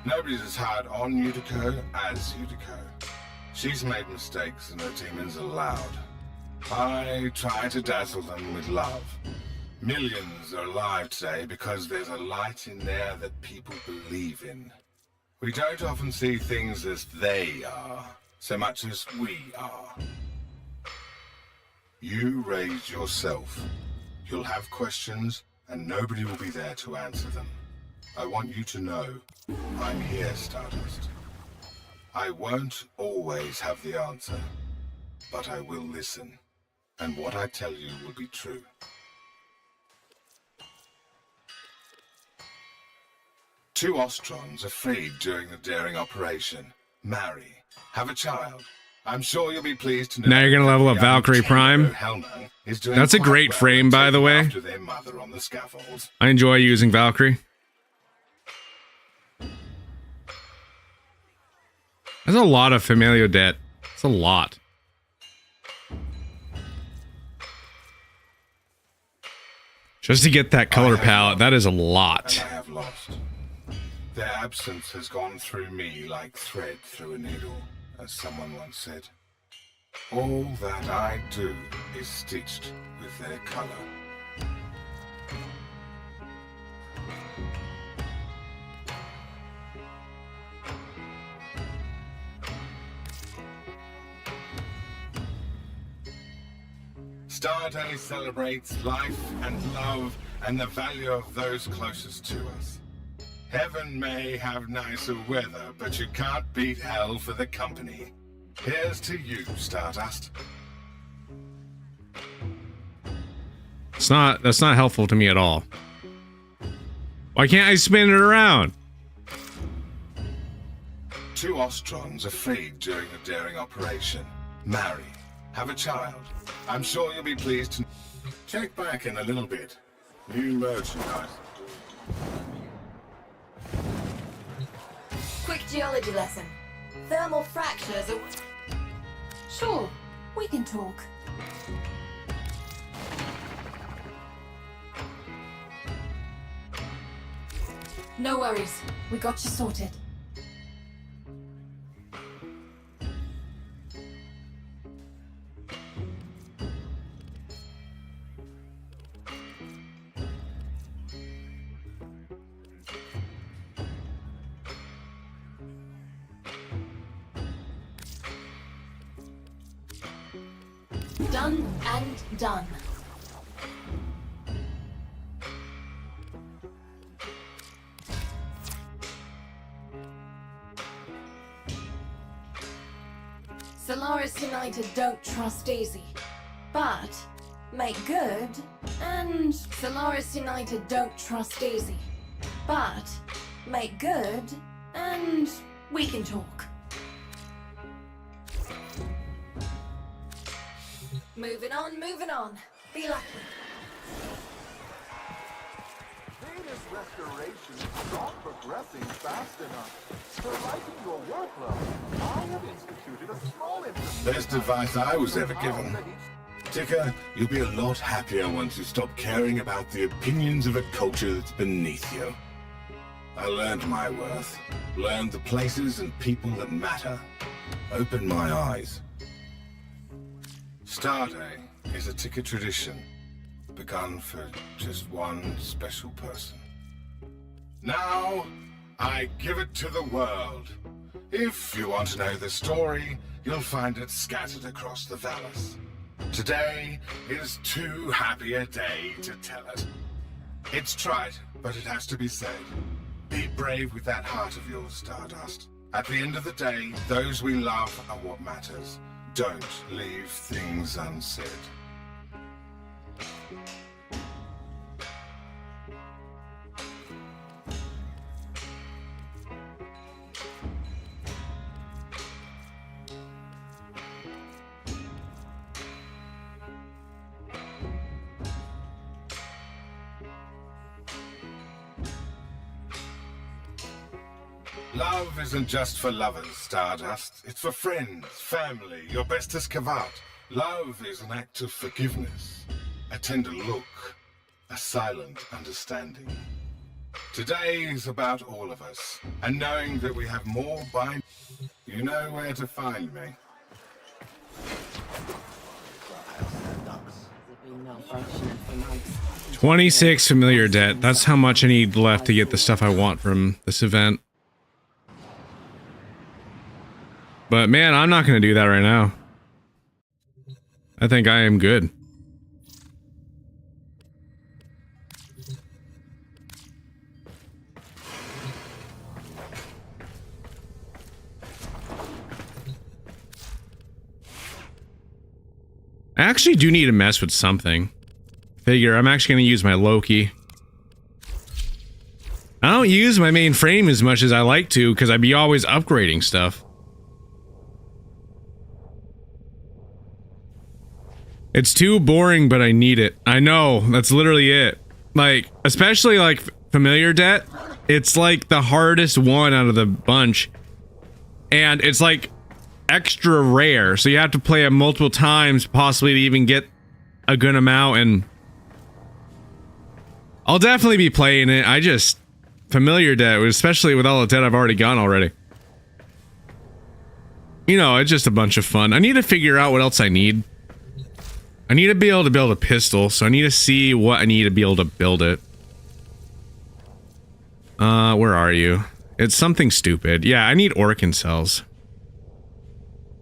Nobody's as hard on Yutiko as Yutiko. She's made mistakes and her demons are loud. I try to dazzle them with love. Millions are alive today because there's a light in there that people believe in. We don't often see things as they are, so much as we are. You raised yourself. You'll have questions, and nobody will be there to answer them. I want you to know, I'm here, Stardust. I won't always have the answer, but I will listen, and what I tell you will be true. Two Ostrons are freed during the daring operation. Marry, have a child. I'm sure you'll be pleased to know. Now you're gonna level up young Valkyrie Tenno Prime. Hellman is doing That's a quite great well frame, in by the taking way. after their mother on the scaffold. I enjoy using Valkyrie. That's a lot of familial debt. It's a lot. Just to get that color palette, that is a lot. And I have lost. Their absence has gone through me like thread through a needle, as someone once said. All that I do is stitched with their color. Star Day celebrates life and love and the value of those closest to us. Heaven may have nicer weather, but you can't beat hell for the company. Here's to you, Stardust. That's not helpful to me at all. Why can't I spin it around? Two Ostrons are freed during the daring operation. Marry, have a child. I'm sure you'll be pleased to check back in a little bit. New merchandise. Quick geology lesson. Thermal fractures are... Sure, we can talk. No worries, we got you sorted. Done and done. Solaris United don't trust easy, but make good, and Solaris United don't trust easy, but make good, and we can talk. Moving on, moving on. Be lucky. restoration is not progressing fast enough. To lighten your workload, I have instituted a small improvement. Best advice I was ever given. Ticker, you'll be a lot happier once you stop caring about the opinions of a culture that's beneath you. I learned my worth, learned the places and people that matter, opened my eyes. Star Day is a Ticker tradition, begun for just one special person. Now, I give it to the world. If you want to know the story, you'll find it scattered across the Vallis. Today is too happy a day to tell it. It's trite, but it has to be said. Be brave with that heart of yours, Stardust. At the end of the day, those we love are what matters. Don't leave things unsaid. Love isn't just for lovers, Stardust. It's for friends, family, your bestest cavat. Love is an act of forgiveness, a tender look, a silent understanding. Today is about all of us, and knowing that we have more by... You know where to find me. 26 familiar debt. That's how much I need left to get the stuff I want from this event. But man, I'm not going to do that right now. I think I am good. I actually do need to mess with something. Figure I'm actually going to use my Loki. I don't use my main frame as much as I like to because I'd be always upgrading stuff. It's too boring, but I need it. I know, that's literally it. Like, especially like familiar debt, it's like the hardest one out of the bunch. And it's like extra rare, so you have to play it multiple times possibly to even get a good amount, and I'll definitely be playing it. I just familiar debt, especially with all the debt I've already gotten already. You know, it's just a bunch of fun. I need to figure out what else I need. I need to be able to build a pistol, so I need to see what I need to be able to build it. Where are you? It's something stupid. Yeah, I need Orkin cells.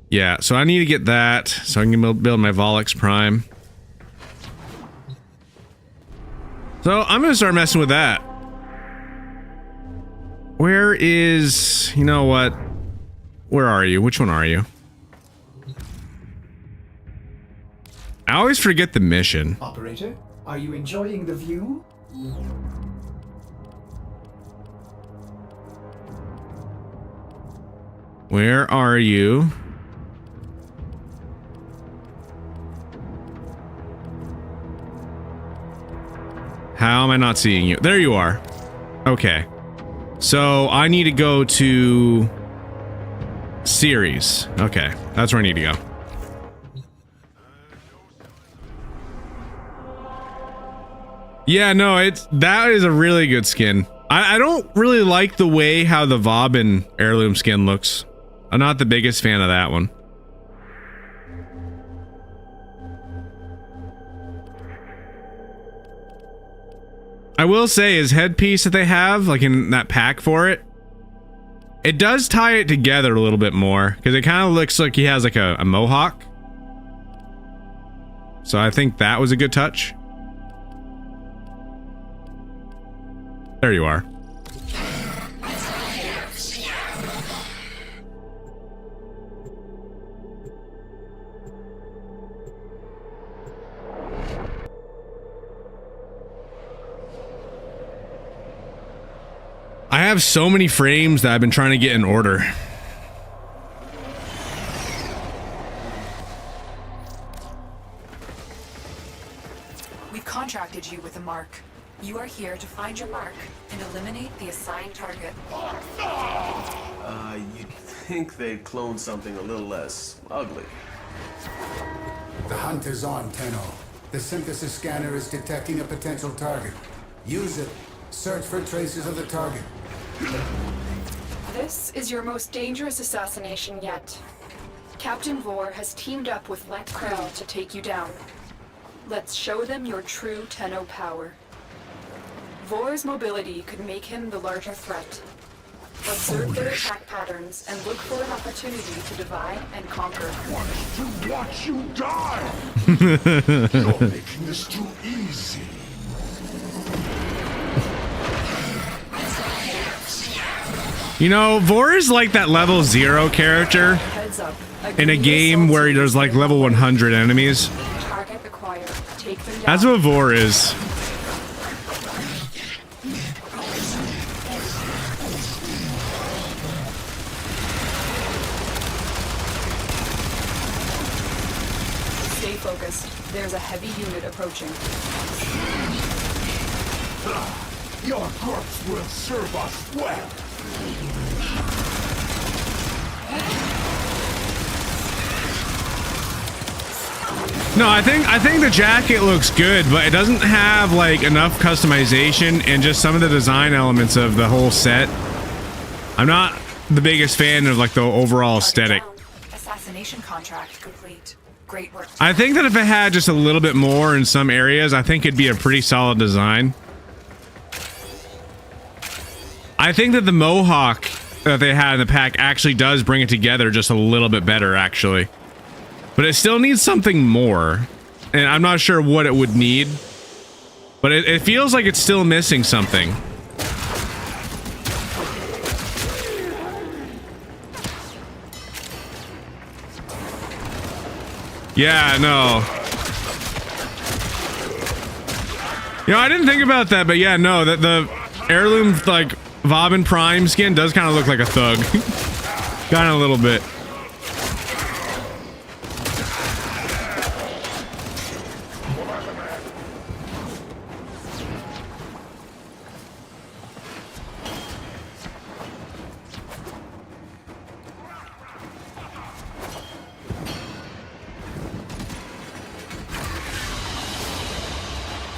Yeah, so I need to get that, so I can build my Volix Prime. So I'm gonna start messing with that. Where is... You know what? Where are you? Which one are you? I always forget the mission. Operator, are you enjoying the view? Where are you? How am I not seeing you? There you are. Okay. So I need to go to series. Okay, that's where I need to go. Yeah, no, that is a really good skin. I don't really like the way how the Vauban heirloom skin looks. I'm not the biggest fan of that one. I will say his headpiece that they have, like in that pack for it, it does tie it together a little bit more, because it kind of looks like he has like a mohawk. So I think that was a good touch. There you are. I have so many frames that I've been trying to get in order. We've contracted you with the mark. You are here to find your mark and eliminate the assigned target. You'd think they'd clone something a little less ugly. The hunt is on, Tenno. The synthesis scanner is detecting a potential target. Use it. Search for traces of the target. This is your most dangerous assassination yet. Captain Vor has teamed up with Lek Krell to take you down. Let's show them your true Tenno power. Vor's mobility could make him the larger threat. Observe their attack patterns and look for an opportunity to divide and conquer. To watch you die! You're making this too easy. You know, Vor is like that level 0 character Heads up. in a game where there's like level 100 enemies. Target acquired. Take them down. That's what Vor is. Stay focused. There's a heavy unit approaching. Your corpse will serve us well. No, I think the jacket looks good, but it doesn't have like enough customization and just some of the design elements of the whole set. I'm not the biggest fan of like the overall aesthetic. Assassination contract complete. Great work. I think that if it had just a little bit more in some areas, I think it'd be a pretty solid design. I think that the Mohawk that they had in the pack actually does bring it together just a little bit better, actually. But it still needs something more. And I'm not sure what it would need. But it feels like it's still missing something. Yeah, no. You know, I didn't think about that, but yeah, no, that the heirloom, like, Vauban Prime skin does kind of look like a thug. Kind of a little bit.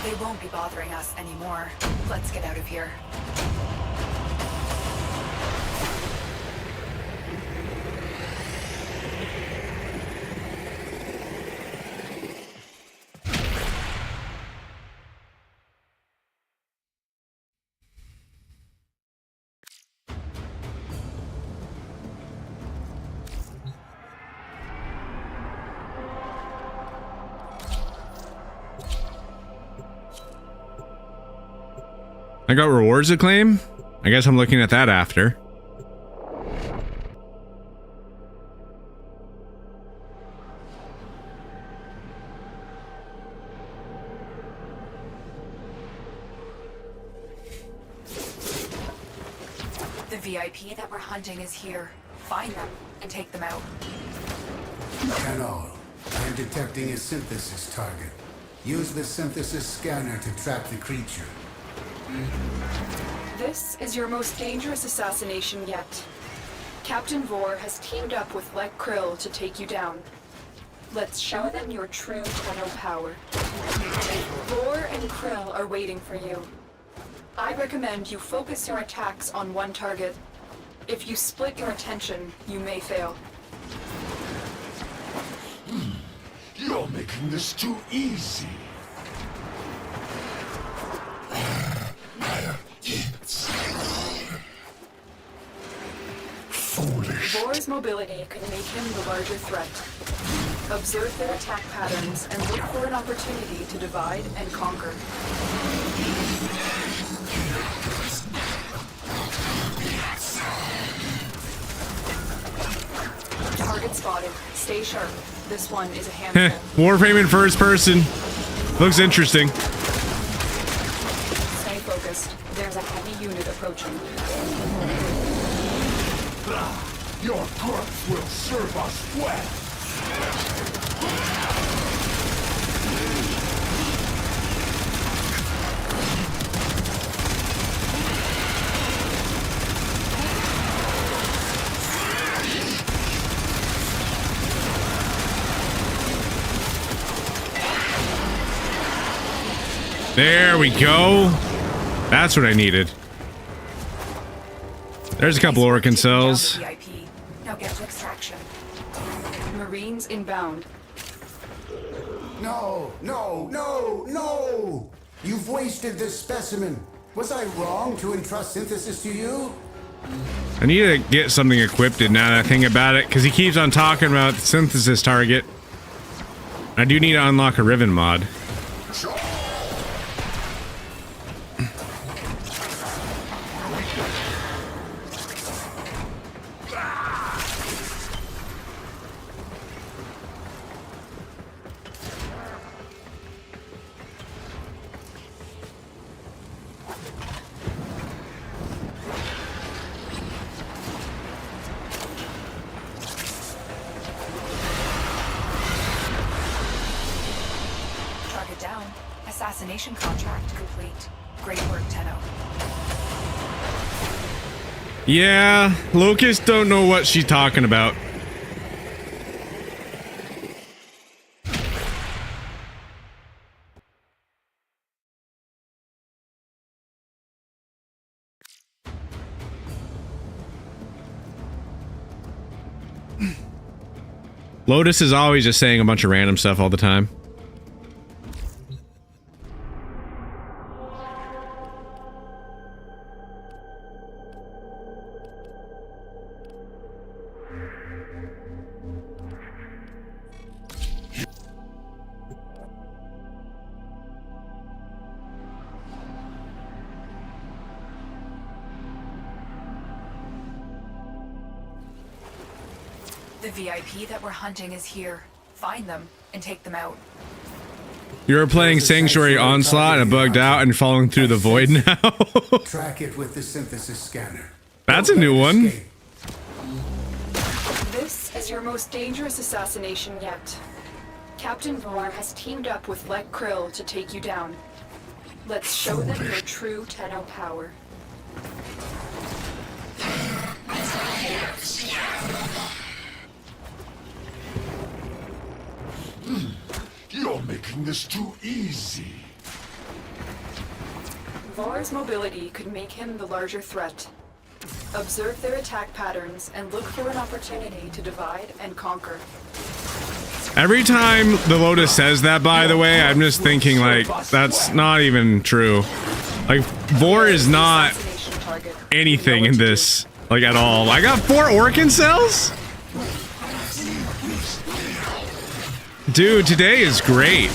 They won't be bothering us anymore. Let's get out of here. I got rewards to claim? I guess I'm looking at that after. The VIP that we're hunting is here. Find them and take them out. Tenno, I'm detecting a synthesis target. Use the synthesis scanner to track the creature. This is your most dangerous assassination yet. Captain Vor has teamed up with Lek Krill to take you down. Let's show them your true Tenno power. Vor and Krill are waiting for you. I recommend you focus your attacks on one target. If you split your attention, you may fail. You're making this too easy. Foolish. Vor's mobility can make him the larger threat. Observe their attack patterns and look for an opportunity to divide and conquer. Target spotted. Stay sharp. This one is a handful. Warframe in first person. Looks interesting. Stay focused. There's a heavy unit approaching. Your corpse will serve us well. There we go. That's what I needed. There's a couple Orkin cells. VIP. Now get to extraction. Marines inbound. No, no, no, no! You've wasted this specimen. Was I wrong to entrust synthesis to you? I need to get something equipped now that I think about it, because he keeps on talking about the synthesis target. I do need to unlock a Riven mod. Target down. Assassination contract complete. Great work, Tenno. Yeah, Locusts don't know what she's talking about. Lotus is always just saying a bunch of random stuff all the time. The VIP that we're hunting is here. Find them and take them out. You're playing Sanctuary Onslaught and bugged out and falling through the void now. Track it with the synthesis scanner. That's a new one. This is your most dangerous assassination yet. Captain Vor has teamed up with Lek Krill to take you down. Let's show them your true Tenno power. You're making this too easy. Vor's mobility could make him the larger threat. Observe their attack patterns and look for an opportunity to divide and conquer. Every time the Lotus says that, by the way, I'm just thinking, like, that's not even true. Like, Vor is not anything in this, like, at all. I got 4 Orkin cells? Dude, today is great.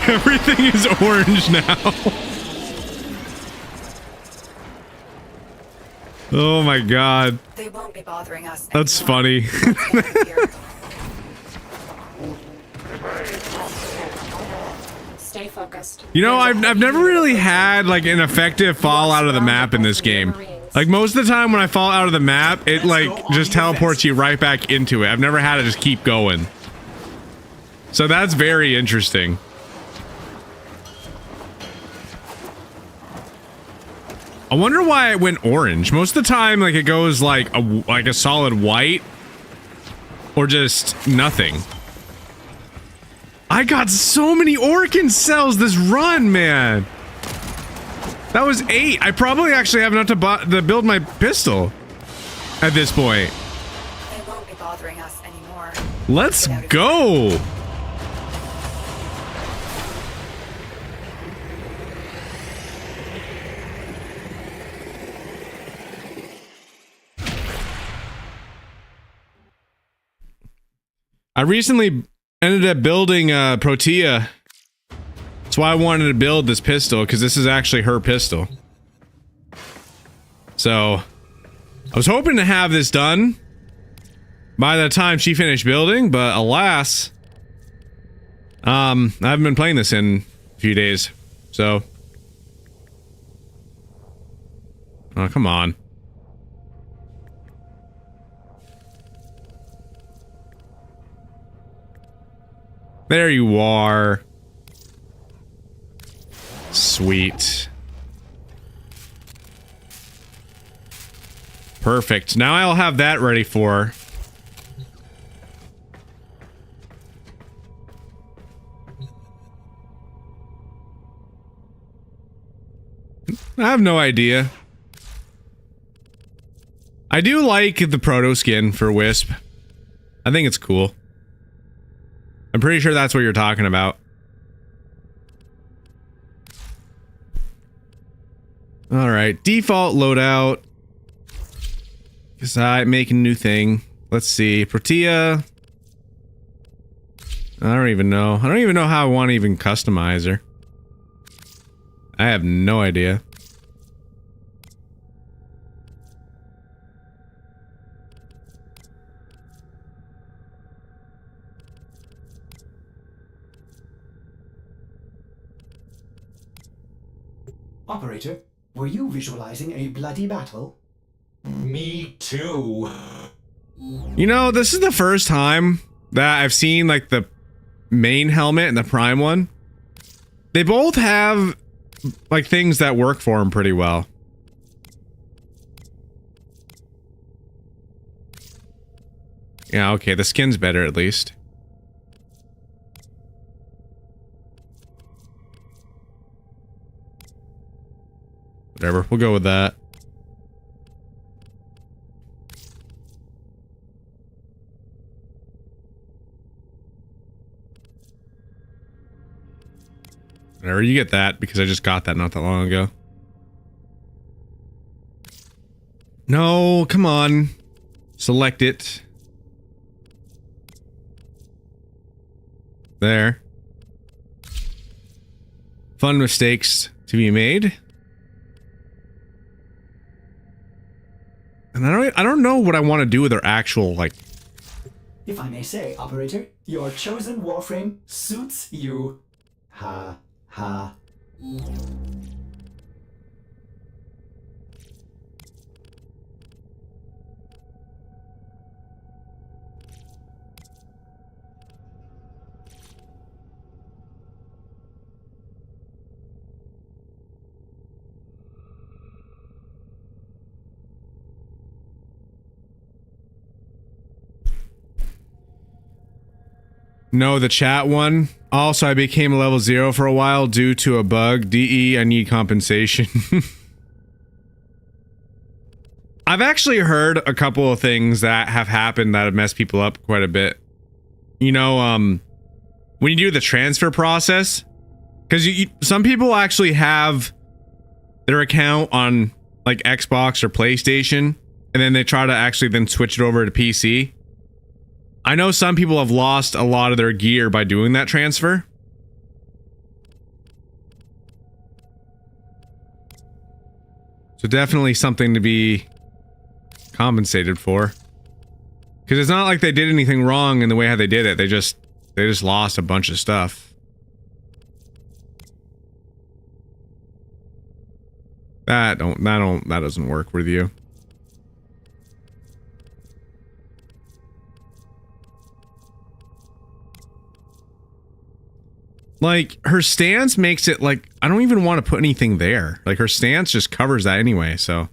Everything is orange now. Oh my god. They won't be bothering us. That's funny. Stay focused. You know, I've never really had like an effective fall out of the map in this game. Like most of the time when I fall out of the map, it like just teleports you right back into it. I've never had to just keep going. So that's very interesting. I wonder why it went orange. Most of the time, like it goes like a solid white or just nothing. I got so many Orkin cells this run, man. That was 8. I probably actually have enough to build my pistol at this point. They won't be bothering us anymore. Let's go. I recently ended up building Protea. That's why I wanted to build this pistol, because this is actually her pistol. So, I was hoping to have this done by the time she finished building, but alas, I haven't been playing this in a few days, so. Oh, come on. There you are. Sweet. Perfect. Now I'll have that ready for... I have no idea. I do like the proto skin for Wisp. I think it's cool. I'm pretty sure that's what you're talking about. Alright, default loadout. Decide, make a new thing. Let's see, Protea. I don't even know. I don't even know how I want to even customize her. I have no idea. Operator, were you visualizing a bloody battle? Me too. You know, this is the first time that I've seen like the main helmet and the prime one. They both have like things that work for them pretty well. Yeah, okay, the skin's better at least. Whatever, we'll go with that. Whatever, you get that because I just got that not that long ago. No, come on. Select it. There. Fun mistakes to be made. And I don't know what I want to do with their actual, like... If I may say, Operator, your chosen Warframe suits you. Ha, ha. No, the chat one. Also, I became level 0 for a while due to a bug. DE, I need compensation. I've actually heard a couple of things that have happened that have messed people up quite a bit. You know, when you do the transfer process, because some people actually have their account on like Xbox or PlayStation, and then they try to actually then switch it over to PC. I know some people have lost a lot of their gear by doing that transfer. So definitely something to be compensated for. Because it's not like they did anything wrong in the way how they did it. They just lost a bunch of stuff. That doesn't work with you. Like, her stance makes it like, I don't even want to put anything there. Like, her stance just covers that anyway, so.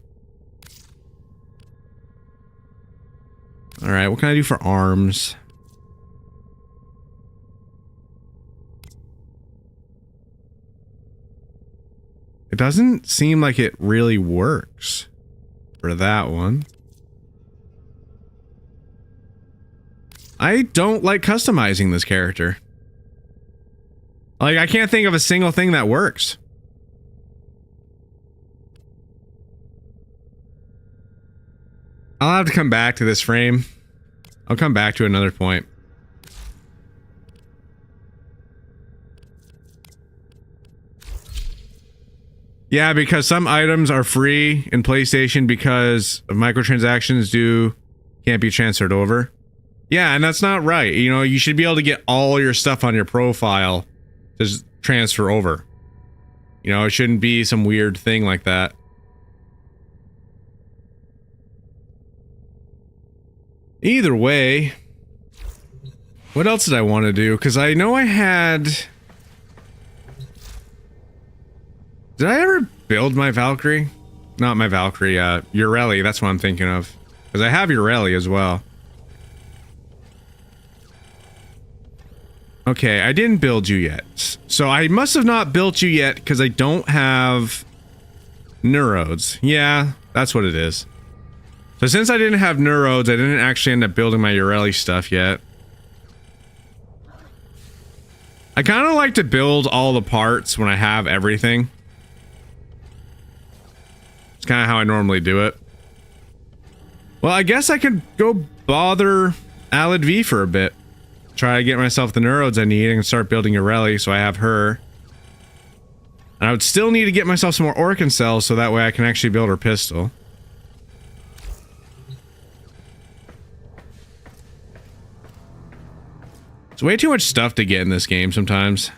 Alright, what can I do for arms? It doesn't seem like it really works for that one. I don't like customizing this character. Like, I can't think of a single thing that works. I'll have to come back to this frame. I'll come back to another point. Yeah, because some items are free in PlayStation because of microtransactions can't be transferred over. Yeah, and that's not right. You know, you should be able to get all your stuff on your profile just transfer over. You know, it shouldn't be some weird thing like that. Either way, what else did I want to do? Because I know I had... Did I ever build my Valkyrie? not my Valkyrie, Ureli, that's what I'm thinking of. Because I have Ureli as well. Okay, I didn't build you yet. So I must have not built you yet because I don't have neurodes. Yeah, that's what it is. So since I didn't have neurodes, I didn't actually end up building my Ureli stuff yet. I kind of like to build all the parts when I have everything. It's kind of how I normally do it. Well, I guess I could go bother Alid V for a bit. Try to get myself the neurodes I need and start building Ureli so I have her. And I would still need to get myself some more Orkin cells so that way I can actually build her pistol. It's way too much stuff to get in this game sometimes.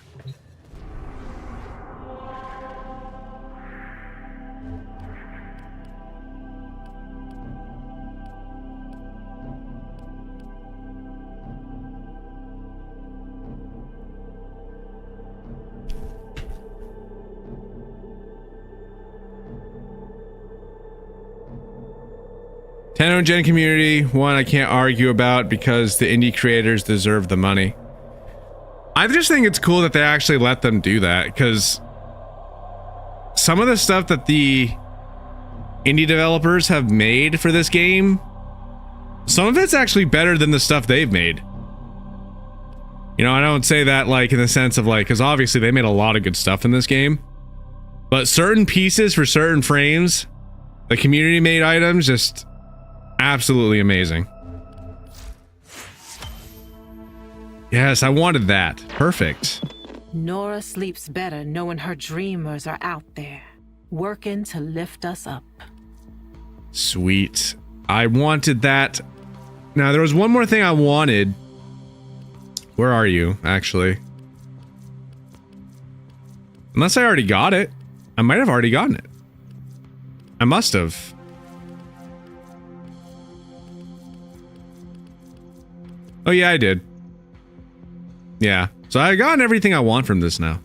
Gen community, one I can't argue about because the indie creators deserve the money. I just think it's cool that they actually let them do that, because some of the stuff that the indie developers have made for this game, some of it's actually better than the stuff they've made. You know, I don't say that like in the sense of like, because obviously they made a lot of good stuff in this game, but certain pieces for certain frames, the community made items, just absolutely amazing. Yes, I wanted that. Perfect. Nora sleeps better knowing her dreamers are out there, working to lift us up. Sweet. I wanted that. Now, there was one more thing I wanted. Where are you, actually? Unless I already got it. I might have already gotten it. I must have. Oh yeah, I did. Yeah, so I got everything I want from this now.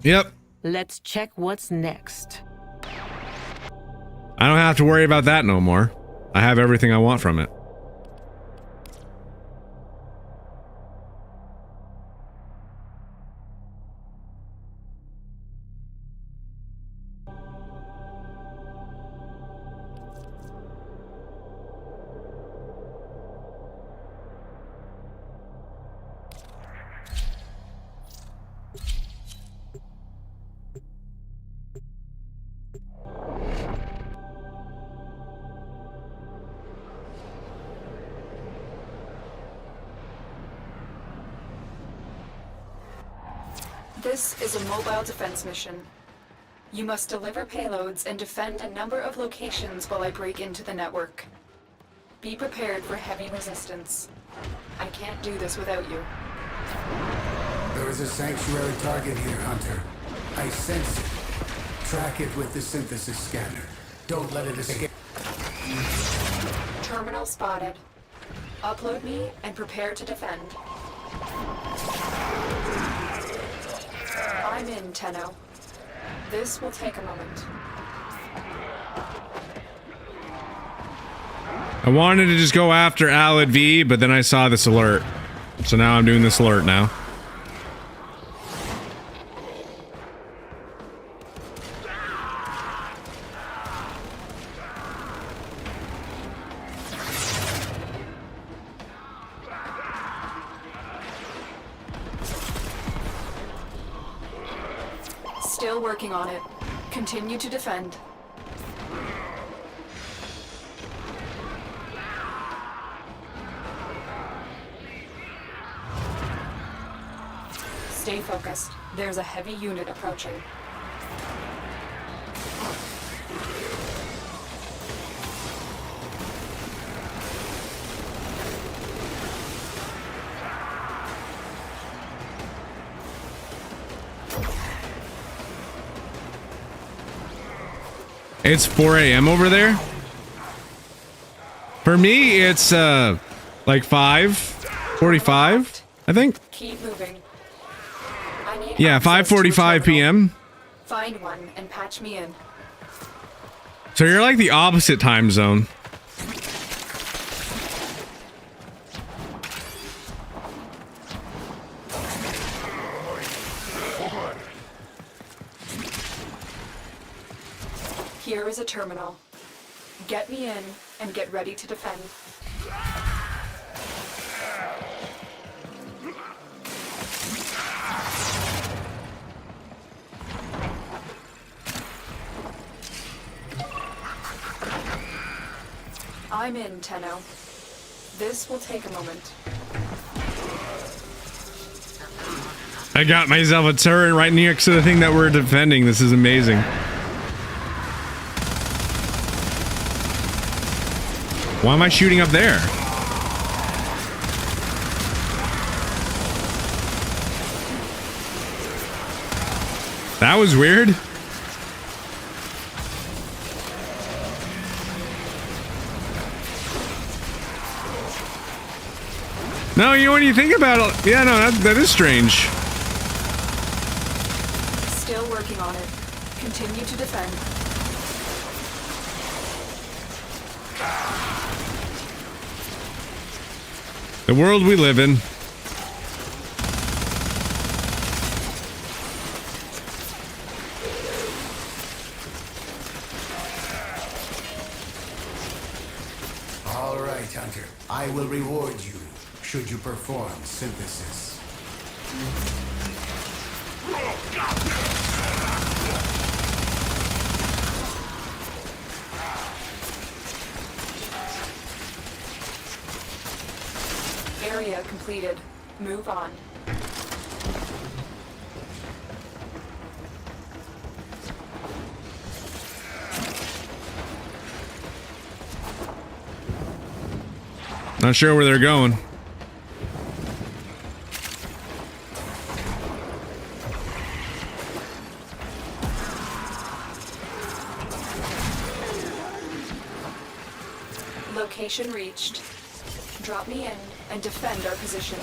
Yep. Let's check what's next. I don't have to worry about that no more. I have everything I want from it. This is a mobile defense mission. You must deliver payloads and defend a number of locations while I break into the network. Be prepared for heavy resistance. I can't do this without you. There is a sanctuary target here, Hunter. I sense it. Track it with the synthesis scanner. Don't let it escape. Terminal spotted. Upload me and prepare to defend. I'm in, Tenno. This will take a moment. I wanted to just go after Alid V, but then I saw this alert. So now I'm doing this alert now. Still working on it. Continue to defend. Stay focused. There's a heavy unit approaching. It's 4 a.m. over there. For me, it's like 5:45. I think. Keep moving. I need Yeah, access to a 5:45 terminal. p.m. Find one and patch me in. So you're like the opposite time zone. Here is a terminal. Get me in and get ready to defend. I'm in, Tenno. This will take a moment. I got myself a turret right next to the thing that we're defending. This is amazing. Why am I shooting up there? That was weird. No, you know, when you think about it, yeah, no, that is strange. Still working on it. Continue to defend. The world we live in. All right, Hunter. I will reward you should you perform synthesis. Area completed. Move on. Not sure where they're going. Location reached. Drop me in and defend our position.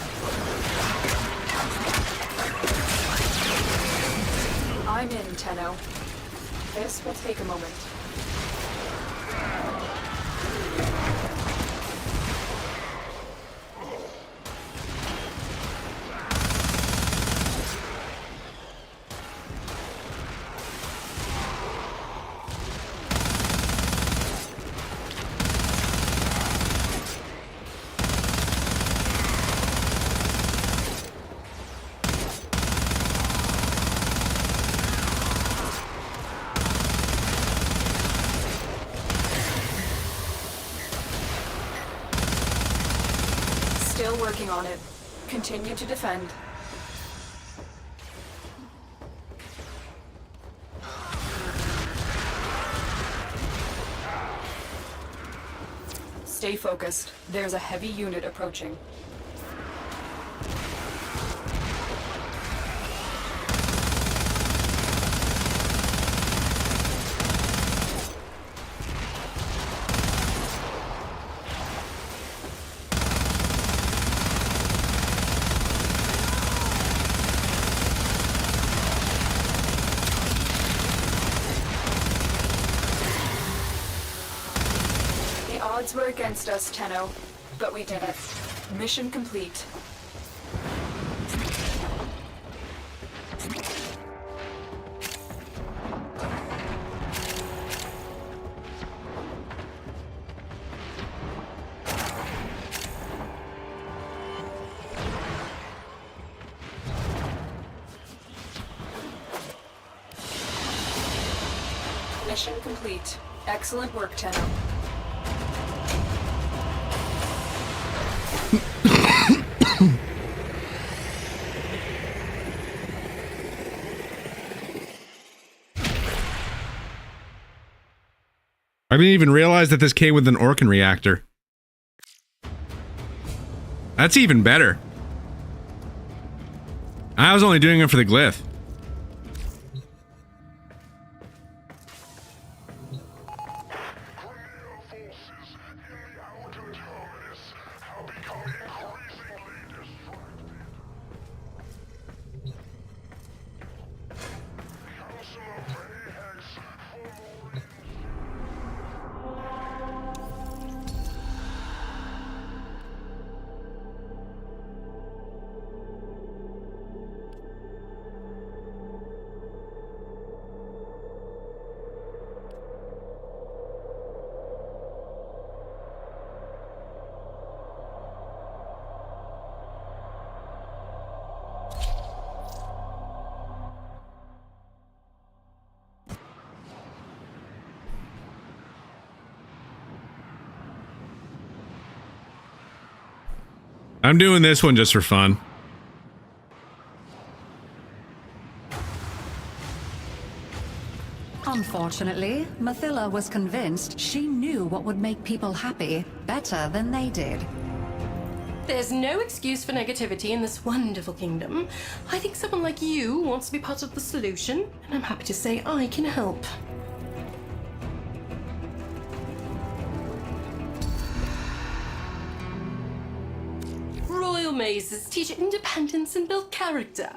I'm in, Tenno. This will take a moment. Still working on it. Continue to defend. Stay focused. There's a heavy unit approaching. The odds were against us, Tenno, but we did it. Mission complete. Mission complete. Excellent work, Tenno. I didn't even realize that this came with an Orkin reactor. That's even better. I was only doing it for the glyph. I'm doing this one just for fun. Unfortunately, Mathila was convinced she knew what would make people happy better than they did. There's no excuse for negativity in this wonderful kingdom. I think someone like you wants to be part of the solution, and I'm happy to say I can help. Royal mazes teach independence and build character.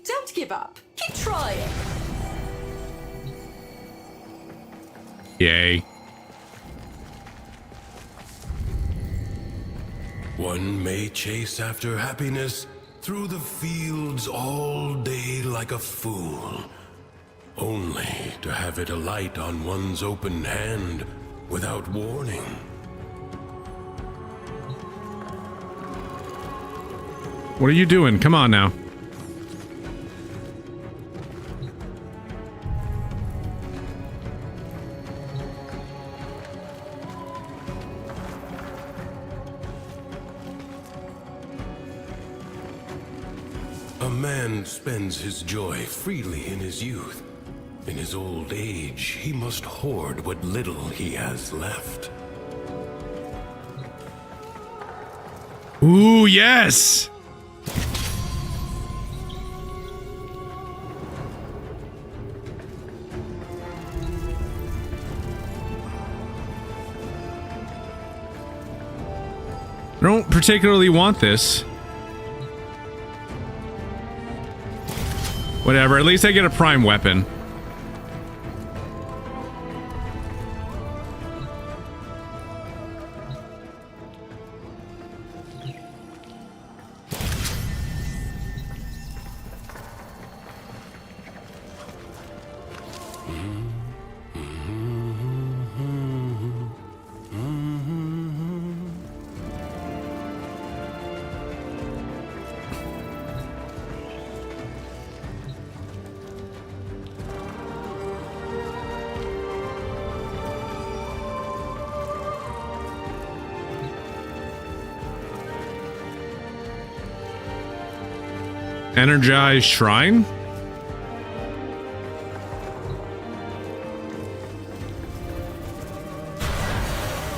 Don't give up. Keep trying. Yay. One may chase after happiness through the fields all day like a fool, only to have it alight on one's open hand without warning. What are you doing? Come on now. A man spends his joy freely in his youth. In his old age, he must hoard what little he has left. Ooh, yes! I don't particularly want this. Whatever, at least I get a prime weapon. Energized shrine?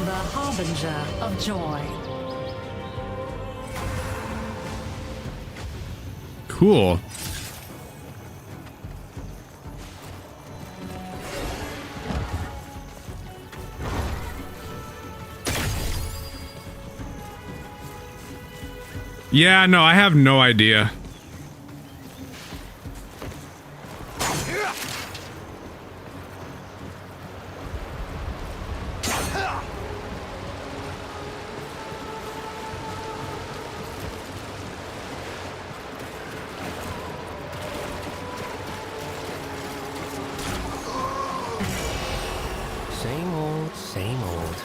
The harbinger of joy. Cool. Yeah, no, I have no idea. Same old, same old.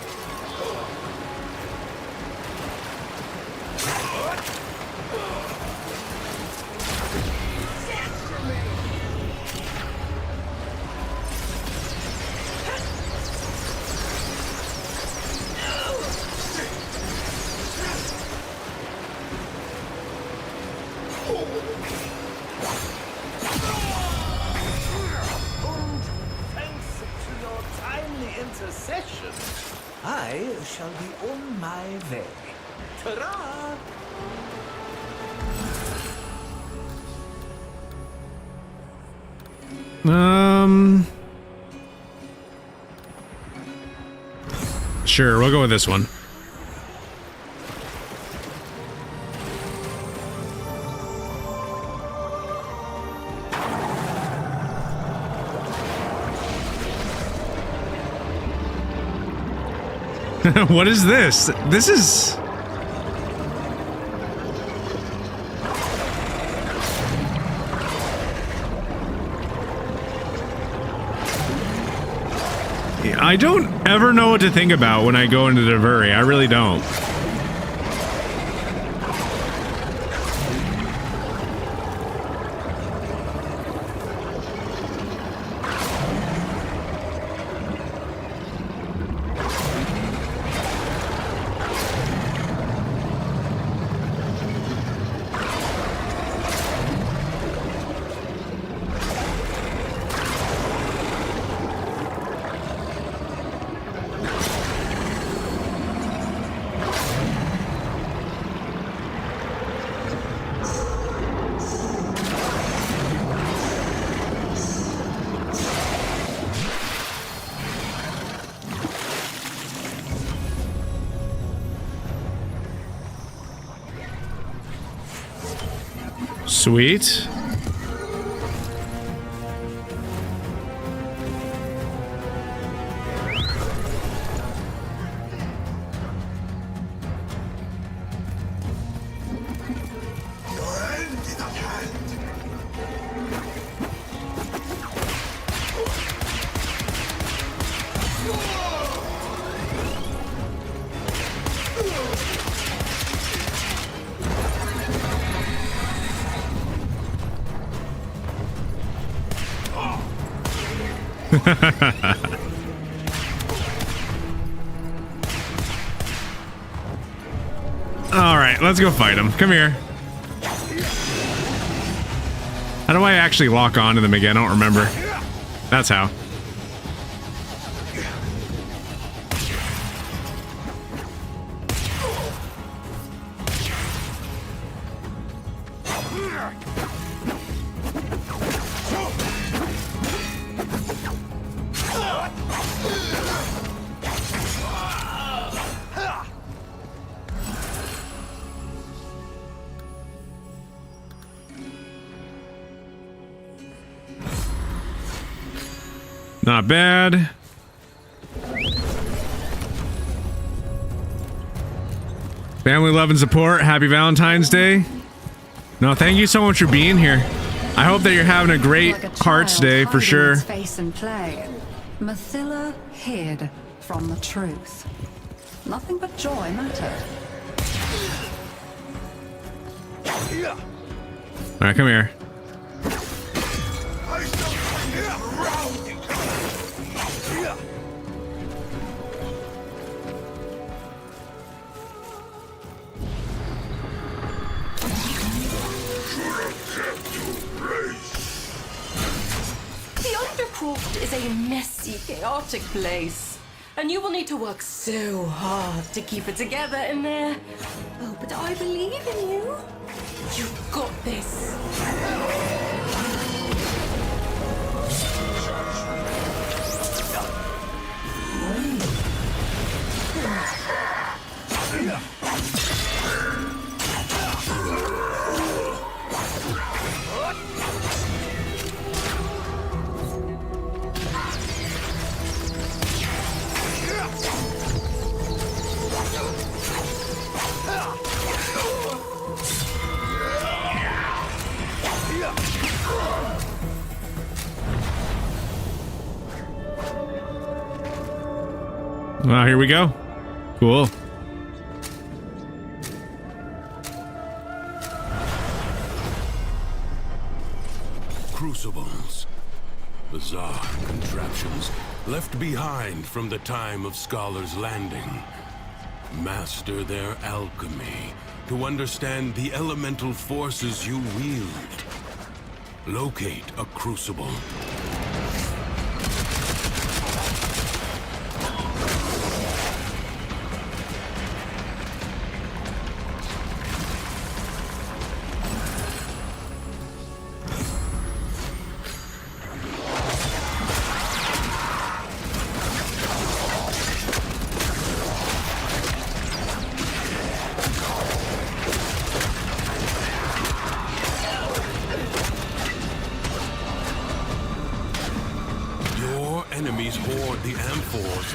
Thanks to your timely intercession, I shall be on my way. Ta-ra! Sure, we'll go with this one. What is this? This is... I don't ever know what to think about when I go into Devuri. I really don't. Sweet. All right, let's go fight him. Come here. How do I actually lock on to them again? I don't remember. That's how. Not bad. Family love and support. Happy Valentine's Day. No, thank you so much for being here. I hope that you're having a great Hearts Day for sure. Face and play. Mathila hid from the truth. Nothing but joy mattered. All right, come here. The Undercroft is a messy, chaotic place, and you will need to work so hard to keep it together in there. Oh, but I believe in you. You've got this. Well, here we go. Cool. Crucibles. Bizarre contraptions left behind from the time of Scholar's Landing. Master their alchemy to understand the elemental forces you wield. Locate a crucible.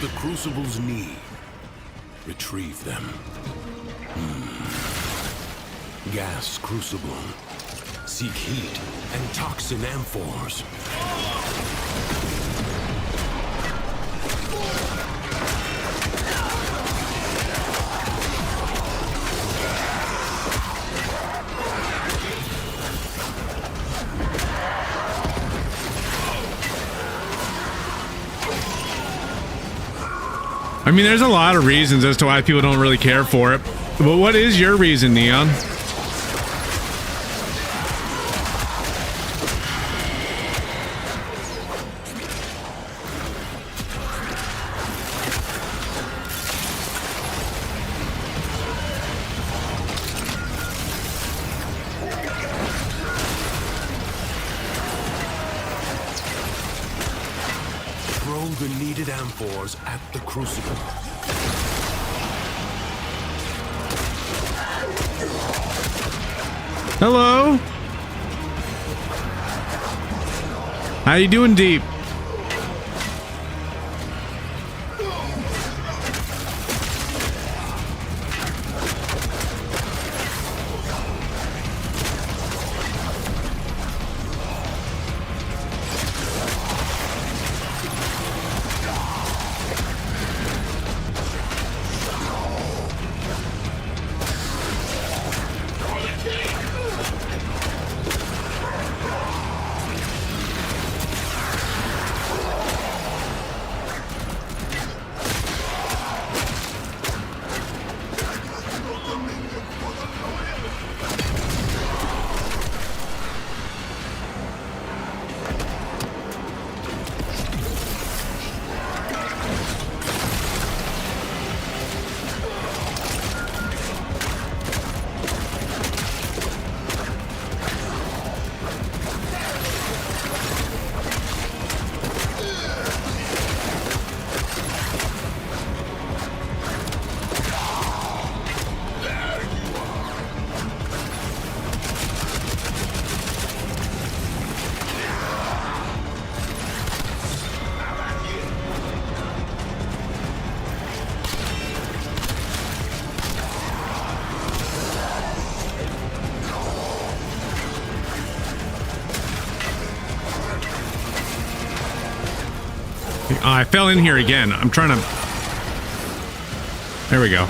The crucibles need. Retrieve them. Gas crucible. Seek heat and toxin amphors. I mean, there's a lot of reasons as to why people don't really care for it. But what is your reason, Neon? Throw the needed amphors at the crucible. Hello? How you doing, Deep? I fell in here again. I'm trying to... There we go.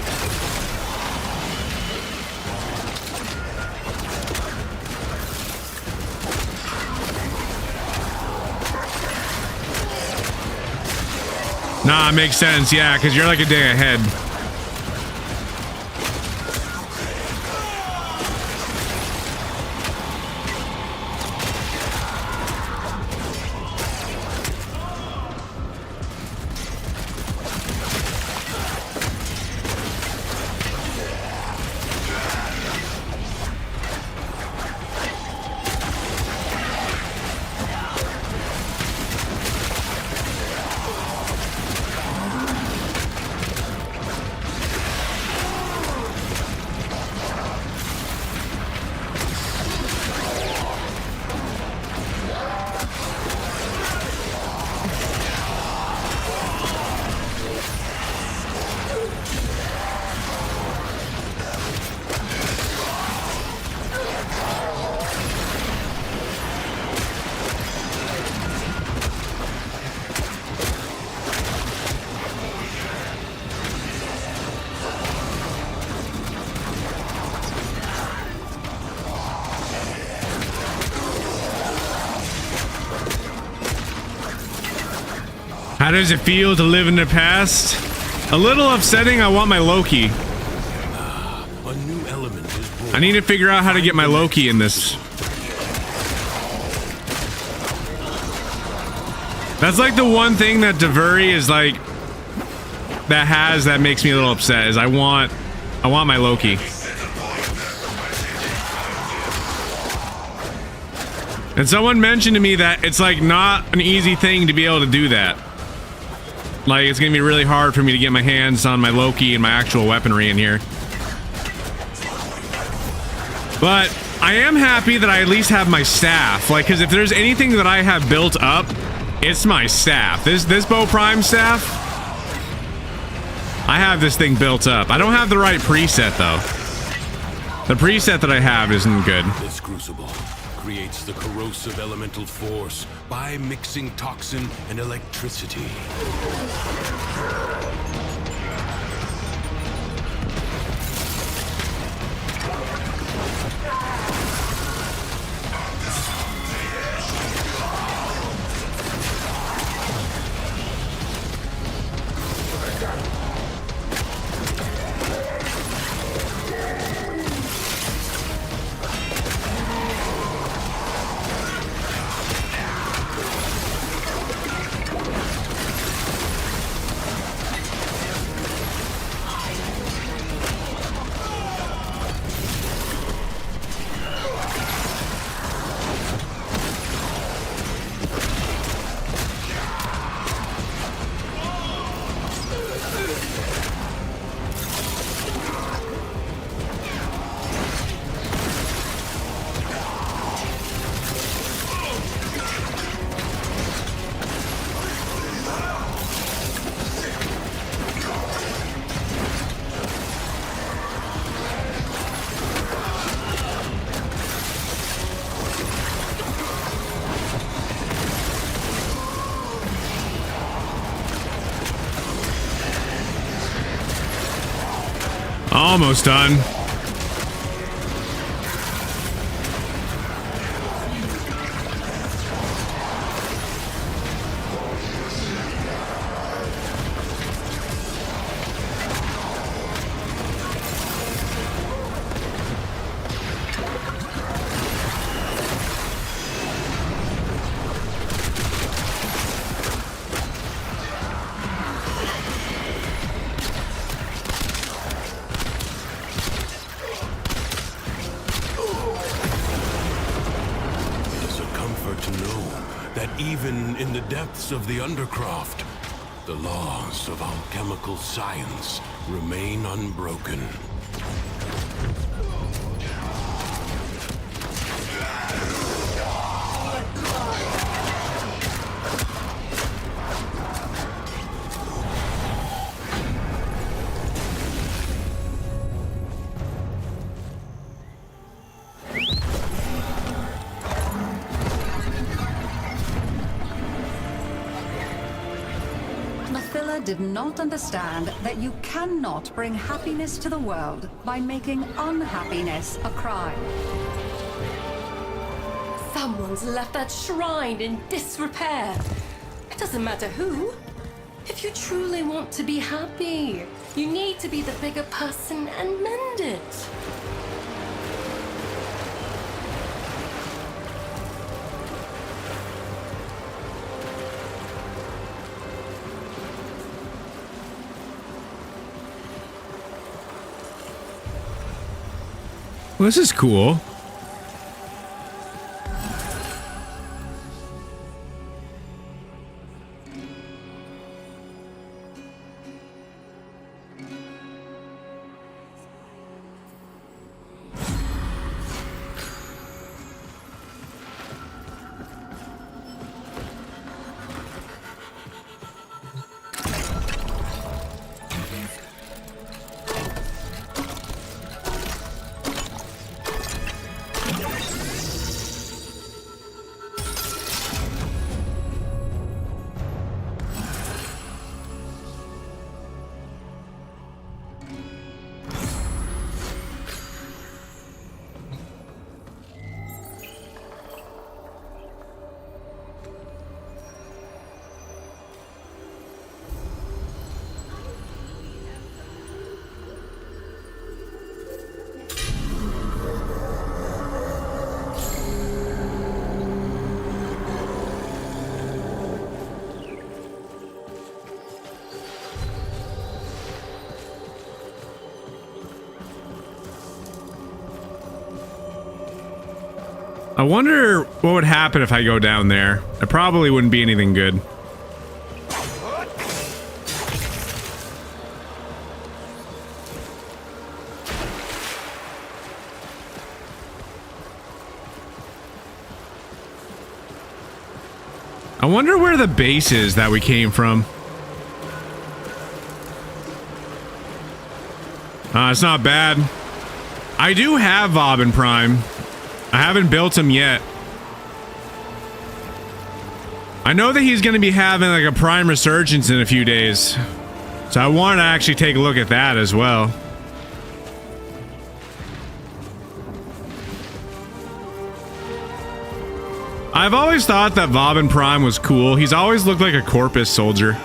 Nah, it makes sense. Yeah, because you're like a day ahead. How does it feel to live in the past? A little upsetting. I want my Loki. A new element is born. I need to figure out how to get my Loki in this. That's like the one thing that Devuri is like that makes me a little upset is I want my Loki. And someone mentioned to me that it's like not an easy thing to be able to do that. Like it's gonna be really hard for me to get my hands on my Loki and my actual weaponry in here. But I am happy that I at least have my staff. Like, because if there's anything that I have built up, it's my staff. This Bow Prime staff, I have this thing built up. I don't have the right preset though. The preset that I have isn't good. This crucible creates the corrosive elemental force by mixing toxin and electricity. almost done. Even in the depths of the Undercroft, the laws of alchemical science remain unbroken. Did not understand that you cannot bring happiness to the world by making unhappiness a crime. Someone's left that shrine in disrepair. It doesn't matter who. If you truly want to be happy, you need to be the bigger person and mend it. Well, this is cool. I wonder what would happen if I go down there. It probably wouldn't be anything good. I wonder where the base is that we came from. It's not bad. I do have Vauban Prime. I haven't built him yet. I know that he's going to be having like a Prime Resurgence in a few days. So I want to actually take a look at that as well. I've always thought that Vauban Prime was cool. He's always looked like a Corpus soldier.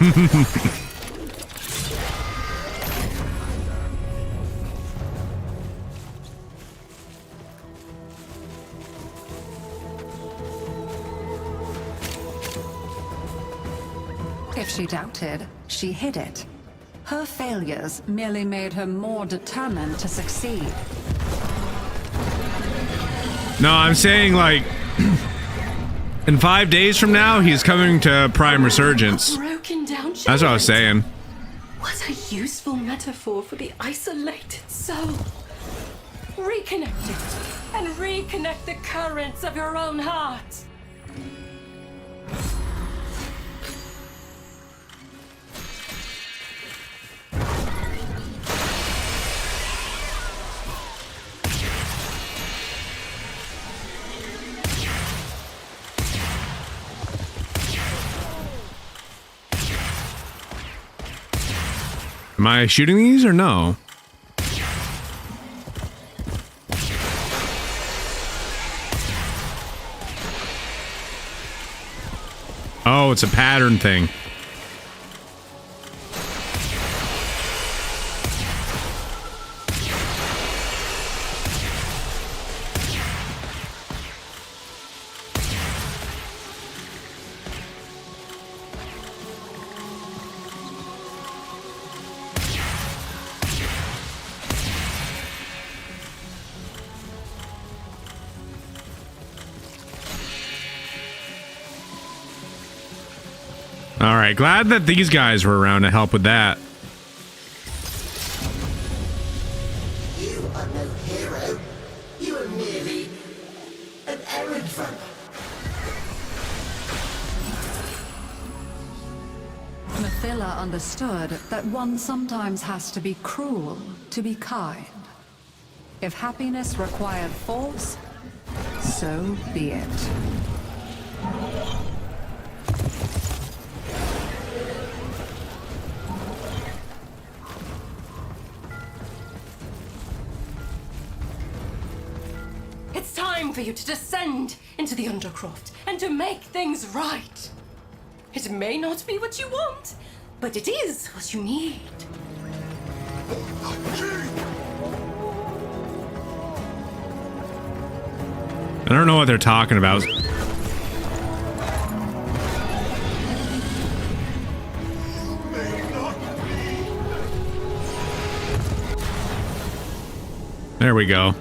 If she doubted, she hid it. Her failures merely made her more determined to succeed. No, I'm saying like in 5 days from now, he's coming to Prime Resurgence. Broken down That's what I was saying. What a useful metaphor for the isolated soul. Reconnect it and reconnect the currents of your own heart. Am I shooting these or no? Oh, it's a pattern thing. All right, glad that these guys were around to help with that. You are no hero. You are merely an errand runner. Mathila understood that one sometimes has to be cruel to be kind. If happiness required force, so be it. It's time for you to descend into the Undercroft and to make things right. It may not be what you want, but it is what you need. I don't know what they're talking about. There we go.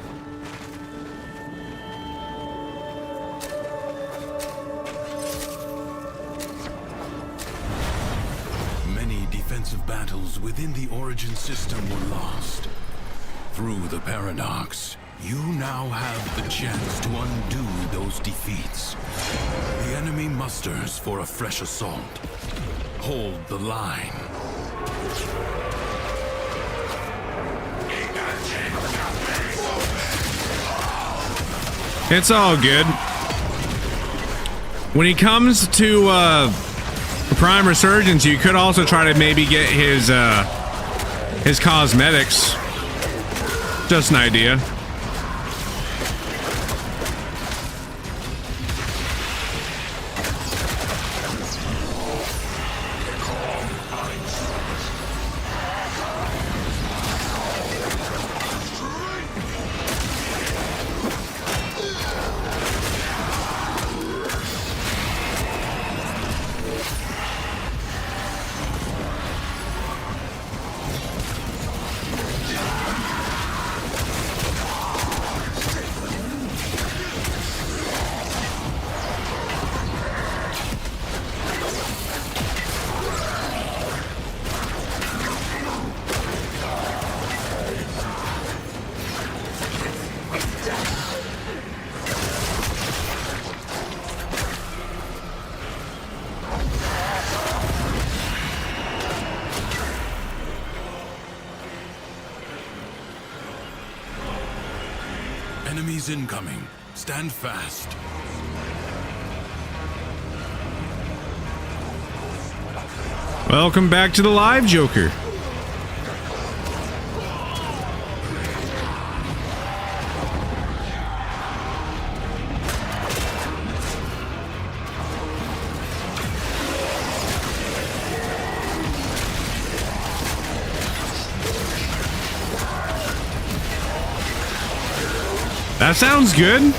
Many defensive battles within the Origin system were lost. Through the paradox, you now have the chance to undo those defeats. The enemy musters for a fresh assault. Hold the line. It's all good. When he comes to Prime Resurgence, you could also try to maybe get his cosmetics. Just an idea. Enemies incoming. Stand fast. Welcome back to the live Joker. That sounds good.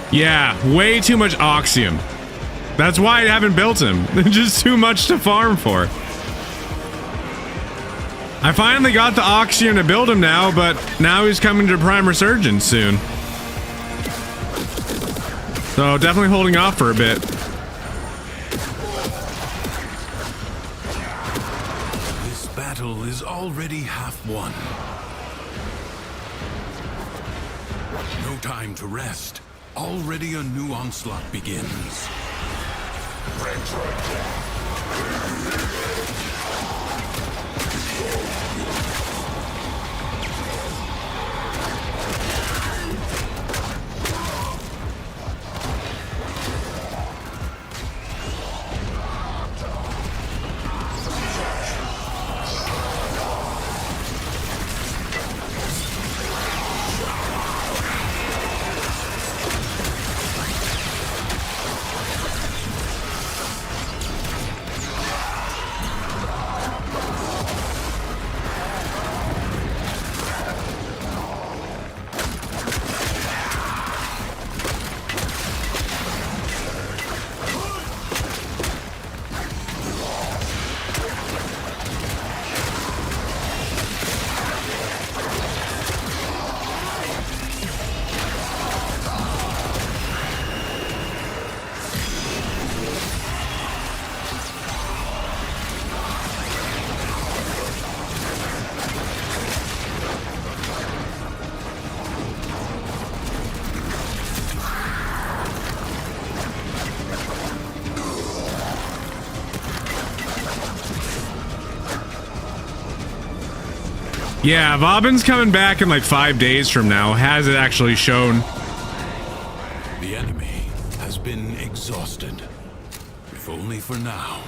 Yeah, way too much Oxium. That's why I haven't built him. Just too much to farm for. I finally got the Oxium to build him now, but now he's coming to Prime Resurgence soon. So definitely holding off for a bit. This battle is already half won. No time to rest. Already a new onslaught begins. Yeah, Bobbin's coming back in like 5 days from now. Has it actually shown? The enemy has been exhausted. If only for now.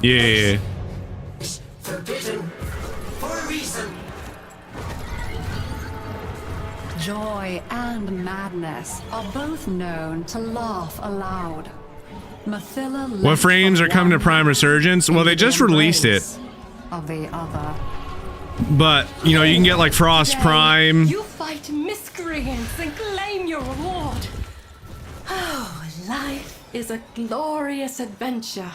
Yeah. Forbidden for a reason. Joy and madness are both known to laugh aloud. Mathila What frames are coming to Prime Resurgence? Well, they just released it. Of the other. But, you know, you can get like Frost Prime. You fight miscreants and claim your reward. Oh, life is a glorious adventure.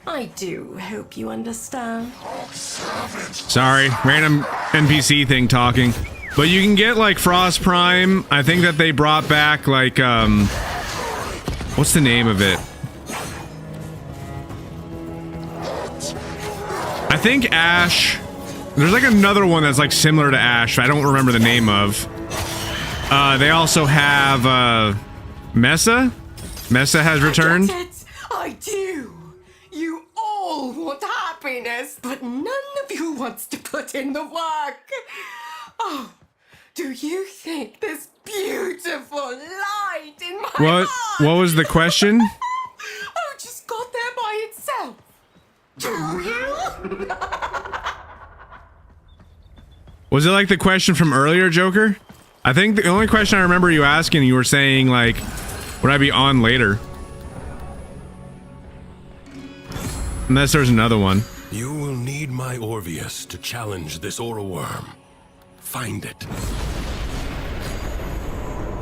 I do hope you understand. Sorry, random NPC thing talking. But you can get like Frost Prime. I think that they brought back like, what's the name of it? I think Ash. There's like another one that's like similar to Ash. I don't remember the name of. They also have Mesa. Mesa has returned. I do. You all want happiness, but none of you wants to put in the work. Oh, do you think this beautiful light in my heart? What was the question? Oh, just got there by itself. Do you? Was it like the question from earlier, Joker? I think the only question I remember you asking, you were saying like, would I be on later? Unless there's another one. You will need my Orvius to challenge this aura worm. Find it.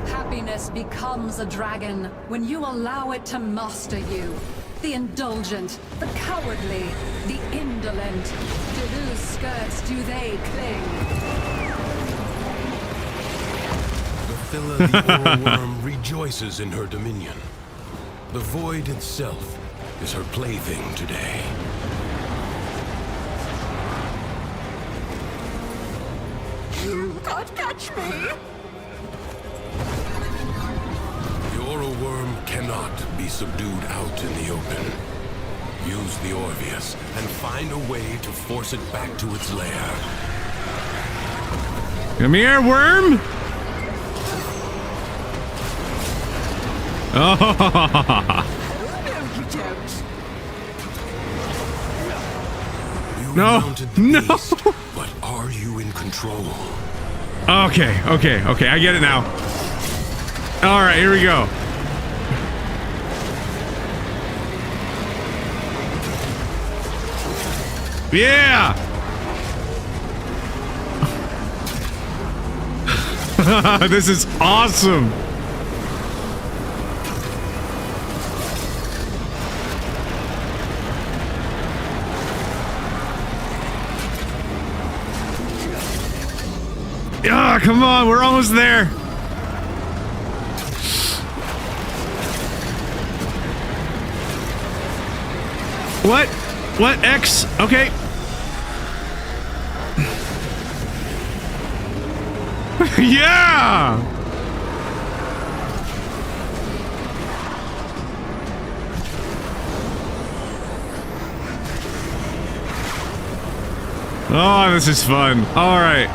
Happiness becomes a dragon when you allow it to master you. The indulgent, the cowardly, the indolent. To whose skirts do they cling? Phila the aura worm rejoices in her dominion. The void itself is her plaything today. You can't catch me! The aura worm cannot be subdued out in the open. Use the Orvius and find a way to force it back to its lair. Come here, worm! Oh. No, no. But are you in control? Okay, I get it now. All right, here we go. Yeah. This is awesome. Ah, come on, we're almost there. What? What? X? Okay. Yeah! Oh, this is fun. All right.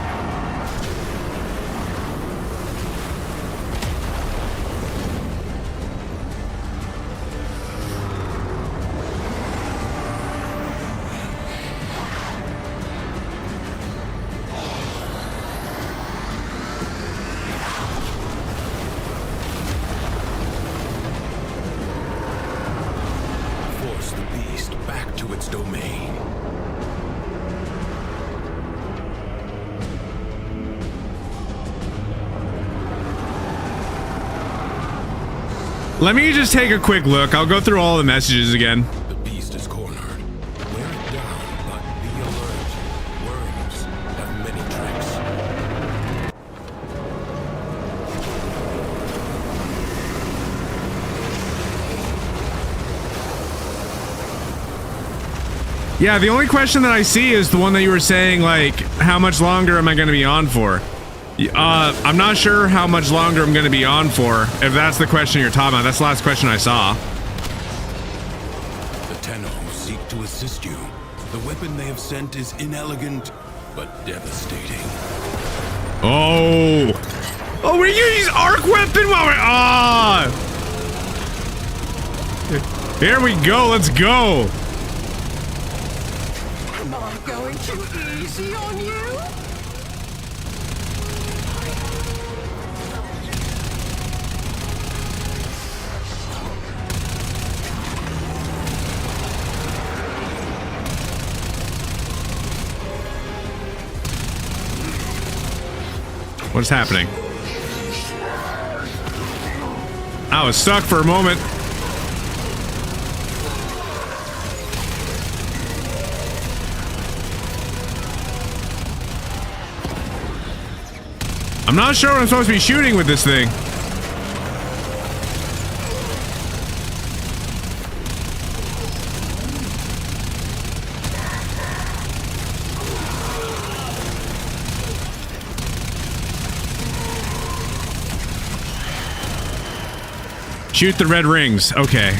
Force the beast back to its domain. Let me just take a quick look. I'll go through all the messages again. The beast is cornered. Wear it down, but be alert. Worms have many tricks. Yeah, the only question that I see is the one that you were saying, like, how much longer am I going to be on for? I'm not sure how much longer I'm going to be on for, if that's the question you're talking about. That's the last question I saw. The Tenno seek to assist you. The weapon they have sent is inelegant, but devastating. Oh! Oh, we're using arc weapon while we're... Ah! Here we go, let's go! Am I going too easy on you? What is happening? I was stuck for a moment. I'm not sure what I'm supposed to be shooting with this thing. Shoot the red rings. Okay.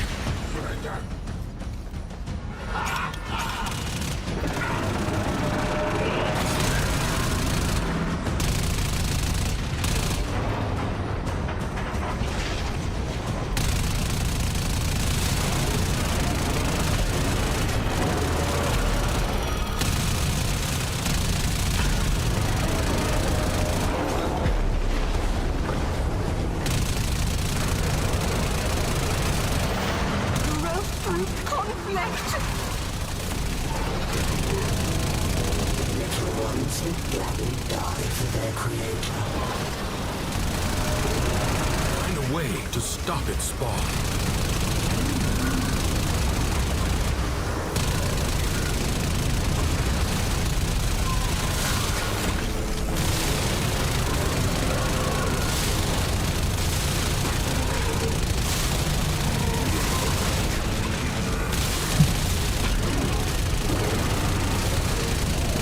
would gladly die for their creator. Find a way to stop its spawn.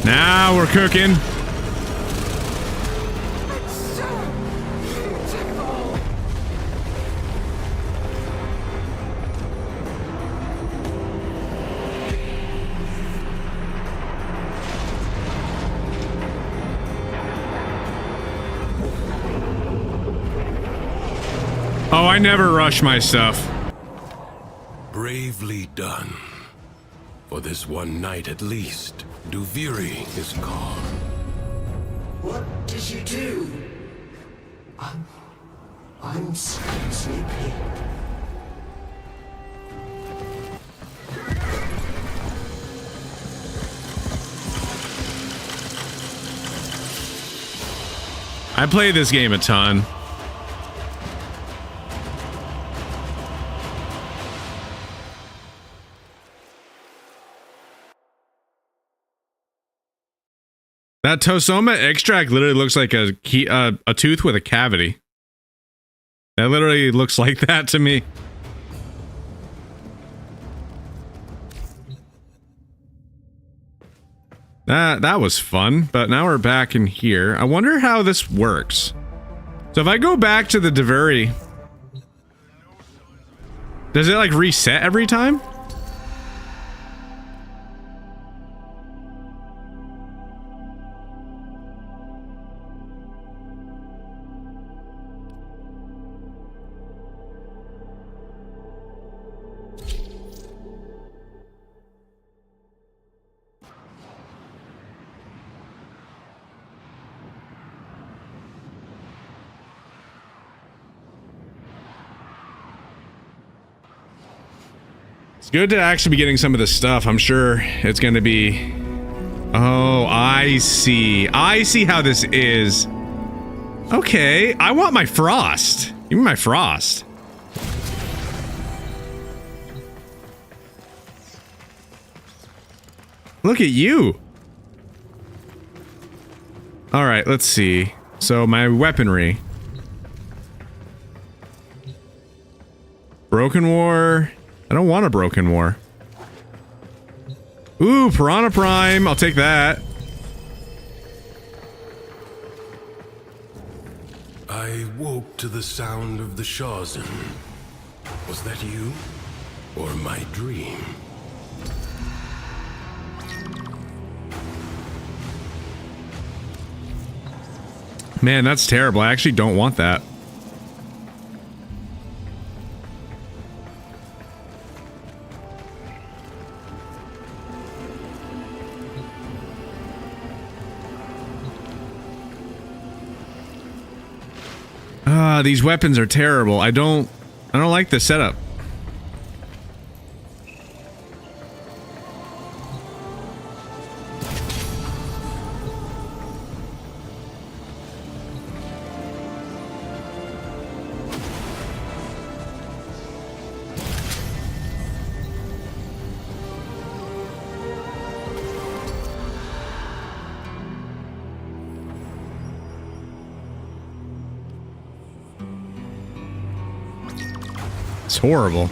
Now we're cooking. Oh, I never rush my stuff. Bravely done. For this one night at least, Duviri is gone. What did you do? I'm sleepy. I play this game a ton. That Tosoma extract literally looks like a tooth with a cavity. That literally looks like that to me. That was fun, but now we're back in here. I wonder how this works. So if I go back to the Duviri, does it like reset every time? It's good to actually be getting some of this stuff. I'm sure it's going to be... Oh, I see. I see how this is. Okay, I want my frost. Give me my frost. Look at you. All right, let's see. So my weaponry. Broken War. I don't want a Broken War. Ooh, Piranha Prime. I'll take that. I woke to the sound of the Shawzen. Was that you? Or my dream? Man, that's terrible. I actually don't want that. These weapons are terrible. I don't like the setup. It's horrible.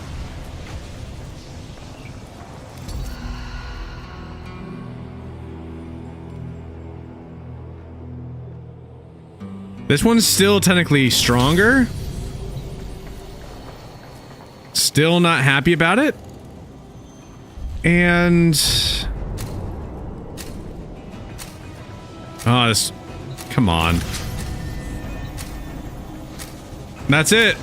This one's still technically stronger. Still not happy about it. And... oh, this... come on. That's it.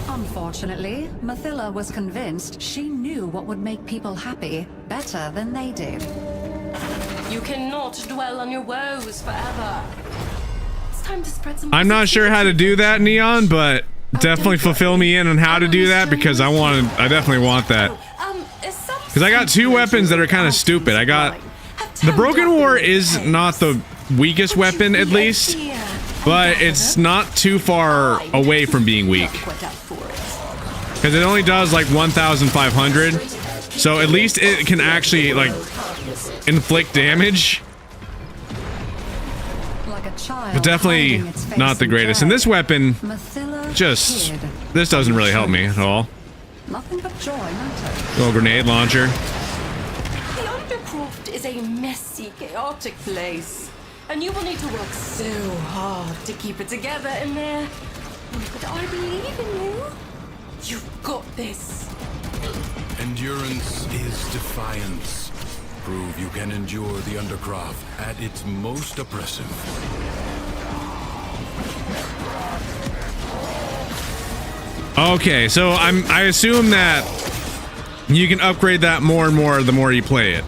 Unfortunately, Mathila was convinced she knew what would make people happy better than they did. You cannot dwell on your woes forever. It's time to spread some. I'm not sure how to do that, Neon, but definitely fulfill me in on how to do that because I definitely want that. Because I got two weapons that are kind of stupid. I got The Broken War is not the weakest weapon, at least, but it's not too far away from being weak. Because it only does like 1,500, so at least it can actually like inflict damage. But definitely not the greatest. And this weapon, just, this doesn't really help me at all. Nothing but joy, not Little grenade launcher. The Undercroft is a messy, chaotic place. And you will need to work so hard to keep it together in there. But I believe in you. You've got this. Endurance is defiance. Prove you can endure the Undercroft at its most oppressive. Okay, so I assume that you can upgrade that more and more the more you play it.